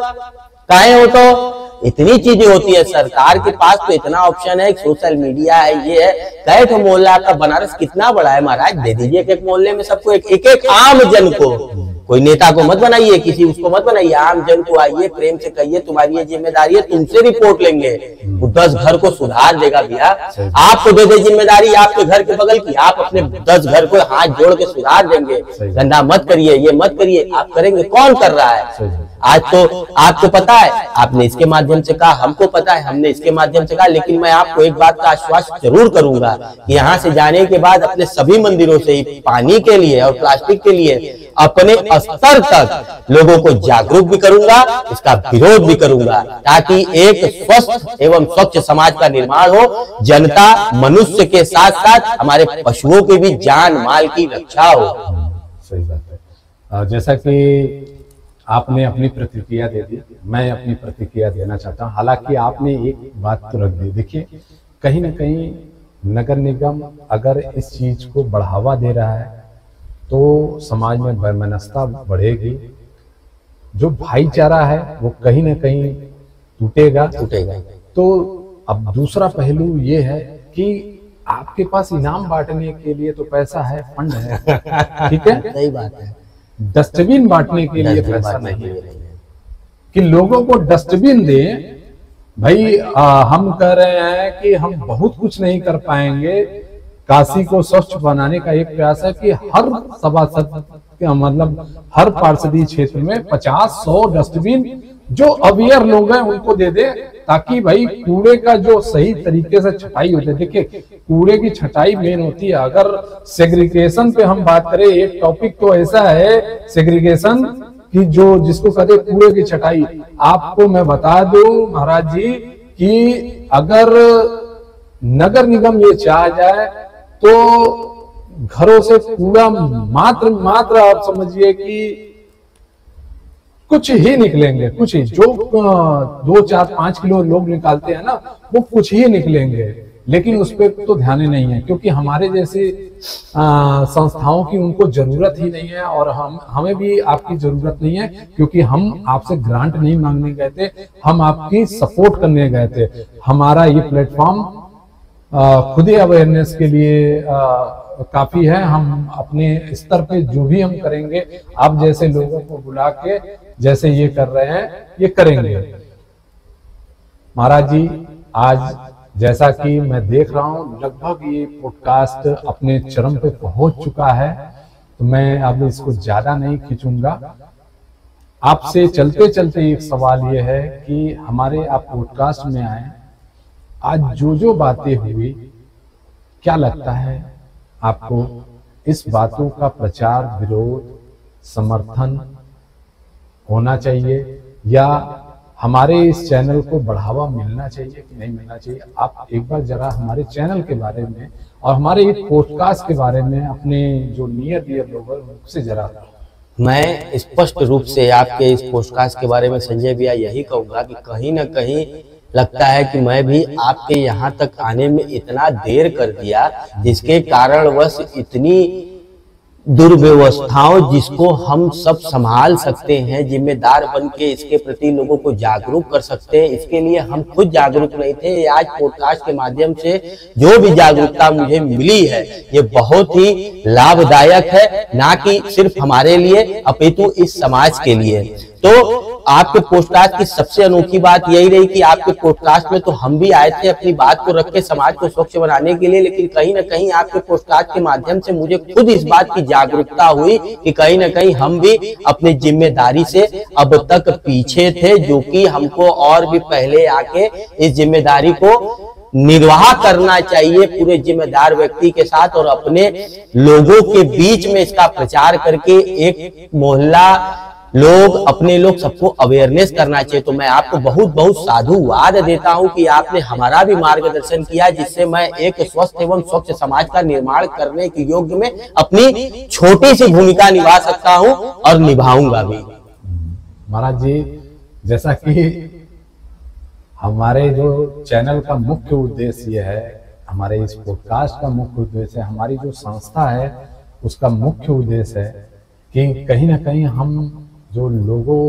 काहे हो? तो इतनी चीजें होती है सरकार के पास, तो इतना ऑप्शन है, सोशल मीडिया है, ये है। कैठ मोहल्ला का बनारस कितना बड़ा है महाराज, दे दीजिए एक मोहल्ले में सबको, एक आम जन को। कोई नेता को मत बनाइए, किसी उसको मत बनाइए, आम जन को आइए, प्रेम से कहिए तुम्हारी ये जिम्मेदारी है, तुमसे रिपोर्ट लेंगे, वो 10 घर को सुधार देगा। भैया आपको दे दे जिम्मेदारी आपके घर के बगल की, आप अपने 10 घर को हाथ जोड़ के सुधार देंगे। गंदा मत करिए, ये मत करिए, आप करेंगे। कौन कर रहा है आज? तो आपको पता है, आपने इसके माध्यम से कहा, हमको पता है, हमने इसके माध्यम से कहा, लेकिन मैं आपको एक बात का आश्वासन जरूर करूंगा कि यहाँ से जाने के बाद अपने सभी मंदिरों से ही पानी के लिए और प्लास्टिक के लिए अपने स्तर तक लोगों को जागरूक भी करूंगा, इसका विरोध भी करूंगा, ताकि एक स्वस्थ एवं स्वच्छ समाज का निर्माण हो। जनता, मनुष्य के साथ साथ हमारे पशुओं की भी जान माल की रक्षा हो। सही बात है। जैसा कि आपने अपनी प्रतिक्रिया दे दी, मैं अपनी प्रतिक्रिया देना चाहता हूं। हालांकि आपने एक बात तो रख दी, देखिए कहीं ना कहीं नगर निगम अगर इस चीज को बढ़ावा दे रहा है तो समाज में वैमनस्यता बढ़ेगी, जो भाईचारा है वो कहीं ना कहीं टूटेगा। तो अब दूसरा पहलू ये है कि आपके पास इनाम बांटने के लिए तो पैसा है, फंड है, ठीक है, सही बात है। डस्टबिन बांटने के लिए पैसा नहीं है कि लोगों को डस्टबिन दे। भाई हम कह रहे हैं कि हम बहुत कुछ नहीं कर पाएंगे, काशी को स्वच्छ बनाने का एक प्रयास है कि हर सभासद मतलब हर पार्षदीय क्षेत्र में 50-100 डस्टबिन जो अवेयर लोग हैं उनको दे दे, ताकि भाई कूड़े का जो सही तरीके से छटाई होती है। देखिए कूड़े की छटाई मेन होती है। अगर सेग्रीगेशन पे हम बात करें, एक टॉपिक तो ऐसा है सेग्रीगेशन कि जो जिसको कहते हैं कूड़े की छटाई। आपको मैं बता दूं महाराज जी कि अगर नगर निगम ये चाह जाए तो घरों से कूड़ा मात्र आप समझिए कि कुछ ही निकलेंगे, कुछ ही। जो 2, 4, 5 किलो लोग निकालते हैं ना, वो कुछ ही निकलेंगे। लेकिन उस पर तो ध्यान ही नहीं है, क्योंकि हमारे जैसे संस्थाओं की उनको जरूरत ही नहीं है, और हमें भी आपकी जरूरत नहीं है, क्योंकि हम आपसे ग्रांट नहीं मांगने गए थे, हम आपकी सपोर्ट करने गए थे। हमारा ये प्लेटफॉर्म खुद ही अवेयरनेस के लिए काफी है। हम अपने स्तर पे जो भी हम करेंगे, आप जैसे लोगों को बुला के जैसे ये कर रहे हैं, ये करेंगे। महाराज जी, आज जैसा कि मैं देख रहा हूं लगभग ये पॉडकास्ट अपने चरम पे पहुंच चुका है, तो मैं अब इसको ज्यादा नहीं खींचूंगा। आपसे चलते चलते एक सवाल ये है कि हमारे आप पॉडकास्ट में आए, आज जो बातें हुई, क्या लगता है आपको इस बातों का प्रचार, विरोध, समर्थन होना चाहिए, या हमारे इस चैनल को बढ़ावा मिलना चाहिए कि नहीं मिलना चाहिए? आप एक बार जरा हमारे चैनल के बारे में और हमारे इस पॉडकास्ट के बारे में अपने जो नियर डियर लोग हैं उनसे जरा। मैं स्पष्ट रूप से आपके इस पॉडकास्ट के बारे में संजय भैया यही कहूंगा कि कहीं ना कहीं लगता है कि मैं भी आपके यहाँ तक आने में इतना देर कर दिया, जिसके कारणवश इतनी दुर्व्यवस्थाओं जिसको हम सब संभाल सकते हैं, जिम्मेदार बन के इसके प्रति लोगों को जागरूक कर सकते हैं, इसके लिए हम खुद जागरूक नहीं थे। आज पॉडकास्ट के माध्यम से जो भी जागरूकता मुझे मिली है, ये बहुत ही लाभदायक है, ना कि सिर्फ हमारे लिए अपितु इस समाज के लिए। तो आपके पॉडकास्ट की सबसे अनोखी बात यही रही कि आपके पॉडकास्ट में तो हम भी आए थे अपनी बात को रख के समाज को स्वच्छ बनाने के लिए, लेकिन कहीं ना कहीं आपके पॉडकास्ट के माध्यम से मुझे खुद इस बात की जागरूकता हुई कि कहीं ना कहीं हम भी अपनी जिम्मेदारी से अब तक पीछे थे, जो कि हमको और भी पहले आके इस जिम्मेदारी को निर्वाह करना चाहिए पूरे जिम्मेदार व्यक्ति के साथ, और अपने लोगों के बीच में इसका प्रचार करके एक मोहल्ला लोग, अपने लोग सबको अवेयरनेस करना चाहिए। तो मैं आपको बहुत बहुत साधुवाद देता हूं कि आपने हमारा भी मार्गदर्शन किया, जिससे मैं एक स्वस्थ एवं स्वच्छ समाज का निर्माण करने के योग्य में अपनी छोटी सी भूमिका निभा सकता हूं और निभाऊंगा भी। महाराज जी, जैसा कि हमारे जो चैनल का मुख्य उद्देश्य ये है, हमारे इस पॉडकास्ट का मुख्य उद्देश्य है, हमारी जो संस्था है उसका मुख्य उद्देश्य है कि कहीं ना कहीं हम जो लोगों,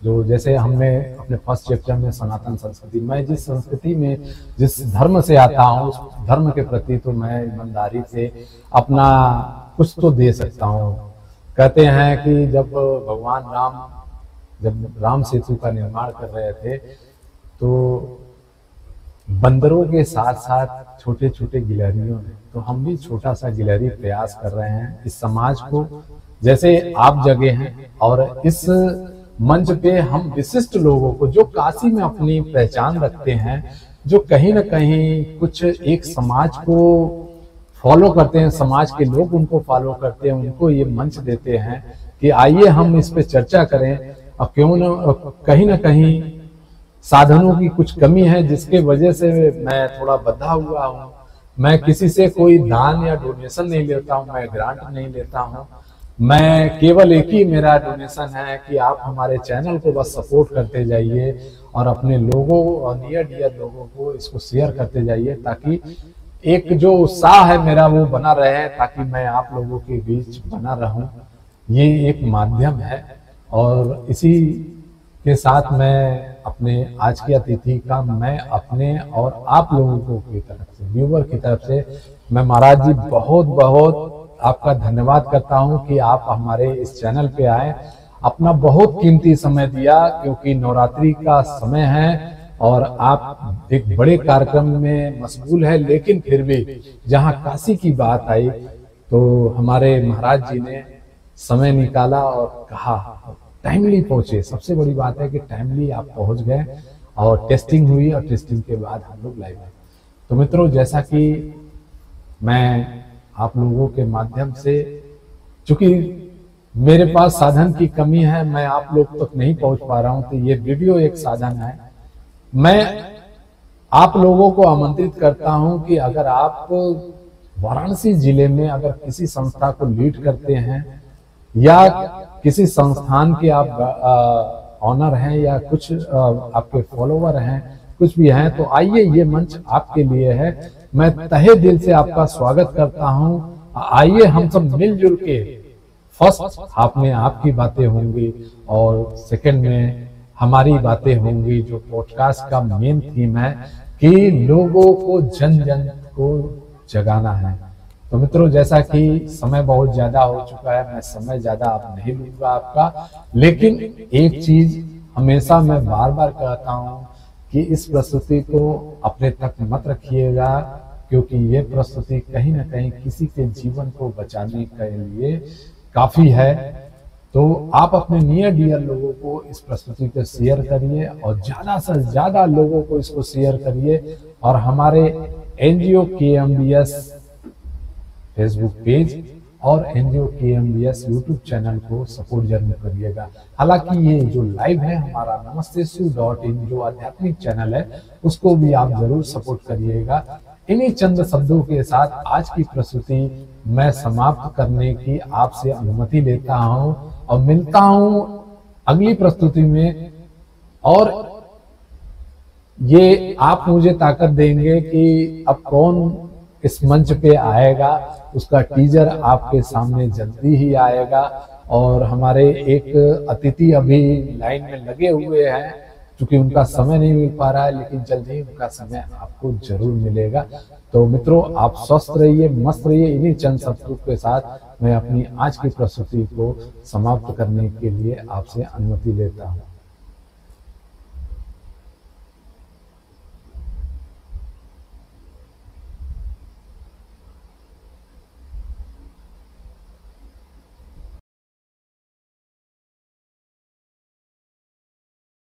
जो जैसे हमने अपने फर्स्ट चैप्टर में सनातन संस्कृति, मैं जिस संस्कृति में, जिस धर्म से आता हूँ, उस धर्म के प्रति तो मैं ईमानदारी से अपना कुछ तो दे सकता हूँ। कहते हैं कि जब भगवान राम, जब राम सेतु का निर्माण कर रहे थे, तो बंदरों के साथ साथ छोटे छोटे गिलहरियों ने, तो हम भी छोटा सा गिलहरी प्रयास कर रहे हैं इस समाज को, जैसे आप जगह हैं, और इस मंच पे हम विशिष्ट लोगों को जो काशी में अपनी पहचान रखते हैं, जो कहीं ना कहीं कुछ एक समाज को फॉलो करते हैं, समाज के लोग उनको फॉलो करते हैं, उनको ये मंच देते हैं कि आइए हम इस पे चर्चा करें। और क्यों न कहीं ना कहीं साधनों की कुछ कमी है, जिसके वजह से मैं थोड़ा बंधा हुआ हूँ। मैं किसी से कोई दान या डोनेशन नहीं लेता हूँ, मैं ग्रांट नहीं लेता हूँ। मैं केवल एक ही मेरा डोनेशन है कि आप हमारे चैनल को बस सपोर्ट करते जाइए और अपने लोगों और नियर डियर लोगों को इसको शेयर करते जाइए, ताकि एक जो उत्साह है मेरा वो बना रहे, ताकि मैं आप लोगों के बीच बना रहूं। ये एक माध्यम है, और इसी के साथ मैं अपने आज की अतिथि का, मैं अपने और आप लोगों की तरफ से, व्यूअर की तरफ से, मैं महाराज जी बहुत बहुत आपका धन्यवाद करता हूं कि आप हमारे इस चैनल पे आए, अपना बहुत कीमती समय दिया, क्योंकि नवरात्रि का समय है और आप एक बड़े कार्यक्रम में मशगूल है, लेकिन फिर भी जहां काशी की बात आई तो हमारे महाराज जी ने समय निकाला और कहा टाइमली पहुंचे। सबसे बड़ी बात है कि टाइमली आप पहुंच गए और टेस्टिंग हुई और टेस्टिंग के बाद हम लोग लाइव हैं। तो मित्रों, जैसा कि मैं आप लोगों के माध्यम से, चूंकि मेरे पास साधन की कमी है, मैं आप लोग तक नहीं पहुंच पा रहा हूं, तो ये वीडियो एक साधन है। मैं आप लोगों को आमंत्रित करता हूं कि अगर आप वाराणसी जिले में अगर किसी संस्था को लीड करते हैं या किसी संस्थान के आप ऑनर हैं या कुछ आपके फॉलोवर हैं, कुछ भी हैं, तो आइए, ये मंच आपके लिए है। मैं तहे दिल से आपका स्वागत करता हूं। आइए हम सब मिलजुल के, फर्स्ट हाफ में आपकी बातें होंगी और सेकंड में हमारी बातें होंगी। जो पॉडकास्ट का मेन थीम है कि लोगों को, जन जन को जगाना है। तो मित्रों, जैसा कि समय बहुत ज्यादा हो चुका है, मैं समय ज्यादा आप नहीं लूंगा आपका, लेकिन एक चीज हमेशा मैं बार बार कहता हूं कि इस प्रस्तुति को अपने तक मत रखिएगा, क्योंकि ये प्रस्तुति कहीं ना कहीं किसी के जीवन को बचाने के लिए काफी है। तो आप अपने नियर डियर लोगों को इस प्रस्तुति को शेयर करिए और ज्यादा से ज्यादा लोगों को इसको शेयर करिए और हमारे एनजीओ KMBS फेसबुक पेज और एनजीओ KMBS यूट्यूब चैनल को सपोर्ट जरूर करिएगा। हालांकि ये जो लाइव है हमारा namastesu.in जो आध्यात्मिक चैनल है, उसको भी आप जरूर सपोर्ट करिएगा। इन्हीं चंद शब्दों के साथ आज की प्रस्तुति मैं समाप्त करने की आपसे अनुमति लेता हूं और मिलता हूं अगली प्रस्तुति में। और ये आप मुझे ताकत देंगे कि अब कौन इस मंच पे आएगा, उसका टीजर आपके सामने जल्दी ही आएगा। और हमारे एक अतिथि अभी लाइन में लगे हुए हैं, क्योंकि उनका समय नहीं मिल पा रहा है, लेकिन जल्द ही उनका समय आपको जरूर मिलेगा। तो मित्रों, आप स्वस्थ रहिए, मस्त रहिए। इन्हीं चंद शब्दों के साथ मैं अपनी आज की प्रस्तुति को समाप्त करने के लिए आपसे अनुमति लेता हूँ।